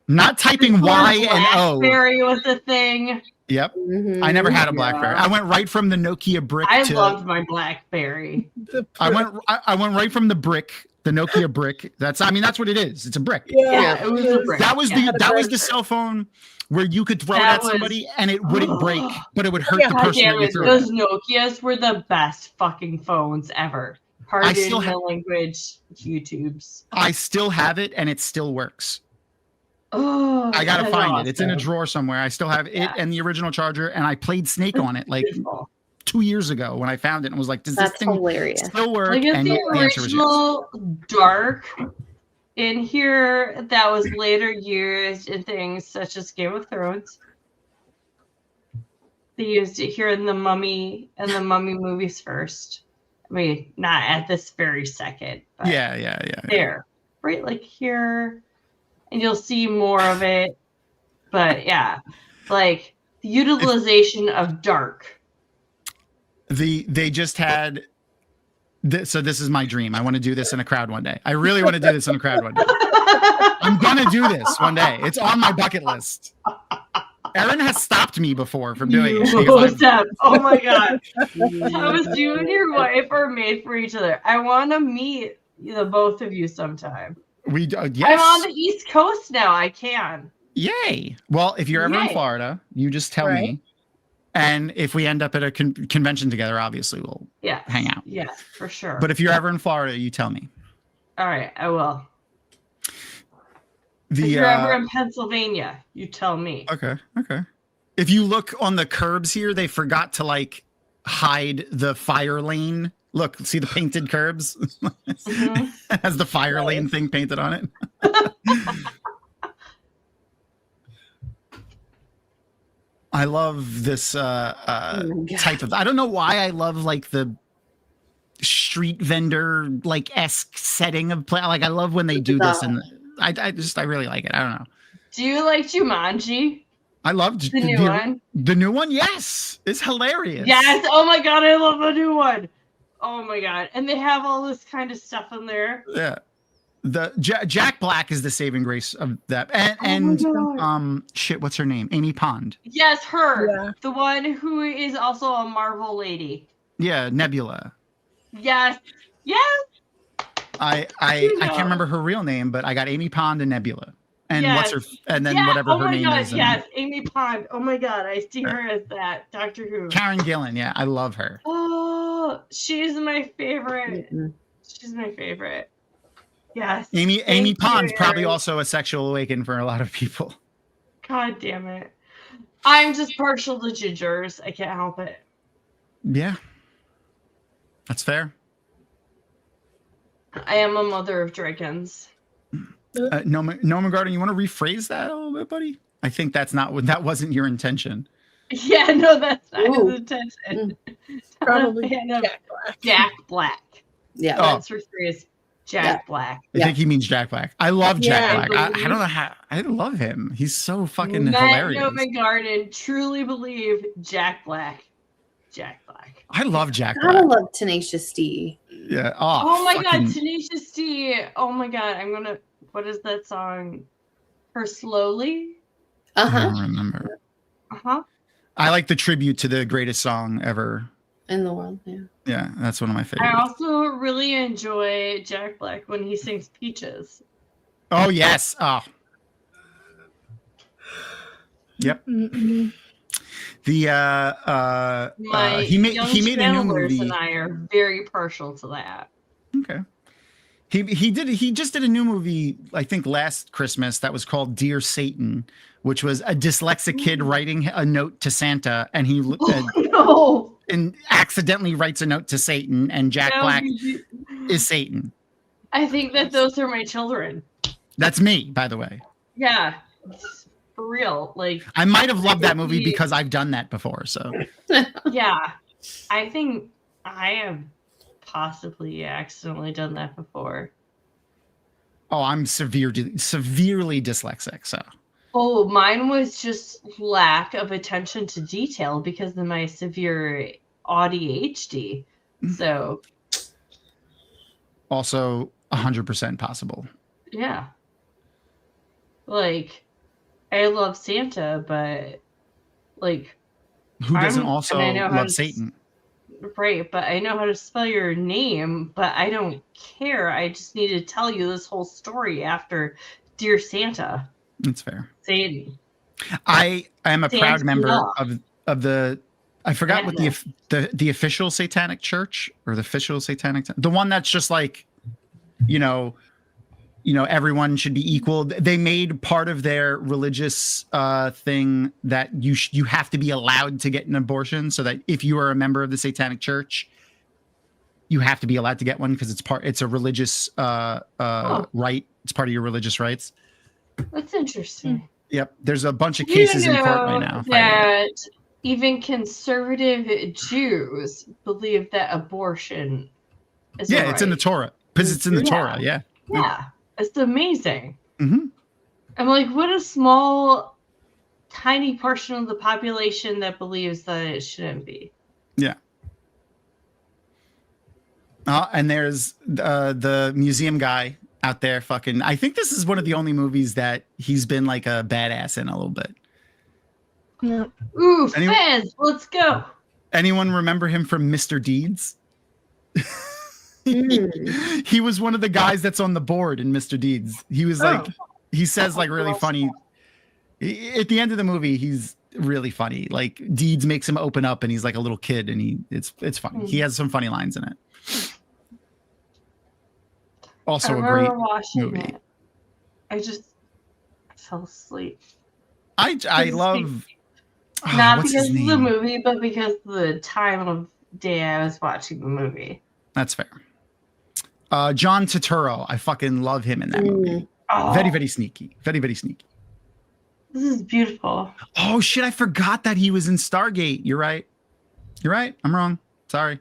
Not typing Y and O. BlackBerry was a thing. Yep. Mm-hmm. I never had a BlackBerry. I went right from the Nokia brick. I loved my BlackBerry. I went right from the brick, the Nokia brick. That's what it is. It's a brick. Yeah, it was a brick. That was the cell phone where you could throw it at somebody and it wouldn't break, but it would hurt the person that you threw it. Those Nokias were the best fucking phones ever. Pardon my language, YouTubes. I still have it and it still works. Oh, I gotta find it. It's in a drawer somewhere. I still have it and the original charger, and I played Snake on it like 2 years ago when I found it and was like, "Does this thing still work?" Like and the original dark in here that was later used in things such as Game of Thrones. They used it here in the Mummy and the Mummy movies first. I mean, not at this very second. But Yeah. there, right, like here, and you'll see more of it. But yeah, like the utilization of dark. They just had. So this is my dream. I want to do this in a crowd one day. I really want to do this in a crowd one day. I'm gonna do this one day. It's on my bucket list. Erin has stopped me before from doing it. Oh my god. Thomas, you and your wife are made for each other. I want to meet the both of you sometime. Yes. I'm on the East Coast now. I can. Yay. Well, if you're ever in Florida, you just tell me. And if we end up at a convention together, obviously we'll hang out. Yeah, for sure. But if you're ever in Florida, you tell me. All right, I will. If you're ever in Pennsylvania, you tell me. Okay. If you look on the curbs here, they forgot to like hide the fire lane. Look, see the painted curbs? Mm-hmm. It has the fire lane thing painted on it. I love this type of. I don't know why I love like the street vendor like esque setting of play. Like I love when they do this, and I really like it. I don't know. Do you like Jumanji? I loved the new one. The new one, yes, it's hilarious. Yes. Oh my god, I love the new one. Oh my god, and they have all this kind of stuff in there. Yeah. The Jack Black is the saving grace of that, and shit, what's her name? Amy Pond. Yes, her, the one who is also a Marvel lady. Yeah, Nebula. Yes. I can't remember her real name, but I got Amy Pond and Nebula, and what's her, and then whatever her name is. Yes, Amy Pond. Oh my god, I see her as that Doctor Who. Karen Gillan. Yeah, I love her. Oh, she's my favorite. She's my favorite. Yes. Amy Pond's probably also a sexual awakening for a lot of people. God damn it. I'm just partial to gingers. I can't help it. Yeah. That's fair. I am a mother of dragons. Noah Garden, you want to rephrase that a little bit, buddy? I think that wasn't your intention. Yeah, no, that's not his intention. Probably Jack Black. Yeah. That's rephrased. Jack Black. I think he means Jack Black. I love Jack Black. I don't know how. I love him. He's so fucking hilarious. Noah Garden truly believe Jack Black. Jack Black. I love Jack Black. I love Tenacious D. Yeah. Oh my god, Tenacious D. Oh my god, what is that song? Her Slowly? I don't remember. I like the tribute to the greatest song ever in the world. Yeah, that's one of my favorites. I also really enjoy Jack Black when he sings Peaches. Oh yes. Oh. Yep. Mm-mm. The he made a new movie, and I are very partial to that. Okay. He just did a new movie, I think last Christmas, that was called Dear Satan, which was a dyslexic kid writing a note to Santa, and he and accidentally writes a note to Satan, and Jack Black is Satan. I think that those are my children. That's me, by the way. Yeah, for real. Like I might have loved that movie because I've done that before. So yeah, I think I have possibly accidentally done that before. Oh, I'm severely dyslexic. So. Oh, mine was just lack of attention to detail because of my severe ADHD. So. Also 100% possible. Yeah. Like, I love Santa, but like. Who doesn't also love Satan? Right, but I know how to spell your name, but I don't care. I just need to tell you this whole story after Dear Santa. That's fair. Satan. I am a proud member of the. I forgot what the official Satanic Church or the official Satanic, the one that's just like, everyone should be equal. They made part of their religious thing that you have to be allowed to get an abortion, so that if you are a member of the Satanic Church, you have to be allowed to get one because it's a religious right. It's part of your religious rights. That's interesting. Yep. There's a bunch of cases in court right now. That even conservative Jews believe that abortion is Yeah, right. it's in the Torah. Because it's in the Yeah. Torah, yeah. Yeah, it's amazing. Mm-hmm. I'm like, what a small, tiny portion of the population that believes that it shouldn't be. Yeah. And there's the museum guy out there fucking. I think this is one of the only movies that he's been like a badass in a little bit. No. Ooh, fans, let's go. Anyone remember him from Mr. Deeds? He was one of the guys that's on the board in Mr. Deeds. He was like, he says like really funny. At the end of the movie, he's really funny. Like Deeds makes him open up, and he's like a little kid, and it's funny. He has some funny lines in it. Also a great movie. It. I fell asleep. I love not because of the movie, but because of the time of day I was watching the movie. That's fair. John Turturro, I fucking love him in that movie. Oh, very, very sneaky. Very, very sneaky. This is beautiful. Oh shit! I forgot that he was in Stargate. You're right. You're right. I'm wrong. Sorry.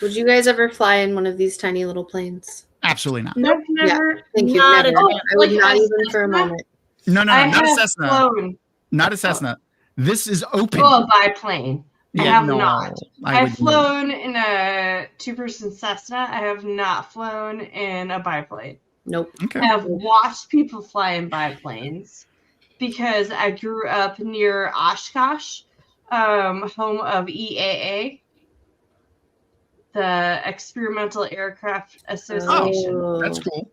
Would you guys ever fly in one of these tiny little planes? Absolutely not. Nope, never. Yeah, thank you. Not Never. I would not even for a moment. No, not a Cessna. Flown. Not a Cessna. This is open. Oh, a biplane. I have not. I've flown flown in a 2-person Cessna. I have not flown in a biplane. Nope. Okay. I have watched people fly in biplanes because I grew up near Oshkosh, home of EAA, the Experimental Aircraft Association. Oh, That's cool.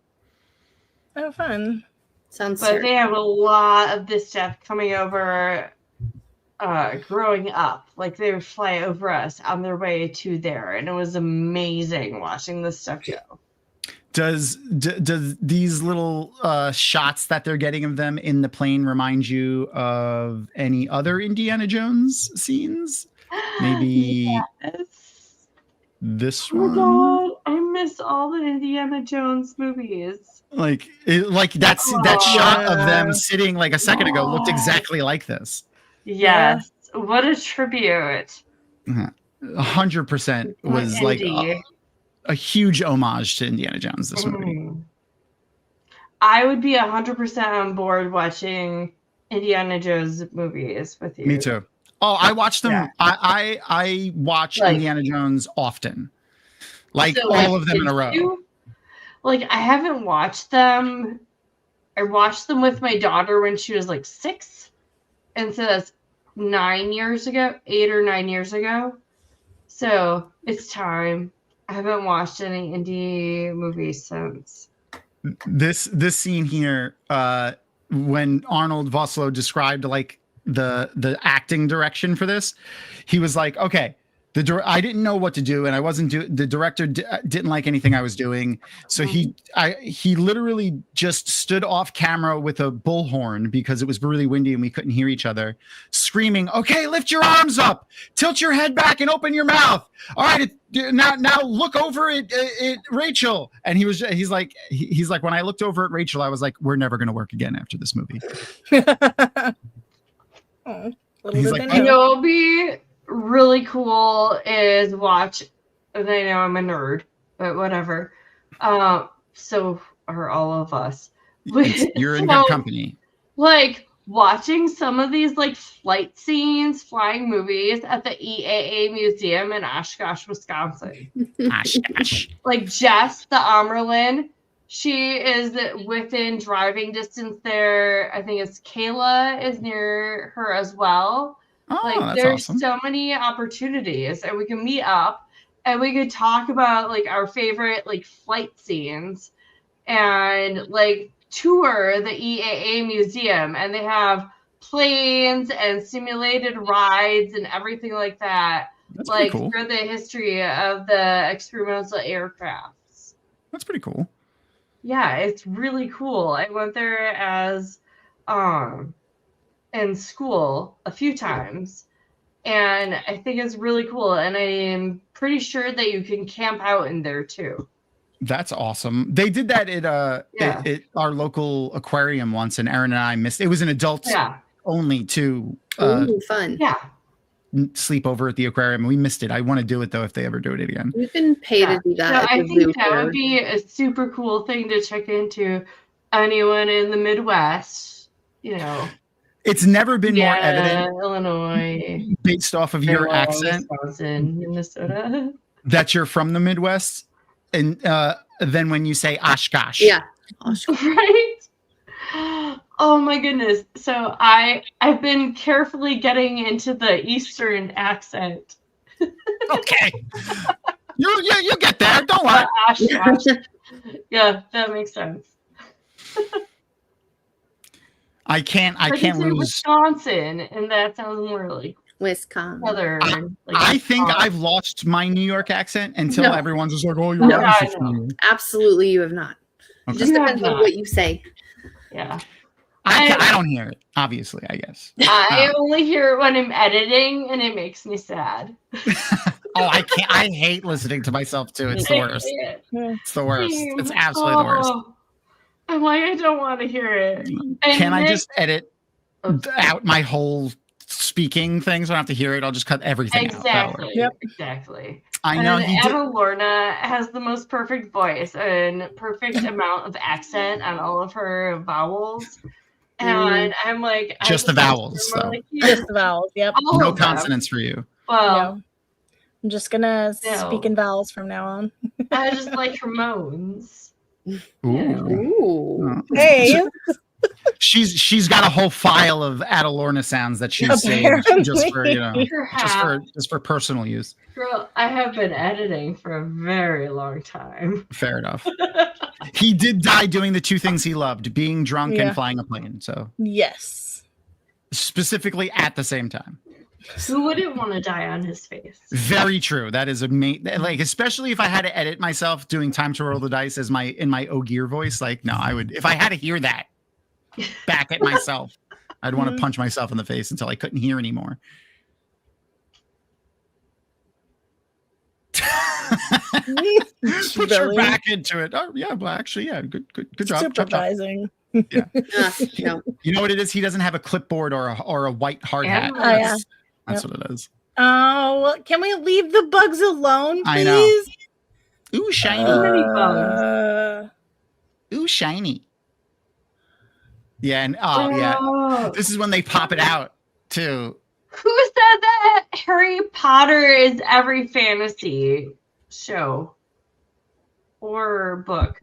Oh, fun. Sounds But they have a lot of this stuff coming over growing up. Like they would fly over us on their way to there, and it was amazing watching this stuff go. Does these little shots that they're getting of them in the plane remind you of any other Indiana Jones scenes? Maybe this one. Oh my god, I miss all the Indiana Jones movies. Like that shot of them sitting like a second ago looked exactly like this. Yes, what a tribute. 100% was like a huge homage to Indiana Jones, this movie. I would be 100% on board watching Indiana Jones movies with you. Me too. Oh, I watched them. Yeah. I watch Indiana Jones often. Like all of them in a row. Like I haven't watched them. I watched them with my daughter when she was like 6. And so that's 8 or 9 years ago. So it's time. I haven't watched any indie movies since. This scene here, when Arnold Vosloo described like the acting direction for this, he was like, okay, I didn't know what to do, and I wasn't the director didn't like anything I was doing, so he literally just stood off camera with a bullhorn because it was really windy and we couldn't hear each other, screaming, okay, lift your arms up, tilt your head back and open your mouth. All right, now look over at Rachel. And he's like, when I looked over at Rachel, I was like, we're never going to work again after this movie. He's like, you know, it'll be really cool is watch, and I know I'm a nerd, but whatever. So are all of us. You're in good company. Like watching some of these like flight scenes, flying movies at the EAA Museum in Oshkosh, Wisconsin. Oshkosh. Like Jess, the Amerlin, she is within driving distance there. I think it's Kayla is near her as well. Oh, like that's there's awesome. so many opportunities, and we can meet up and we could talk about like our favorite like flight scenes and like tour the EAA museum, and they have planes and simulated rides and everything like that. That's like cool. For the history of the experimental aircrafts. That's pretty cool. Yeah, it's really cool. I went there as in school a few times, and I think it's really cool, and I am pretty sure that you can camp out in there too. That's awesome. They did that at our local aquarium once, and Aaron and I missed. It was an adult only too. Ooh, fun. Yeah. sleep over at the aquarium. We missed it. I want to do it though if they ever do it again. You can pay to do that. So at I the think zoo that here. would be a super cool thing to check into. Anyone in the Midwest, It's never been more Indiana, evident Illinois, based off of your Iowa, accent Wisconsin, Minnesota. that you're from the Midwest, and then when you say Oshkosh. Yeah. Right? Oh my goodness. So I've been carefully getting into the Eastern accent. Okay. You get there. Don't worry. Oshkosh. Yeah, that makes sense. I can't It's in lose. Wisconsin, and that sounds more like Wisconsin. Southern. I think I've lost my New York accent until No. everyone's just like, "Oh, you're No. right." No. Absolutely, you have not. It Okay. just You have depends on not. what you say. Yeah. I don't hear it. Obviously, I guess. I only hear it when I'm editing, and it makes me sad. Oh, I can't. I hate listening to myself too. It's the worst. It's the worst. It's absolutely the worst. I'm like, I don't want to hear it. And Can I Nick- just edit out my whole speaking thing so I don't have to hear it? I'll just cut everything out. That'll work. Exactly. Yep. Exactly. I know And he did. Eva Lorna has the most perfect voice and perfect amount of accent on all of her vowels. And I'm like, I Just the want to vowels, more though. like you. Just the vowels. Yep. All No of them. consonants for you. Well, No. I'm just gonna No. speak in vowels from now on. I just like her moans. Ooh. Ooh. Hey. She's got a whole file of Adelorna sounds that she's saved just for Perhaps. just for personal use. Girl, I have been editing for a very long time. Fair enough. He did die doing the two things he loved: being drunk Yeah. and flying a plane. So Yes. specifically at the same time. Who wouldn't want to die on his face? Very true. That is like, especially if I had to edit myself doing time to roll the dice as in my Ogier voice. Like, no, I would, if I had to hear that back at myself, I'd want to punch myself in the face until I couldn't hear anymore. Put your back into it. Oh yeah, well, actually, yeah, good job. Chop, chop. Supervising. Yeah. No. You know what it is? He doesn't have a clipboard or a white hard hat. Oh, yeah. That's what it is. Oh, well, can we leave the bugs alone, please? I know. Ooh, shiny. many bugs. Ooh, shiny. Yeah, and yeah. Oh. This is when they pop it out too. Who said that Harry Potter is every fantasy show or book?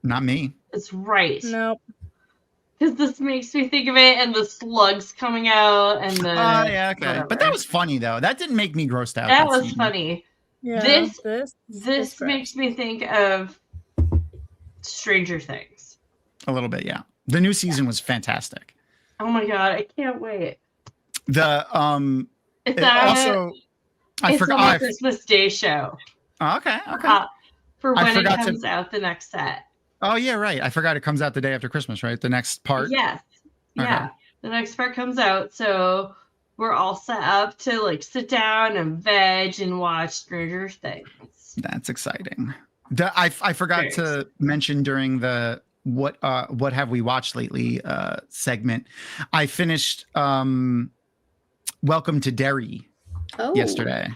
Not me. It's right. Nope. Because this makes me think of it and the slugs coming out and the. Oh yeah, okay. whatever. But that was funny though. That didn't make me grossed out. That was season. funny. Yeah, This is This gross. makes me think of Stranger Things. A little bit, yeah. The new season was fantastic. Oh my god, I can't wait. The It's it on also I it's forgot. on Oh, the Christmas Day show. okay. For I when it forgot to- comes out the next set. Oh yeah, right. I forgot it comes out the day after Christmas, right? The next part. Yes. Okay. Yeah. The next part comes out, so we're all set up to like sit down and veg and watch Stranger Things. That's exciting. I forgot Very to mention during the what have we watched lately segment. I finished Welcome to Derry Oh. yesterday.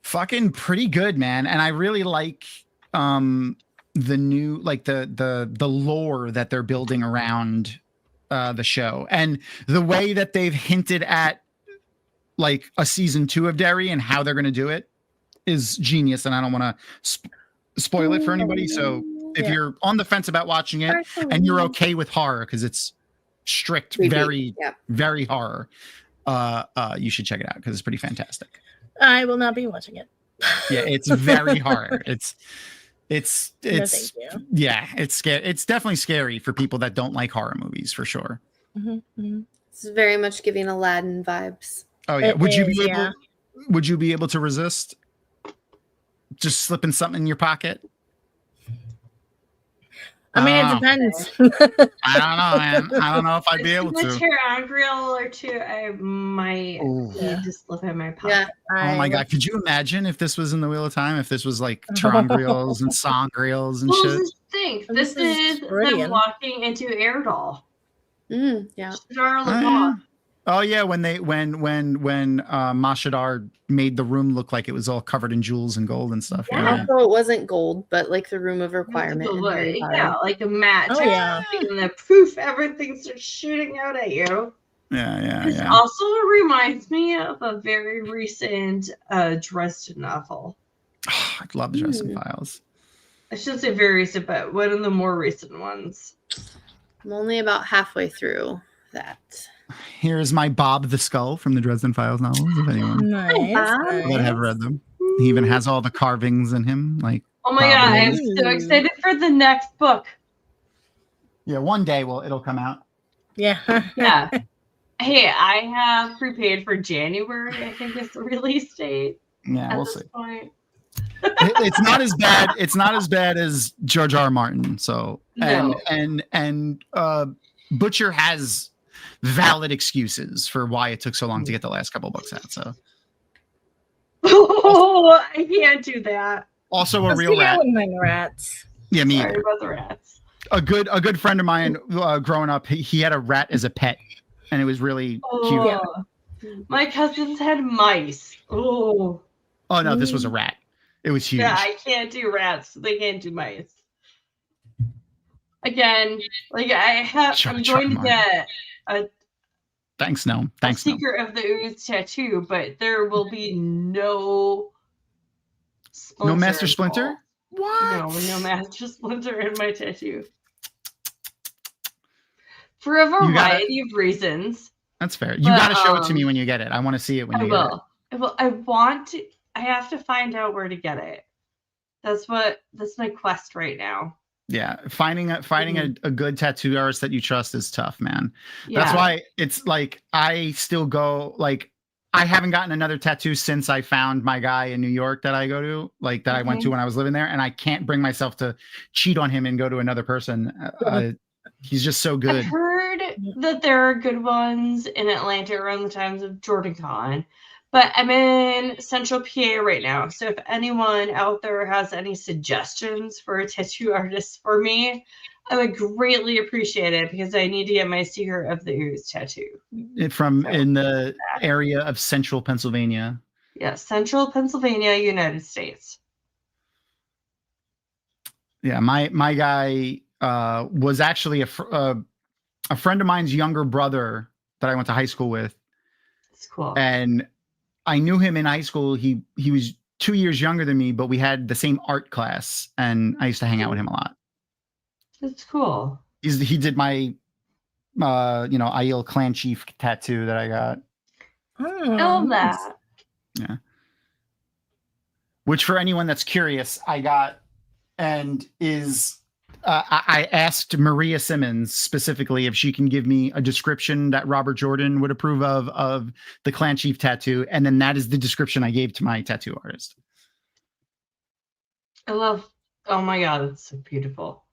Fucking pretty good, man. And I really like the new like the lore that they're building around the show and the way that they've hinted at like a season 2 of Derry and how they're going to do it is genius. And I don't want to spoil it for anybody. So if Yeah. you're on the fence about watching it and you're okay with horror, because it's strict, Creepy. very, Yeah. very horror, you should check it out because it's pretty fantastic. I will not be watching it. Yeah, it's very horror. It's No, thank you. yeah, it's scary. It's definitely scary for people that don't like horror movies for sure. Mhm, mhm. It's very much giving Aladdin vibes. Oh yeah, It would you is, be able? yeah. Would you be able to resist just slipping something in your pocket? I mean, Oh. it depends. I don't know, man. I don't know if I'd be able A to. Terran grill or two, I might Ooh. need to slip in my pocket. Yeah. Oh my I god, could you imagine if this was in the Wheel of Time? If this was like Tehran grills and song grills and Well, shit? just think, This this is is them brilliant. walking into Airdall. Yeah. Oh, Darla yeah. Oh yeah, when Mashadar made the room look like it was all covered in jewels and gold and stuff. Yeah. Also, it wasn't gold, but like the room of requirement. In Harry Potter. Yeah, like a matte. Oh, yeah. And the poof, everything starts shooting out at you. Yeah. This also reminds me of a very recent Dresden novel. I love the Dresden Files. I shouldn't say very recent, but one of the more recent ones. I'm only about halfway through that. Here's my Bob the Skull from the Dresden Files novels, if anyone Nice. that have read them. He even has all the carvings in him. Like, oh my God, I'm so excited for the next book. Yeah, one day it'll come out. Yeah. Yeah. Hey, I have prepaid for January, I think is the release date. Yeah, we'll see. Point. It's not as bad. It's not as bad as George R. R. Martin. So and Butcher has valid excuses for why it took so long to get the last couple books out. So oh, I can't do that. Also a real rat. Rats. Yeah, me. Sorry about the rats. A good friend of mine growing up, he had a rat as a pet, and it was really cute. My cousins had mice. Oh no, this was a rat. It was huge. Yeah, I can't do rats. They can't do mice. Again, like I'm going to get a Thanks, no. Secret of the Ooze tattoo, but there will be no Master Splinter? What? No Master Splinter in my tattoo. For a variety of reasons. That's fair. You got to show it to me when you get it. I want to see it when you get it. I have to find out where to get it. That's my quest right now. Yeah, finding a good tattoo artist that you trust is tough, man. Yeah. That's why it's like I still go like I haven't gotten another tattoo since I found my guy in New York that I go to, like that I went to when I was living there, and I can't bring myself to cheat on him and go to another person. He's just so good. I've heard that there are good ones in Atlanta around the times of JordanCon. But I'm in Central PA right now. So if anyone out there has any suggestions for a tattoo artist for me, I would greatly appreciate it because I need to get my Secret of the Ooze tattoo. In the area of Central Pennsylvania. Yeah, Central Pennsylvania, United States. Yeah, my guy was actually a friend of mine's younger brother that I went to high school with. That's cool. And I knew him in high school. He was 2 years younger than me, but we had the same art class, and I used to hang out with him a lot. That's cool. He did my, Aiel clan chief tattoo that I got. I love that. Yeah. Which, for anyone that's curious, I got, and is. I asked Maria Simmons specifically if she can give me a description that Robert Jordan would approve of the clan chief tattoo. And then that is the description I gave to my tattoo artist. Oh my God, it's so beautiful.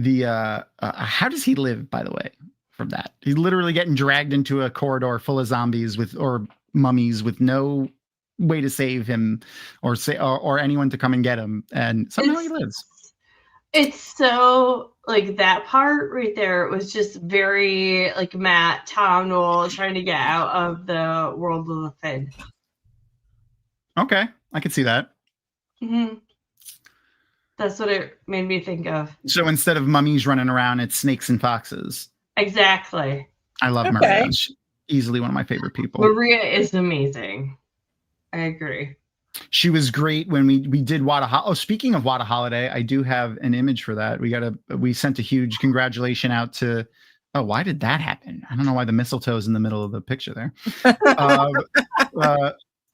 How does he live, by the way, from that? He's literally getting dragged into a corridor full of zombies or mummies with no way to save him or anyone to come and get him, and somehow he lives. It's so like that part right there was just very like Matt Tom Noel trying to get out of the world of the Fed. Okay, I can see that. Mm-hmm. That's what it made me think of. So instead of mummies running around, it's snakes and foxes. Exactly. I love Maria. She's easily one of my favorite people. Maria is amazing. I agree. She was great when we did Wada. Oh, speaking of Wada Holiday, I do have an image for that. We sent a huge congratulation out to. Oh, why did that happen? I don't know why the mistletoe is in the middle of the picture there.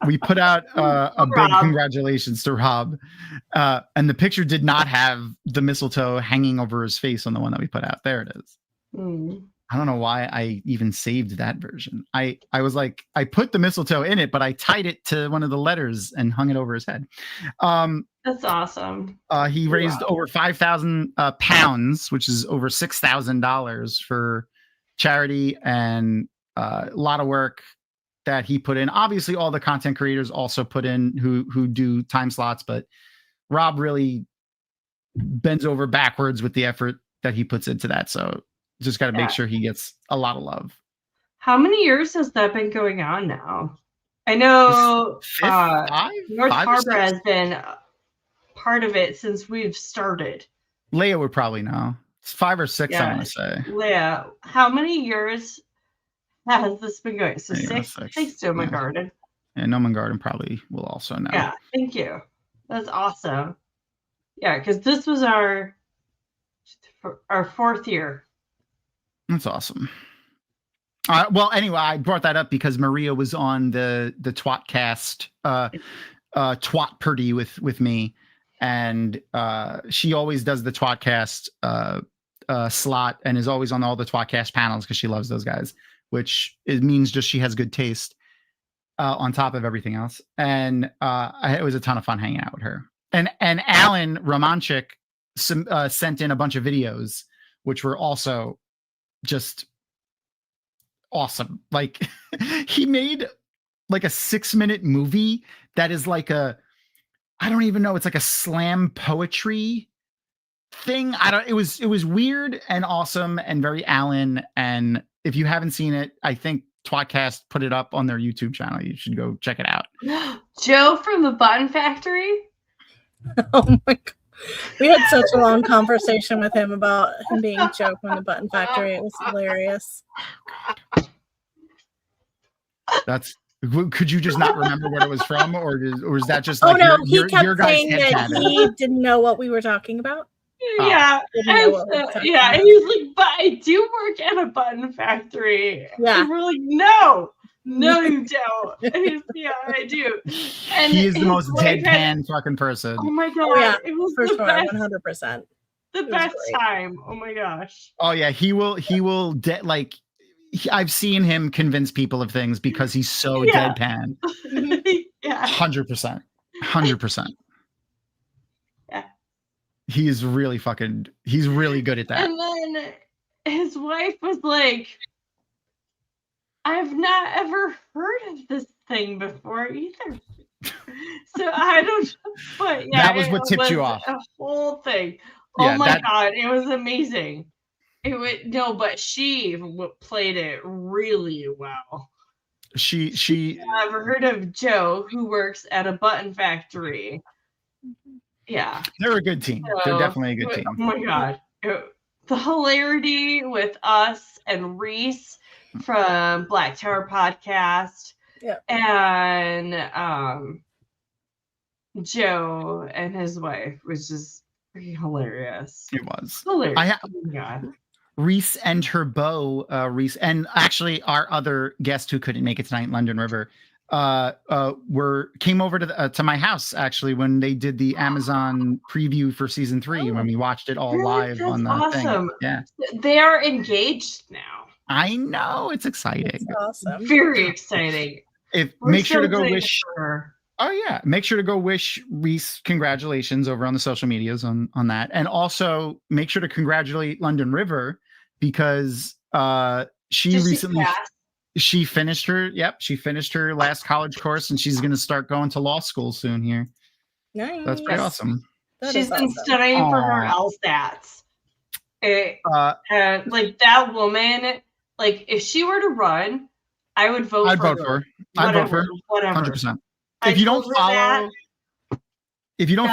We put out a big congratulations to Rob, and the picture did not have the mistletoe hanging over his face on the one that we put out. There it is. Mm. I don't know why I even saved that version. I was like, I put the mistletoe in it, but I tied it to one of the letters and hung it over his head. That's awesome. He raised over 5,000 pounds, which is over $6,000 for charity, and a lot of work that he put in. Obviously, all the content creators also put in who do time slots, but Rob really bends over backwards with the effort that he puts into that. So Just got to Yeah. make sure he gets a lot of love. How many years has that been going on now? I know North Five or Harbor six? has been part of it since we've started. Leia would probably know. It's 5 or 6, I want to say. Leah, how many years has this been going? So There you go, 6. 6. Thanks, Stoma Garden. And Noman Garden probably will also know. Yeah, thank you. That's awesome. Yeah, because this was our 4th year. That's awesome. Well, anyway, I brought that up because Maria was on the Twatcast Twat Purdy with me, and she always does the Twatcast slot and is always on all the Twatcast panels because she loves those guys, which it means just she has good taste on top of everything else. And it was a ton of fun hanging out with her. And Alan Romanchik sent in a bunch of videos, which were also just awesome. Like he made like a 6-minute movie that is like I don't even know, it's like a slam poetry thing. It was weird and awesome and very Alan. And if you haven't seen it, I think Twatcast put it up on their YouTube channel. You should go check it out. Joe from the Button Factory. Oh my god. We had such a long conversation with him about him being Joe from the Button Factory. It was hilarious. Could you just not remember what it was from, or is that just Oh like no, your he kept guys' saying that headcanon? he didn't know what we were talking about. Yeah, Didn't know what we were talking yeah. about. And he's like, but I do work at a button factory. Yeah. And we're like, no, you don't. And he's, yeah, I do. And He is the his most boyfriend- deadpan fucking person. Oh my god, Oh, yeah, it was for the sure, best, 100%. the was best great. time. Oh my gosh. Oh yeah, he will I've seen him convince people of things because he's so Yeah. deadpan. Yeah. 100%. 100%. Yeah. He's really good at that. And then his wife was like, I've not ever heard of this thing before either. So I don't, but yeah, That was what tipped you off. A whole thing. Yeah, Oh my god, it was amazing. But she played it really well. She I've heard of Joe, who works at a button factory. Yeah, they're a good team. They're definitely a good team. Oh my god, the hilarity with us and Reese from Black Tower Podcast, and Joe and his wife was just freaking hilarious. It was Hilarious. oh my god. Reese and her beau, Reese, and actually our other guest who couldn't make it tonight, London River, came over to my house actually when they did the Amazon preview for season 3 when we watched it all live That's on the awesome. thing. Yeah, They are engaged now. I know, it's exciting. That's awesome. Very exciting. Make sure to go excited wish. for her. Oh yeah, make sure to go wish Reese congratulations over on the social medias on that, and also make sure to congratulate London River because she recently she finished her last college course and she's going to start going to law school soon here. Nice. That's pretty awesome. She's been studying for her LSATs. Like that woman, like if she were to run, I would vote for her. I'd vote for her. Whatever. 100%. If you don't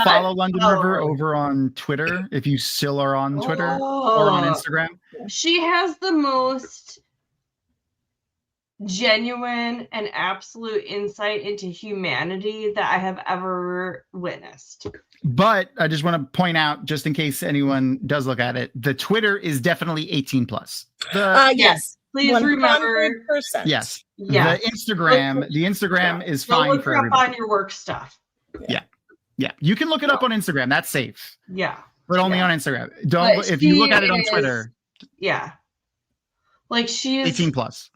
follow London River over on Twitter, if you still are on Twitter or on Instagram, she has the most genuine and absolute insight into humanity that I have ever witnessed. But I just want to point out, just in case anyone does look at it, the Twitter is definitely 18 plus. Yes. Please 100%. remember. Yes. Yeah. The Instagram is fine look for up everybody. on your work stuff. Yeah. You can look it up on Instagram. That's safe. Yeah. But only on Instagram. If you look at it on Twitter. Yeah. Like she's 18 plus.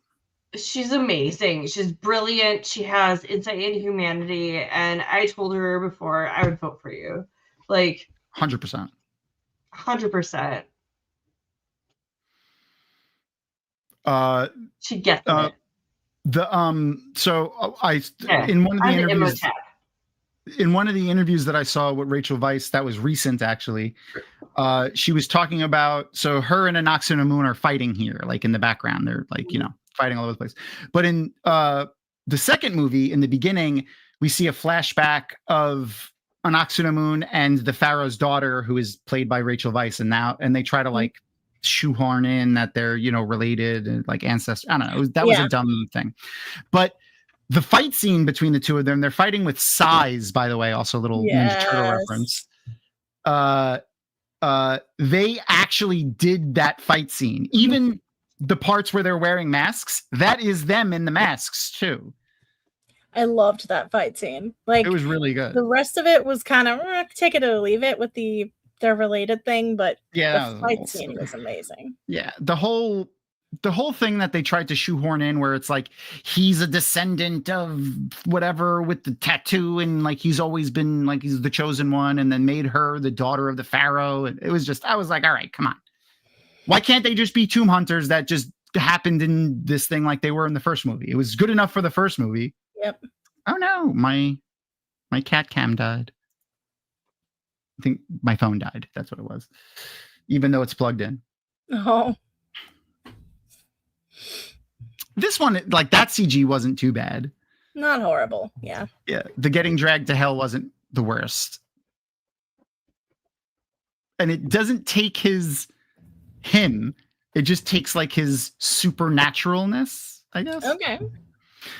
She's amazing. She's brilliant. She has insight into humanity. And I told her before I would vote for you. Like 100%. 100%. She gets it. In one of the interviews that I saw with Rachel Weisz, that was recent actually, She was talking about, so her and Anoxina Moon are fighting here, like in the background. They're like, fighting all over the place. But in the second movie, in the beginning, we see a flashback of Anoxina Moon and the Pharaoh's daughter, who is played by Rachel Weisz, and they try to like shoehorn in that they're related and like ancestors. I don't know. That was a dumb thing. But the fight scene between the two of them, they're fighting with sais, by the way, also a little Ninja Turtle reference. They actually did that fight scene. Even the parts where they're wearing masks, that is them in the masks too. I loved that fight scene. Like, it was really good. The rest of it was kind of take it or leave it with their related thing, but the fight scene was amazing. Yeah, the whole thing that they tried to shoehorn in, where it's like he's a descendant of whatever with the tattoo, and like he's always been like he's the chosen one, and then made her the daughter of the pharaoh. And it was just, I was like, all right, come on. Why can't they just be tomb hunters that just happened in this thing like they were in the first movie? It was good enough for the first movie. Yep. Oh no, my cat cam died. I think my phone died. That's what it was. Even though it's plugged in. Oh. This one, like that CG wasn't too bad. Not horrible. Yeah. Yeah. The getting dragged to hell wasn't the worst. And it doesn't take him. It just takes like his supernaturalness, I guess. Okay.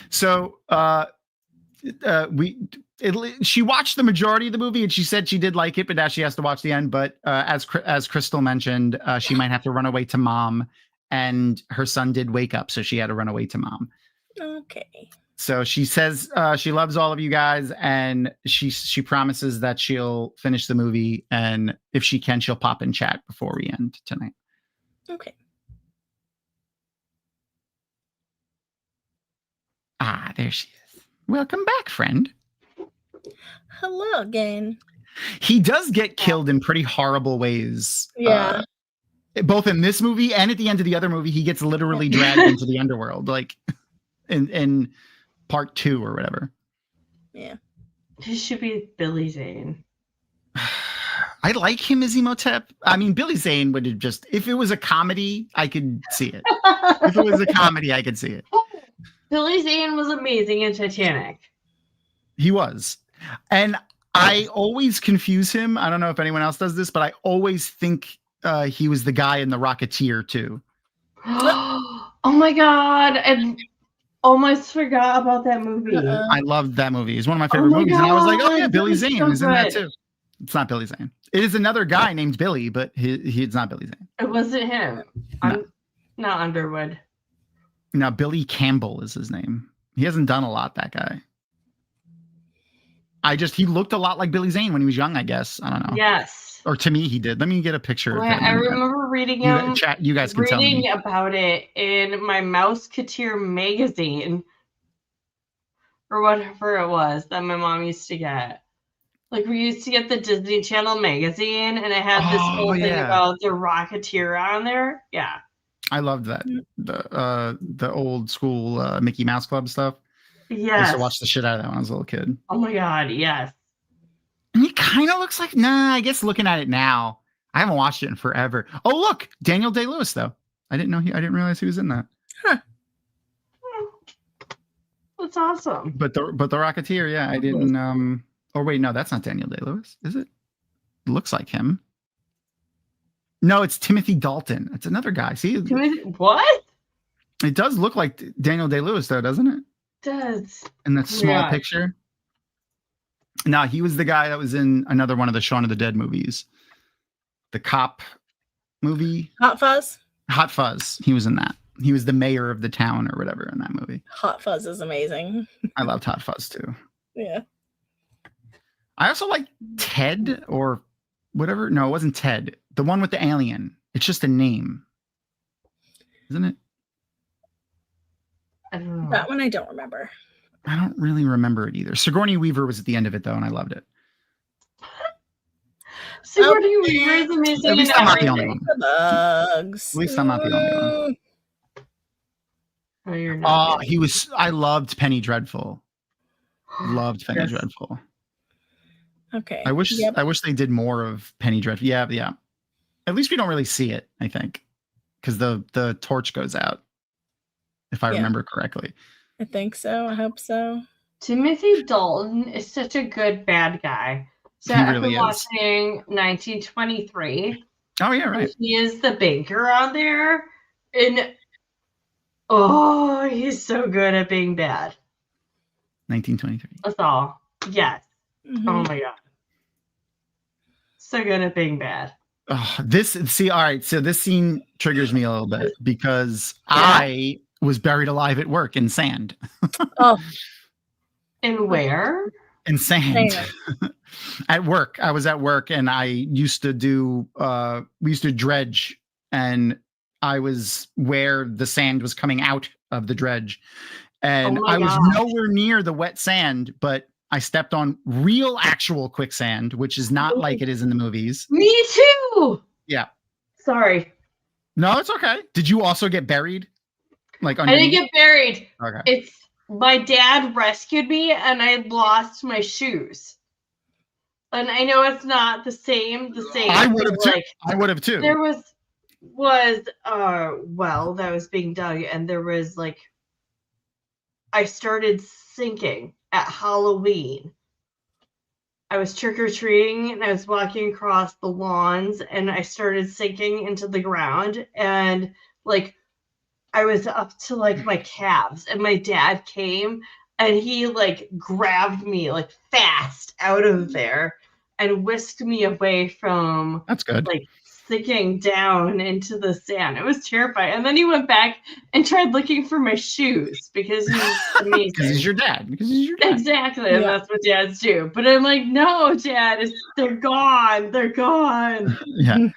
So she watched the majority of the movie and she said she did like it, but now she has to watch the end. But as Crystal mentioned, she might have to run away to mom, and her son did wake up, so she had to run away to mom. Okay. So she says she loves all of you guys, and she promises that she'll finish the movie, and if she can, she'll pop in chat before we end tonight. Okay. Ah, there she is. Welcome back, friend. Hello again. He does get killed in pretty horrible ways. Yeah. Both in this movie and at the end of the other movie, he gets literally dragged into the underworld, like in part 2 or whatever. Yeah. He should be Billy Zane. I like him as emo-tep. I mean, Billy Zane would have just, if it was a comedy, I could see it. If it was a comedy, I could see it. Billy Zane was amazing in Titanic. He was. And I always confuse him. I don't know if anyone else does this, but I always think he was the guy in The Rocketeer too. Oh my God. I almost forgot about that movie. I loved that movie. It's one of my favorite movies. And I was like, oh yeah, Billy Zane is in that too. It's not Billy Zane. It is another guy named Billy, but he's not Billy Zane. It wasn't him. No. Not Underwood. Now, Billy Campbell is his name. He hasn't done a lot, that guy. He looked a lot like Billy Zane when he was young, I guess. I don't know. Yes. Or to me, he did. Let me get a picture of him. I remember reading him. You guys can tell me. Reading about it in my Mouseketeer magazine. Or whatever it was that my mom used to get. Like, we used to get the Disney Channel magazine, and it had this whole thing about the Rocketeer on there. Yeah. I loved that. The old school Mickey Mouse Club stuff. Yes. I used to watch the shit out of that when I was a little kid. Oh my God, yes. And he kind of looks like, I guess looking at it now, I haven't watched it in forever. Oh, look, Daniel Day-Lewis, though. I didn't realize he was in that. Huh. That's awesome. But the Rocketeer, yeah, I didn't. Oh wait, no, that's not Daniel Day-Lewis, is it? It looks like him. No, it's Timothy Dalton. It's another guy. See, what? It does look like Daniel Day-Lewis, though, doesn't it? It does. In that small picture. No, he was the guy that was in another one of the Shaun of the Dead movies. The cop movie. Hot Fuzz? Hot Fuzz. He was in that. He was the mayor of the town or whatever in that movie. Hot Fuzz is amazing. I loved Hot Fuzz too. Yeah. I also like Ted or whatever. No, it wasn't Ted. The one with the alien. It's just a name. Isn't it? I don't know. That one I don't remember. I don't really remember it either. Sigourney Weaver was at the end of it though, and I loved it. Sigourney Weaver is amazing. At least I'm not the only one. The bugs. At least I'm not the only one. Oh, you're not. I loved Penny Dreadful. Loved Penny Dreadful. Okay. I wish they did more of Penny Dreadful. Yeah. At least we don't really see it, I think, because the torch goes out, if I remember correctly. I think so. I hope so. Timothy Dalton is such a good bad guy. So He I've really been is. watching 1923. Oh yeah, right. He is the banker on there, and oh, he's so good at being bad. 1923. That's all. Yes. Mhm. Oh my god. So good at being bad. Oh, all right. So this scene triggers me a little bit because Yeah. I was buried alive at work in sand. Oh, And where? In sand. Sand. At work. I was at work and I used to do we used to dredge, and I was where the sand was coming out of the dredge. And Oh my I was gosh. nowhere near the wet sand, but I stepped on real actual quicksand, which is not like it is in the movies. Me too. Yeah. Sorry. No, it's okay. Did you also get buried? Like I underneath? didn't get buried. Okay. It's my dad rescued me and I lost my shoes. And I know it's not the same. I would have but, too. like, I would have too. there was well that was being dug, and there was like I started sinking at Halloween. I was trick-or-treating and I was walking across the lawns and I started sinking into the ground, and like I was up to like my calves, and my dad came and he like grabbed me like fast out of there and whisked me away from That's good. like sinking down into the sand. It was terrifying. And then he went back and tried looking for my shoes because he's amazing. Because he's your dad. Exactly. And Yeah. that's what dads do. But I'm like, no, Dad, they're gone. They're gone. Yeah.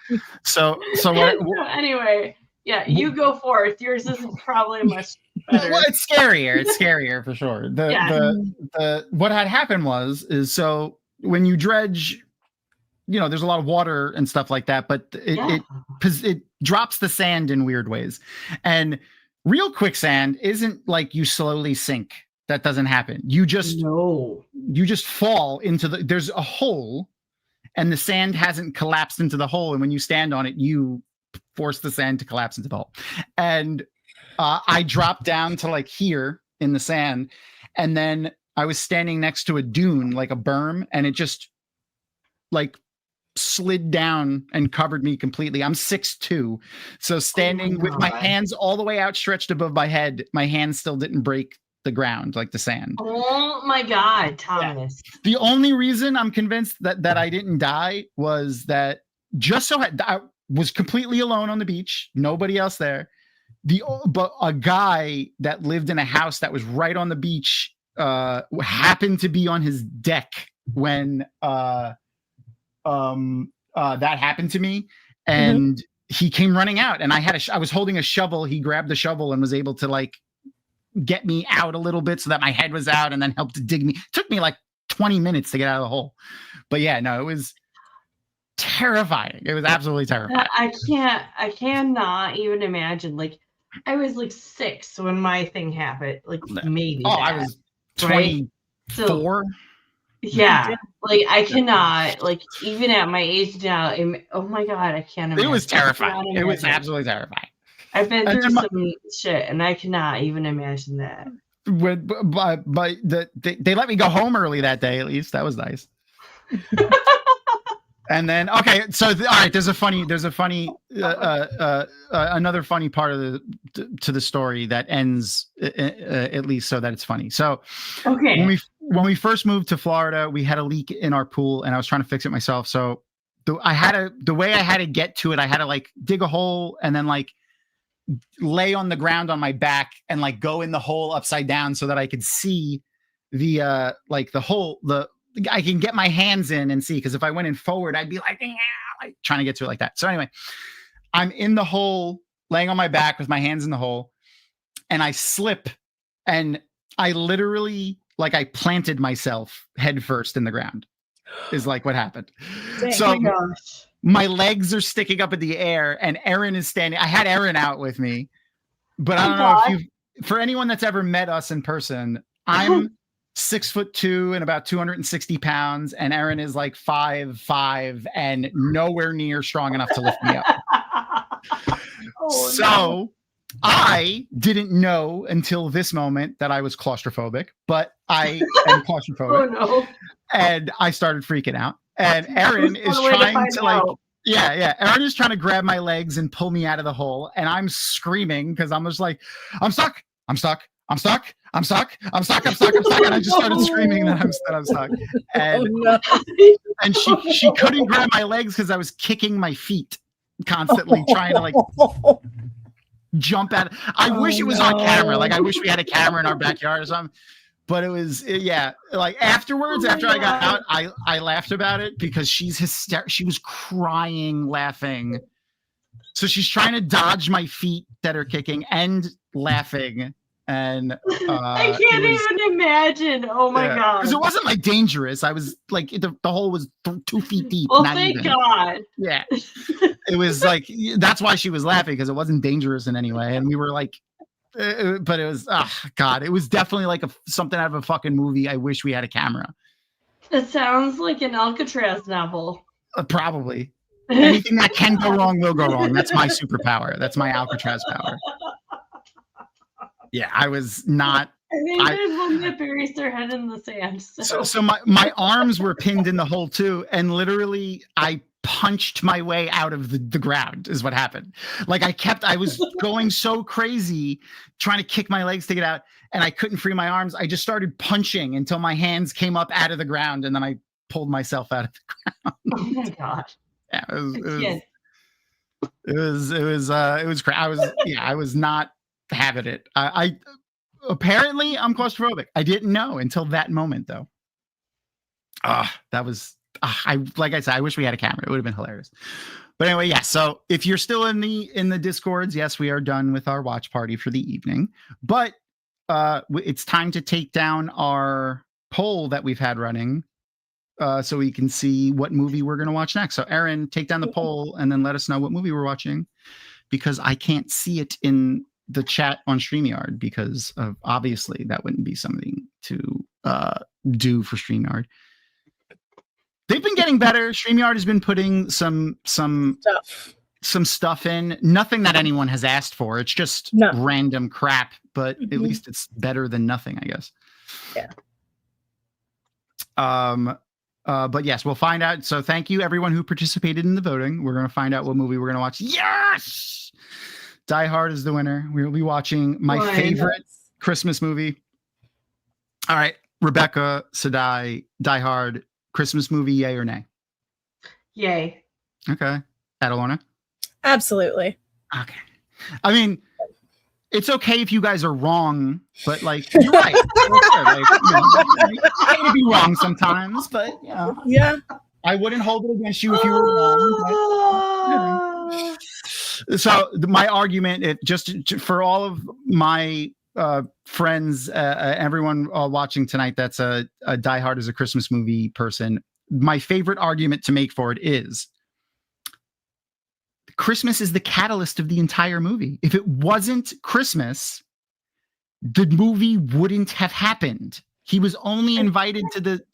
So what? Anyway, yeah, you go forth. Yours is probably much better. Well, it's scarier. It's scarier for sure. The what had happened is so when you dredge, there's a lot of water and stuff like that, but it drops the sand in weird ways. And real quicksand isn't like you slowly sink. That doesn't happen. You just fall into there's a hole, and the sand hasn't collapsed into the hole. And when you stand on it, you force the sand to collapse into the hole. And I dropped down to like here in the sand, and then I was standing next to a dune, like a berm, and it just like slid down and covered me completely. I'm 6'2", so standing with my hands all the way outstretched above my head, my hands still didn't break the ground like the sand. Oh my God, Thomas. Yeah. The only reason I'm convinced that I didn't die was that I was completely alone on the beach, nobody else there. But a guy that lived in a house that was right on the beach happened to be on his deck when that happened to me, and he came running out, and I was holding a shovel. He grabbed the shovel and was able to like get me out a little bit so that my head was out, and then helped to dig me. It took me like 20 minutes to get out of the hole. But yeah, no, it was terrifying. It was absolutely terrifying. I cannot even imagine. Like, I was like 6 when my thing happened. Like maybe. I was 24. So, yeah, like I cannot, like even at my age now. Oh my God, I can't imagine. It was terrifying. It was absolutely terrifying. I've been through some shit, and I cannot even imagine that. But they let me go home early that day. At least that was nice. And then so all right, there's a funny another funny part of the story that ends at least so that it's funny. So when we first moved to Florida, we had a leak in our pool, and I was trying to fix it myself. So the way I had to get to it, I had to like dig a hole and then like lay on the ground on my back and like go in the hole upside down so that I could see the hole. I can get my hands in and see, because if I went in forward, I'd be like trying to get to it like that. So anyway, I'm in the hole, laying on my back with my hands in the hole, and I slip, and I literally I planted myself head first in the ground. Is like what happened. So my legs are sticking up in the air, and Erin is standing. I had Erin out with me, but I don't know if for anyone that's ever met us in person, I'm 6'2" and about 260 pounds, and Erin is like 5'5" and nowhere near strong enough to lift me up. So I didn't know until this moment that I was claustrophobic, but I am claustrophobic. No. And I started freaking out. And Erin is trying to like, Erin is trying to grab my legs and pull me out of the hole. And I'm screaming because I'm just like, I'm stuck. I'm stuck. I'm stuck. I'm stuck. I'm stuck. I'm stuck. I'm stuck. And I just started screaming that I'm stuck. And, and she couldn't grab my legs because I was kicking my feet constantly, trying to like jump at it. I wish it was on camera. Like I wish we had a camera in our backyard or something. But it was, like afterwards, after I got out, I laughed about it because she's hysterical. She was crying, laughing. So she's trying to dodge my feet that are kicking and laughing. And I can't even imagine. Oh my God. Because it wasn't like dangerous. I was like, the hole was 2 feet deep. Oh, thank God. Yeah. It was like, that's why she was laughing, because it wasn't dangerous in any way. And we were like, but it was, God, it was definitely like something out of a fucking movie. I wish we had a camera. It sounds like an Alcatraz novel. Probably. Anything that can go wrong will go wrong. That's my superpower. That's my Alcatraz power. Yeah, I was not. I think there's one that buries their head in the sand. So my arms were pinned in the hole too, and literally I punched my way out of the ground is what happened. Like I was going so crazy trying to kick my legs to get out, and I couldn't free my arms. I just started punching until my hands came up out of the ground, and then I pulled myself out of the ground. Oh my God. Yeah, it was crazy. I was not having it. I apparently I'm claustrophobic. I didn't know until that moment though. That was like I said, I wish we had a camera. It would have been hilarious. But anyway, yeah. So if you're still in the Discords, yes, we are done with our watch party for the evening. But it's time to take down our poll that we've had running, so we can see what movie we're going to watch next. So Erin, take down the poll and then let us know what movie we're watching, because I can't see it in the chat on StreamYard, because of obviously that wouldn't be something to do for StreamYard. They've been getting better. StreamYard has been putting some stuff in. Nothing that anyone has asked for. It's just random crap, but at least it's better than nothing, I guess. Yeah. But yes, we'll find out. So thank you everyone who participated in the voting. We're going to find out what movie we're going to watch. Yes! Die Hard is the winner. We'll be watching my favorite Christmas movie. All right, Rebecca, Sadai, Die Hard, Christmas movie, yay or nay? Yay. Okay. Adelona? Absolutely. Okay. I mean, it's okay if you guys are wrong, but like, you're right. I can be wrong sometimes, but yeah, I wouldn't hold it against you if you were wrong. But, so my argument, just for all of my friends, everyone watching tonight that's a Die Hard as a Christmas movie person, my favorite argument to make for it is Christmas is the catalyst of the entire movie. If it wasn't Christmas, the movie wouldn't have happened. He was only invited to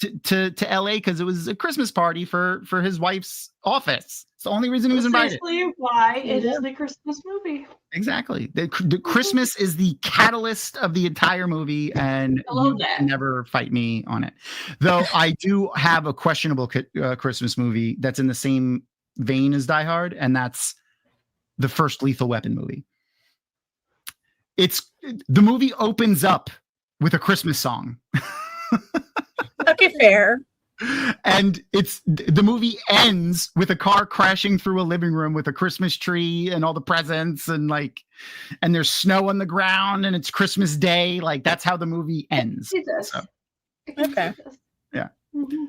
LA because it was a Christmas party for his wife's office. It's the only reason he was invited. Essentially why it is the Christmas movie. Exactly. The Christmas is the catalyst of the entire movie, and you can never fight me on it. Though I do have a questionable Christmas movie that's in the same vein as Die Hard, and that's the first Lethal Weapon movie. The movie opens up with a Christmas song. Okay, fair. And the movie ends with a car crashing through a living room with a Christmas tree and all the presents, and there's snow on the ground, and it's Christmas Day. Like, that's how the movie ends. So, okay. Yeah. Mm-hmm.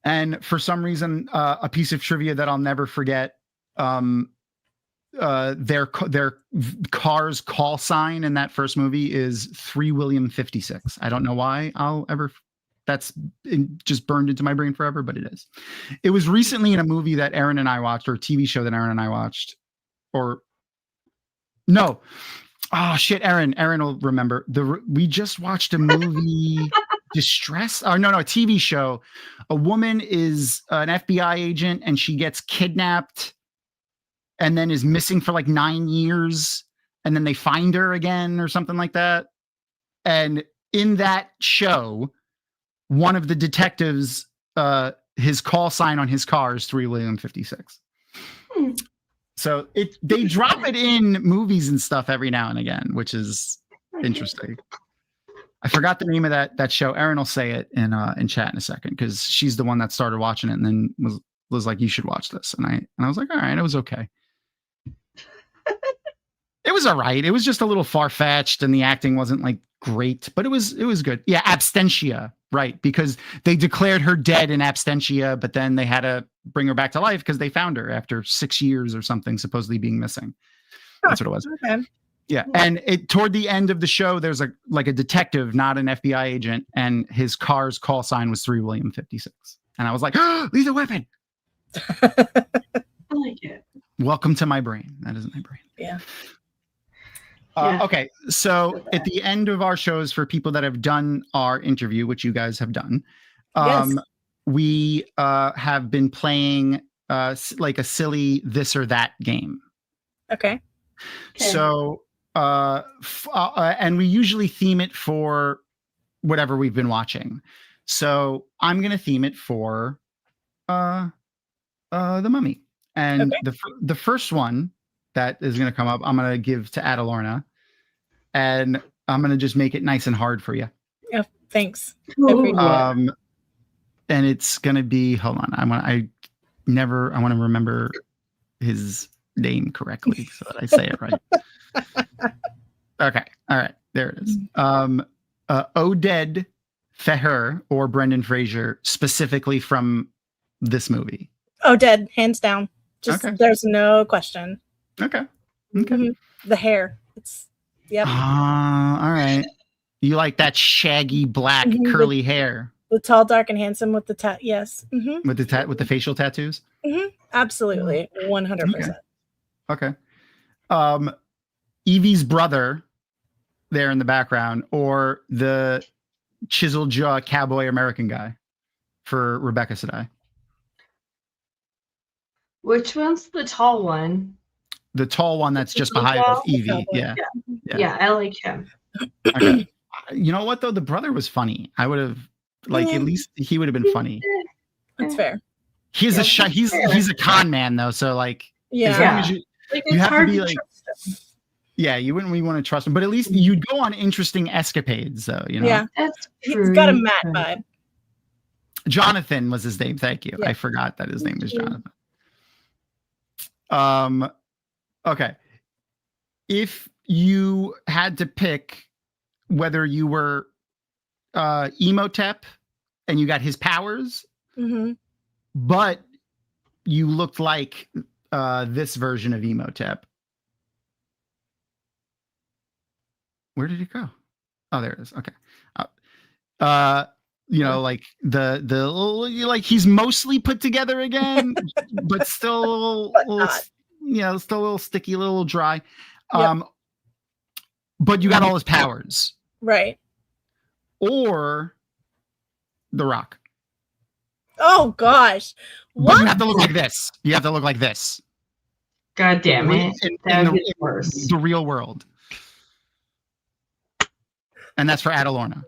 And for some reason, a piece of trivia that I'll never forget, their car's call sign in that first movie is 3 William 56. I don't know why that's just burned into my brain forever, but it is. It was recently in a movie that Erin and I watched, or a TV show that Erin and I watched, or no. Oh shit, Erin will remember. We just watched a movie. Distress? Oh, no, a TV show. A woman is an FBI agent and she gets kidnapped and then is missing for like 9 years. And then they find her again or something like that. And in that show, one of the detectives, his call sign on his car is 3 William 56. So they drop it in movies and stuff every now and again, which is interesting. I forgot the name of that show. Erin will say it in chat in a second because she's the one that started watching it and then was like, "You should watch this." And I was like, "All right, it was okay." It was all right. It was just a little far-fetched and the acting wasn't like great, but it was good. Yeah, Abstentia, right? Because they declared her dead in absentia, but then they had to bring her back to life because they found her after 6 years or something, supposedly being missing. That's what it was. Okay. Yeah, and toward the end of the show, there's a detective, not an FBI agent, and his car's call sign was 3 William 56. And I was like, oh, Lethal Weapon. I like it. Welcome to my brain. That isn't my brain. Yeah. Yeah. Okay, so at the end of our shows, for people that have done our interview, which you guys have done, Yes. we have been playing like a silly this or that game. Okay. So, and we usually theme it for whatever we've been watching. So I'm going to theme it for The Mummy. And the first one that is going to come up, I'm going to give to Adalorna. And I'm going to just make it nice and hard for you. Yeah. Thanks. And it's going to be, hold on. I want to remember his name correctly so that I say it right. Okay. All right. There it is. Oded Feher or Brendan Fraser, specifically from this movie. Oh, dead. Hands down. Just There's no question. Okay. The hair. Yep. All right. You like that shaggy black curly hair? The tall, dark, and handsome with the yes. With the facial tattoos? Absolutely. 100%. Okay. Evie's brother there in the background, or the chiseled jaw cowboy American guy for Rebecca Sadai. Which one's the tall one? The tall one that's just behind Evie. Yeah, I like him. Okay. You know what though? The brother was funny. I would have at least he would have been funny. That's fair. He's a con man though, so like as long as you have to be like, yeah, you wouldn't really want to trust him, but at least you'd go on interesting escapades though, you know. Yeah, that's true. He's got a Matt vibe. Jonathan was his name. Thank you. Yeah. I forgot that his name was Jonathan. Okay. If you had to pick whether you were emo-tep and you got his powers, but you looked like this version of emo-tep. Where did it go? Oh, there it is. Okay. You know, like the like he's mostly put together again, but still, still a little sticky, a little dry. But you got all his powers, right? Or The Rock. Oh gosh, what? But you have to look like this. You have to look like this. God damn it! In the real world. And that's for Adalorna.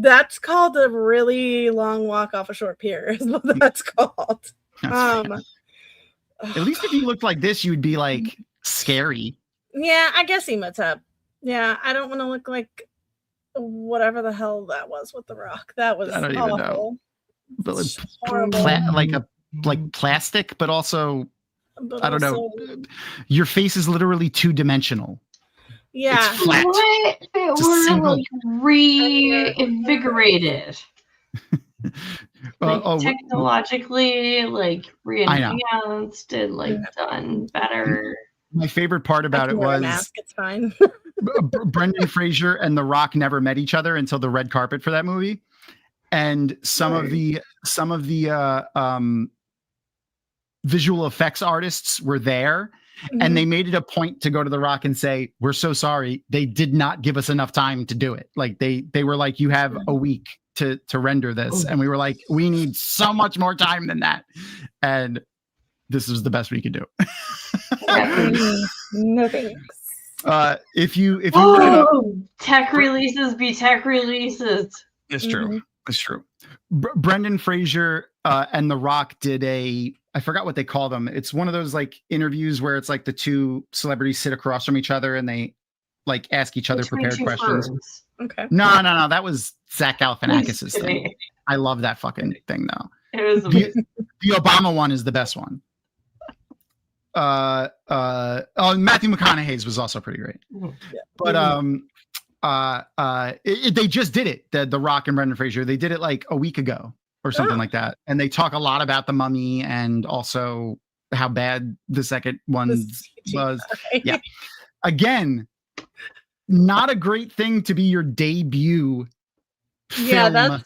That's called a really long walk off a short pier, is what that's called. At least if you looked like this, you would be like scary. Yeah, I guess emo-tep. Yeah, I don't want to look like whatever the hell that was with The Rock. That was I don't awful. even know. But horrible. Like plastic, but also I don't know. Your face is literally 2-dimensional. Yeah. It's flat. What? It were like reinvigorated. Technologically, like re-enhanced and like done better. My favorite part about it was mask, it's fine. Brendan Fraser and The Rock never met each other until the red carpet for that movie, and some of the visual effects artists were there. And they made it a point to go to The Rock and say, we're so sorry. They did not give us enough time to do it. Like they were like, you have a week to render this. And we were like, we need so much more time than that. And this was the best we could do. No thanks. If you look it up, tech releases be tech releases. it's true. It's true. Brendan Fraser and The Rock did I forgot what they call them. It's one of those like interviews where it's like the two celebrities sit across from each other and they like ask each other prepared questions. Firms. Okay. No. That was Zach Galifianakis' thing. I love that fucking thing though. It was amazing. The Obama one is the best one. Matthew McConaughey's was also pretty great. But they just did it. The Rock and Brendan Fraser. They did it like a week ago or something like that. And they talk a lot about The Mummy and also how bad the second one was. Yeah. Again, not a great thing to be your debut Yeah, film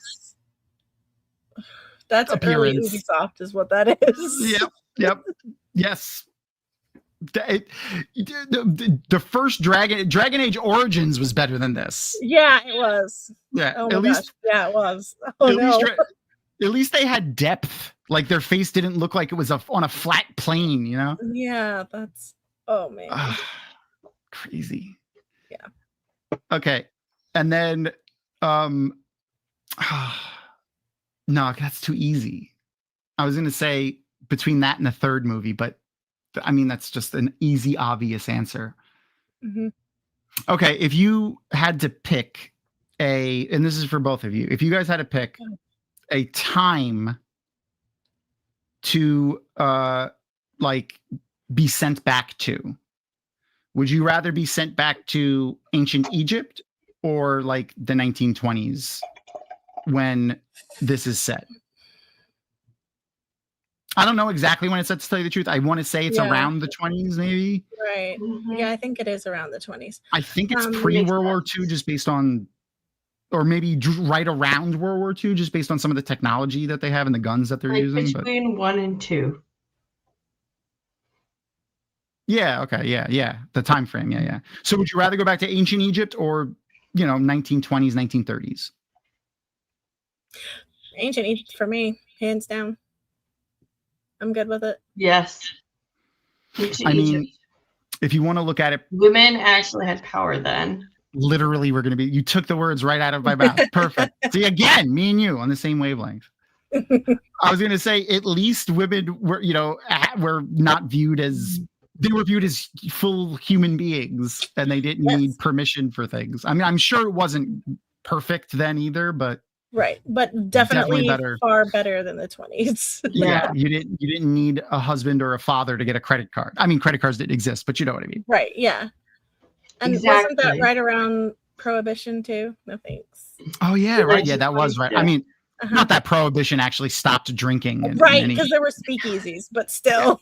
that's early appearance. Ubisoft is what that is. Yep. Yes. The first Dragon Age Origins was better than this. Yeah, it was. Yeah, Oh at my least gosh. Yeah, it was. Oh no. At least they had depth. Like their face didn't look like it was on a flat plane, you know? Yeah, that's oh man. Crazy. Yeah. Okay. And then no, that's too easy. I was gonna say between that and the third movie, but I mean that's just an easy, obvious answer. Mm-hmm. Okay, if you had to pick and this is for both of you, if you guys had to pick a time to like be sent back to, would you rather be sent back to ancient Egypt or like the 1920s when this is set? I don't know exactly when it's set, to tell you the truth. I want to say it's around the 20s, maybe. Right. Yeah, I think it is around the 20s. I think it's pre-World War II, just based on, or maybe right around World War II, just based on some of the technology that they have and the guns that they're using. Between 1 and 2. Yeah. Okay. Yeah. The time frame. Yeah. So would you rather go back to ancient Egypt or, 1920s, 1930s? Ancient Egypt for me, hands down. I'm good with it. Yes. I mean, if you want to look at it, women actually had power then. Literally, you took the words right out of my mouth. Perfect. See, again, me and you on the same wavelength. I was going to say, at least women were, were not viewed as, they were viewed as full human beings and they didn't need permission for things. I mean, I'm sure it wasn't perfect then either, but. Right, but definitely better. Far better than the 20s. Yeah, you didn't need a husband or a father to get a credit card. I mean, credit cards didn't exist, but you know what I mean. Right, yeah. And wasn't that right around Prohibition too? No thanks. Oh yeah, right. Yeah, that was right. I mean, not that Prohibition actually stopped drinking. Right, because there were speakeasies, but still.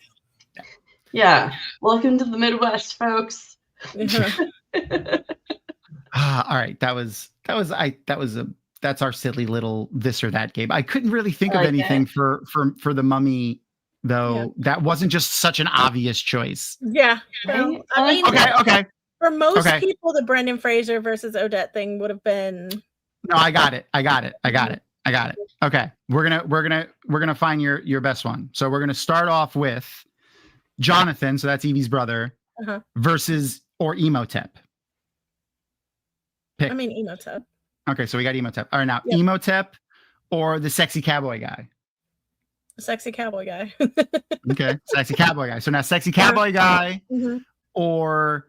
Yeah. Welcome to the Midwest, folks. All right, that's our silly little this or that game. I couldn't really think of anything for the Mummy, though. Yeah. That wasn't just such an obvious choice. Yeah. Well, I mean, okay. For most people, the Brendan Fraser versus Odette thing would have been. No, I got it. Okay, we're gonna find your best one. So we're gonna start off with Jonathan. So that's Evie's brother versus or emo-tep. Pick. I mean emo-tep. Okay, so we got emo-tep. All right, now emo-tep or the sexy cowboy guy? The sexy cowboy guy. Okay, sexy cowboy guy. So now sexy cowboy guy or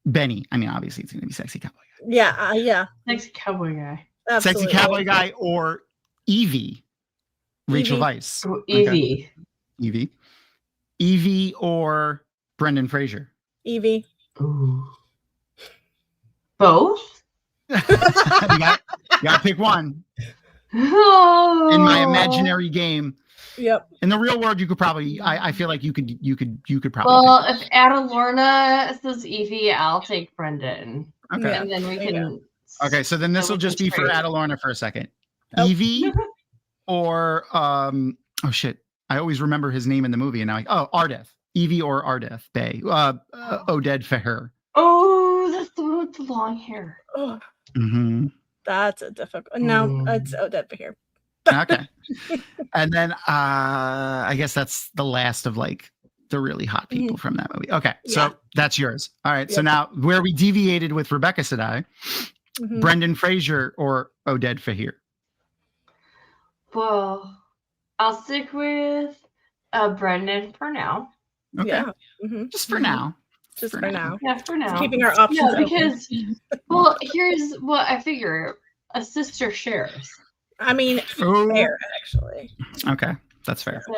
Benny. I mean, obviously it's going to be sexy cowboy guy. Yeah. Sexy cowboy guy. Absolutely. Sexy cowboy guy or Evie. Rachel Weisz. Oh, Evie. Okay. Evie or Brendan Fraser? Evie. Ooh. Both? you gotta pick one. Oh. In my imaginary game. Yep. In the real world, you could probably. I feel like you could probably. Well, if Adalorna says Evie, I'll take Brendon. Okay. And then we can. Okay, so then this will just be for Adalorna for a second. Oh. Evie or oh shit, I always remember his name in the movie, and now Ardeth. Evie or Ardeth Bay. Oded Feher. Oh, that's the one with the long hair. Oh, Mm-hmm. that's a difficult. No, it's Odette here. Okay. And then I guess that's the last of like the really hot people from that movie. Okay, so that's yours. All right. So now where we deviated with Rebecca Sedai, Brendan Fraser or Oded Feher. Well, I'll stick with Brendon for now. Okay. Yeah. Just for now. Just for now. Yeah, for now. Just keeping our options Yeah, because well, here's what I figure: a sister shares. I mean, fair actually. Okay, that's fair. So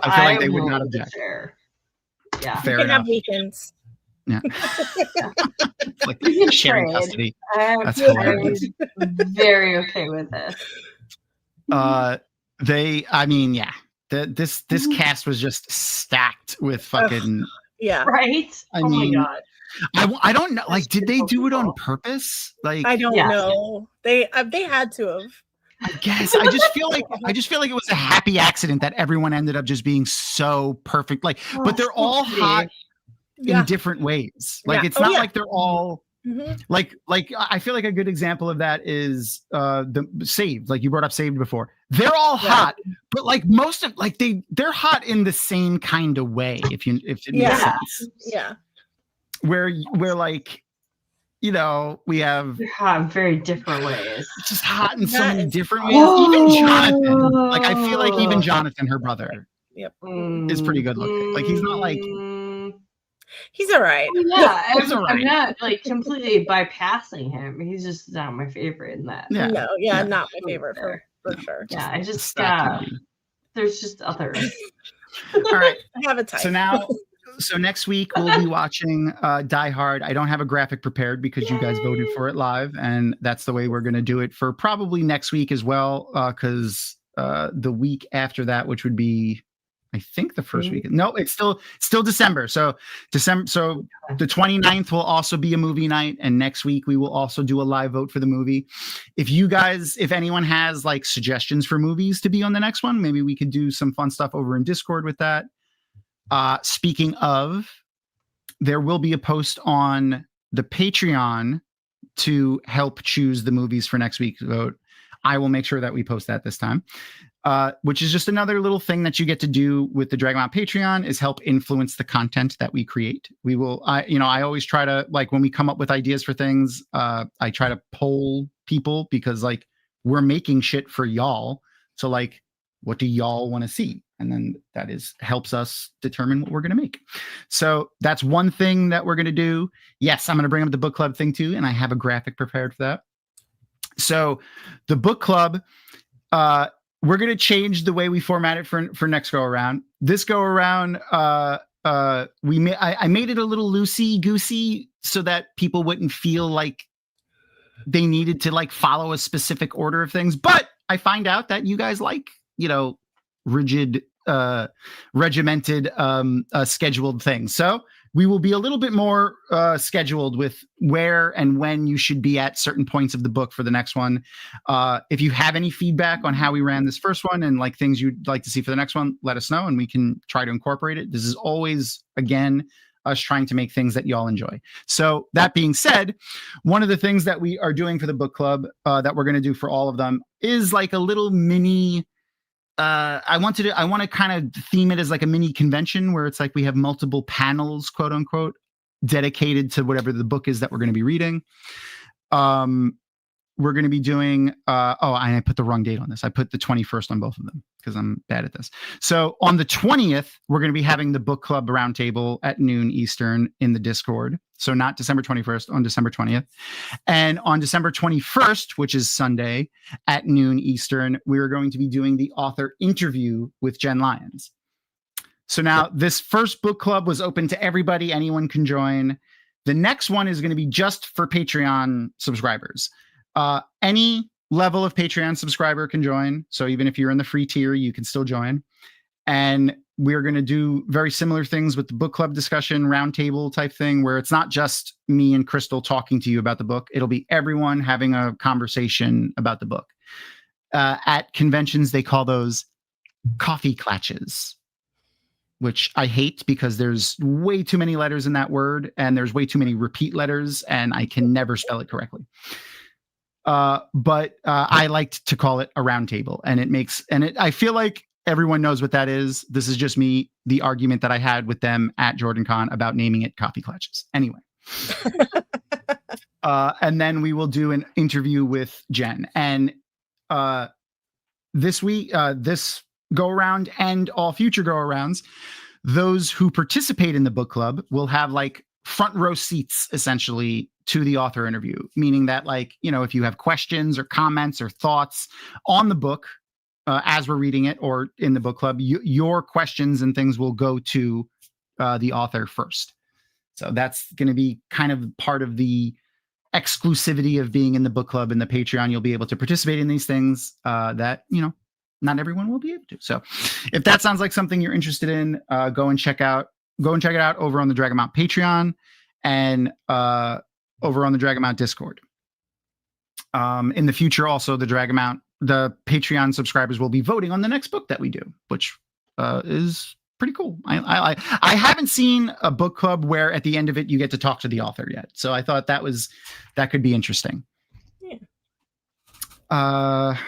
I feel like they would not object. Share. Yeah, Fair you can enough. have weekends. Yeah. Like We can sharing trade. custody. That's I'm hilarious. very okay with this. This cast was just stacked with fucking. Yeah. Right? I oh mean, my god. I don't know. Like, did they do it on purpose? Like, I don't know. They had to have. I guess I just feel like it was a happy accident that everyone ended up just being so perfect. Like, but they're all hot in different ways. Like, it's not like they're all. Like I feel like a good example of that is the Saved. Like you brought up Saved before. They're all hot, but like most of like they're hot in the same kind of way. If it makes sense. Yeah. Where like, you know, we have They're hot in very different ways. It's just hot in so many different ways. Even Jonathan, like I feel like even Jonathan, her brother, is pretty good looking. Like he's not like. He's all right. Yeah, all right. I'm not like completely bypassing him. He's just not my favorite in that. Yeah. No, not my favorite for sure. Yeah, I just movie. there's just others. All right. I have a type. So next week we'll be watching Die Hard. I don't have a graphic prepared because you guys voted for it live, and that's the way we're going to do it for probably next week as well. Because the week after that, which would be, I think, the first week. No, it's still December. So the 29th will also be a movie night, and next week we will also do a live vote for the movie. If anyone has like suggestions for movies to be on the next one, maybe we could do some fun stuff over in Discord with that. Speaking of, there will be a post on the Patreon to help choose the movies for next week's vote. I will make sure that we post that this time. Which is just another little thing that you get to do with the Dragamount Patreon is help influence the content that we create. I always try to, like, when we come up with ideas for things, I try to poll people because like we're making shit for y'all. So like, what do y'all want to see? And then that helps us determine what we're going to make. So that's one thing that we're going to do. Yes, I'm going to bring up the book club thing too. And I have a graphic prepared for that. So the book club, we're going to change the way we format it for next go around. This go around, I made it a little loosey goosey so that people wouldn't feel like they needed to like follow a specific order of things. But I find out that you guys like, rigid, regimented, scheduled things. So we will be a little bit more scheduled with where and when you should be at certain points of the book for the next one. If you have any feedback on how we ran this first one and like things you'd like to see for the next one, let us know and we can try to incorporate it. This is always, again, us trying to make things that y'all enjoy. So that being said, one of the things that we are doing for the book club that we're going to do for all of them is like a little mini I want to kind of theme it as like a mini convention where it's like we have multiple panels, quote unquote, dedicated to whatever the book is that we're going to be reading. We're going to be doing, I put the wrong date on this. I put the 21st on both of them because I'm bad at this. So on the 20th, we're going to be having the book club roundtable at noon Eastern in the Discord. So not December 21st, on December 20th. And on December 21st, which is Sunday at noon Eastern, we are going to be doing the author interview with Jen Lyons. So now this first book club was open to everybody. Anyone can join. The next one is going to be just for Patreon subscribers. Any level of Patreon subscriber can join. So even if you're in the free tier, you can still join. And we're going to do very similar things with the book club discussion, roundtable type thing, where it's not just me and Crystal talking to you about the book. It'll be everyone having a conversation about the book. At conventions, they call those coffee clatches. which I hate because there's way too many letters in that word and there's way too many repeat letters and I can never spell it correctly. But I liked to call it a round table, and I feel like everyone knows what that is. This is just me, the argument that I had with them at JordanCon about naming it Coffee Clutches. Anyway. And then we will do an interview with Jen. And this week, this go around and all future go arounds, those who participate in the book club will have like front row seats essentially to the author interview, meaning that like, you know, if you have questions or comments or thoughts on the book as we're reading it or in the book club, your questions and things will go to the author first. So that's going to be kind of part of the exclusivity of being in the book club and the Patreon. You'll be able to participate in these things that, you know, not everyone will be able to. So if that sounds like something you're interested in, go and check it out over on the Dragon Mount Patreon and over on the Dragon Mount Discord. In the future, also the Patreon subscribers will be voting on the next book that we do, which is pretty cool. I haven't seen a book club where at the end of it you get to talk to the author yet, so I thought that could be interesting. Yeah.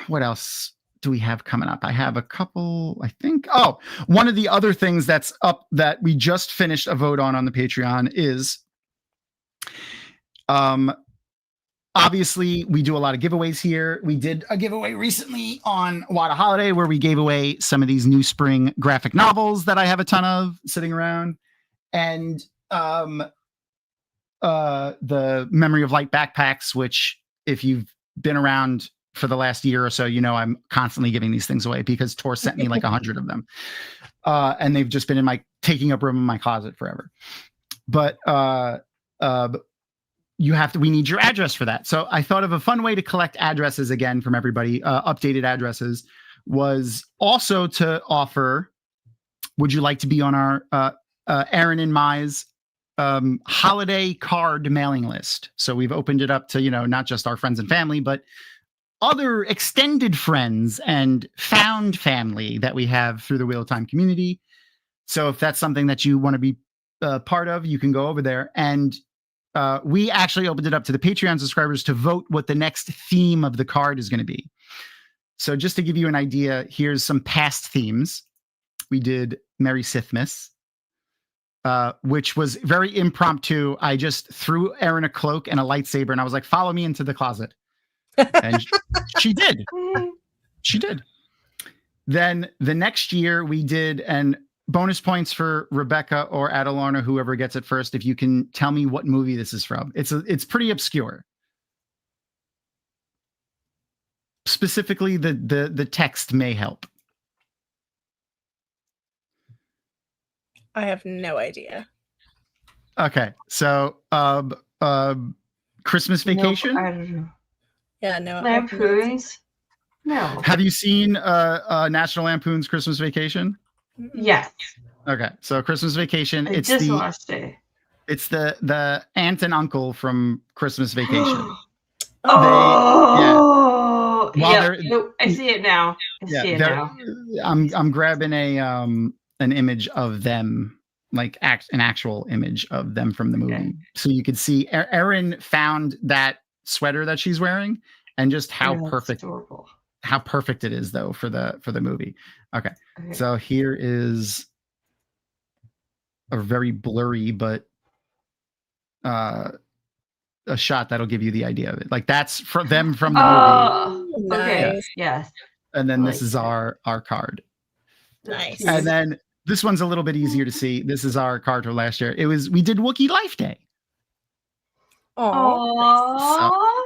What else do we have coming up? I have a couple, I think. Oh, one of the other things that's up that we just finished a vote on the Patreon is, obviously we do a lot of giveaways here. We did a giveaway recently on Wada Holiday where we gave away some of these new spring graphic novels that I have a ton of sitting around, and the Memory of Light backpacks, which if you've been around for the last year or so, you know I'm constantly giving these things away because Tor sent me like 100 of them, and they've just been taking up room in my closet forever. But we need your address for that. So I thought of a fun way to collect addresses again from everybody, updated addresses, was also to offer, would you like to be on our Aaron and Mai's holiday card mailing list? So we've opened it up to, you know, not just our friends and family, but other extended friends and found family that we have through the Wheel of Time community. So if that's something that you want to be part of, you can go over there. And we actually opened it up to the Patreon subscribers to vote what the next theme of the card is going to be. So just to give you an idea, here's some past themes. We did Merry Sithmas, which was very impromptu. I just threw Erin a cloak and a lightsaber, and I was like, follow me into the closet. And she did. She did. Then the next year we did an bonus points for Rebecca or Adelarna, whoever gets it first, if you can tell me what movie this is from. It's pretty obscure. Specifically, the text may help. I have no idea. Okay, so Christmas Vacation. Nope, I don't know. Yeah, no. Lampoons? No. Have you seen National Lampoon's Christmas Vacation? Yes. Okay, so Christmas Vacation. I just watched it. It's the aunt and uncle from Christmas Vacation. Oh, yeah. I see it now. I'm grabbing an image of them, like an actual image of them from the movie, okay. So you could see Erin found that sweater that she's wearing, and just how perfect it is though for the movie. Okay. So here is a very blurry but a shot that'll give you the idea of it. Like that's for them from the movie. Okay. Yes. And then this is our card. Nice. And then this one's a little bit easier to see. This is our card from last year. We did Wookiee Life Day. Oh,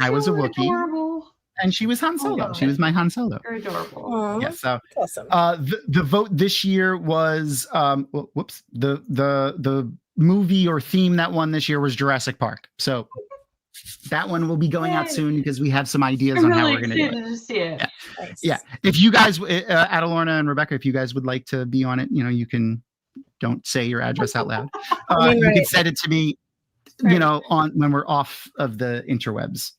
I was a Wookiee, adorable. And she was Han Solo. She was my Han Solo. You're adorable. Aww, yeah. So awesome. The vote this year was the movie or theme that won this year was Jurassic Park. So that one will be going out soon because we have some ideas on how we're going to do it. To see it. Yeah. Nice. Yeah. If you guys, Adelarna and Rebecca, if you guys would like to be on it, you know, you can. Don't say your address out loud. You can send it to me. You know, when we're off of the interwebs.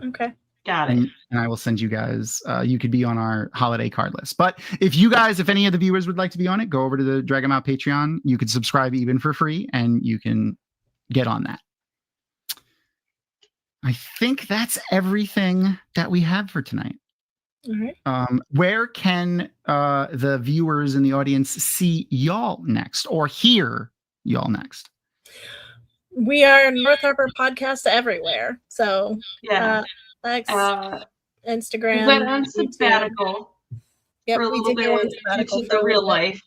Okay. Got it. And I will send you guys. You could be on our holiday card list. But if any of the viewers would like to be on it, go over to the Drag 'em Out Patreon. You could subscribe even for free, and you can get on that. I think that's everything that we have for tonight. All right. Where can the viewers in the audience see y'all next or hear y'all next? We are North Harbor Podcast everywhere. So Yeah. X, We Instagram. went on YouTube. sabbatical Yep, for a we little did go on bit sabbatical due to for a the real little bit, life.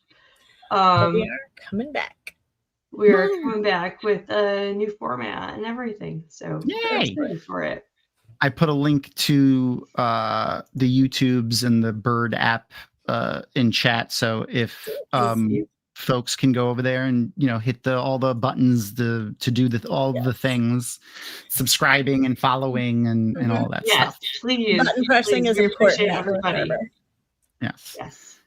but we are coming back. We are coming back with a new format and everything. So we're Yay! excited for it. I put a link to the YouTubes and the Bird app in chat. So if folks can go over there and hit all the buttons to do all the things, subscribing and following and all that Yes, stuff. please. Button pressing please. is We important. appreciate at North everybody. Harbor. Yes. Yes.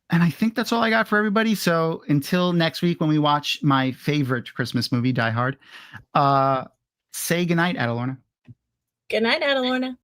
And I think that's all I got for everybody. So until next week when we watch my favorite Christmas movie, Die Hard, say goodnight, Adelorna. Good night, Adelorna.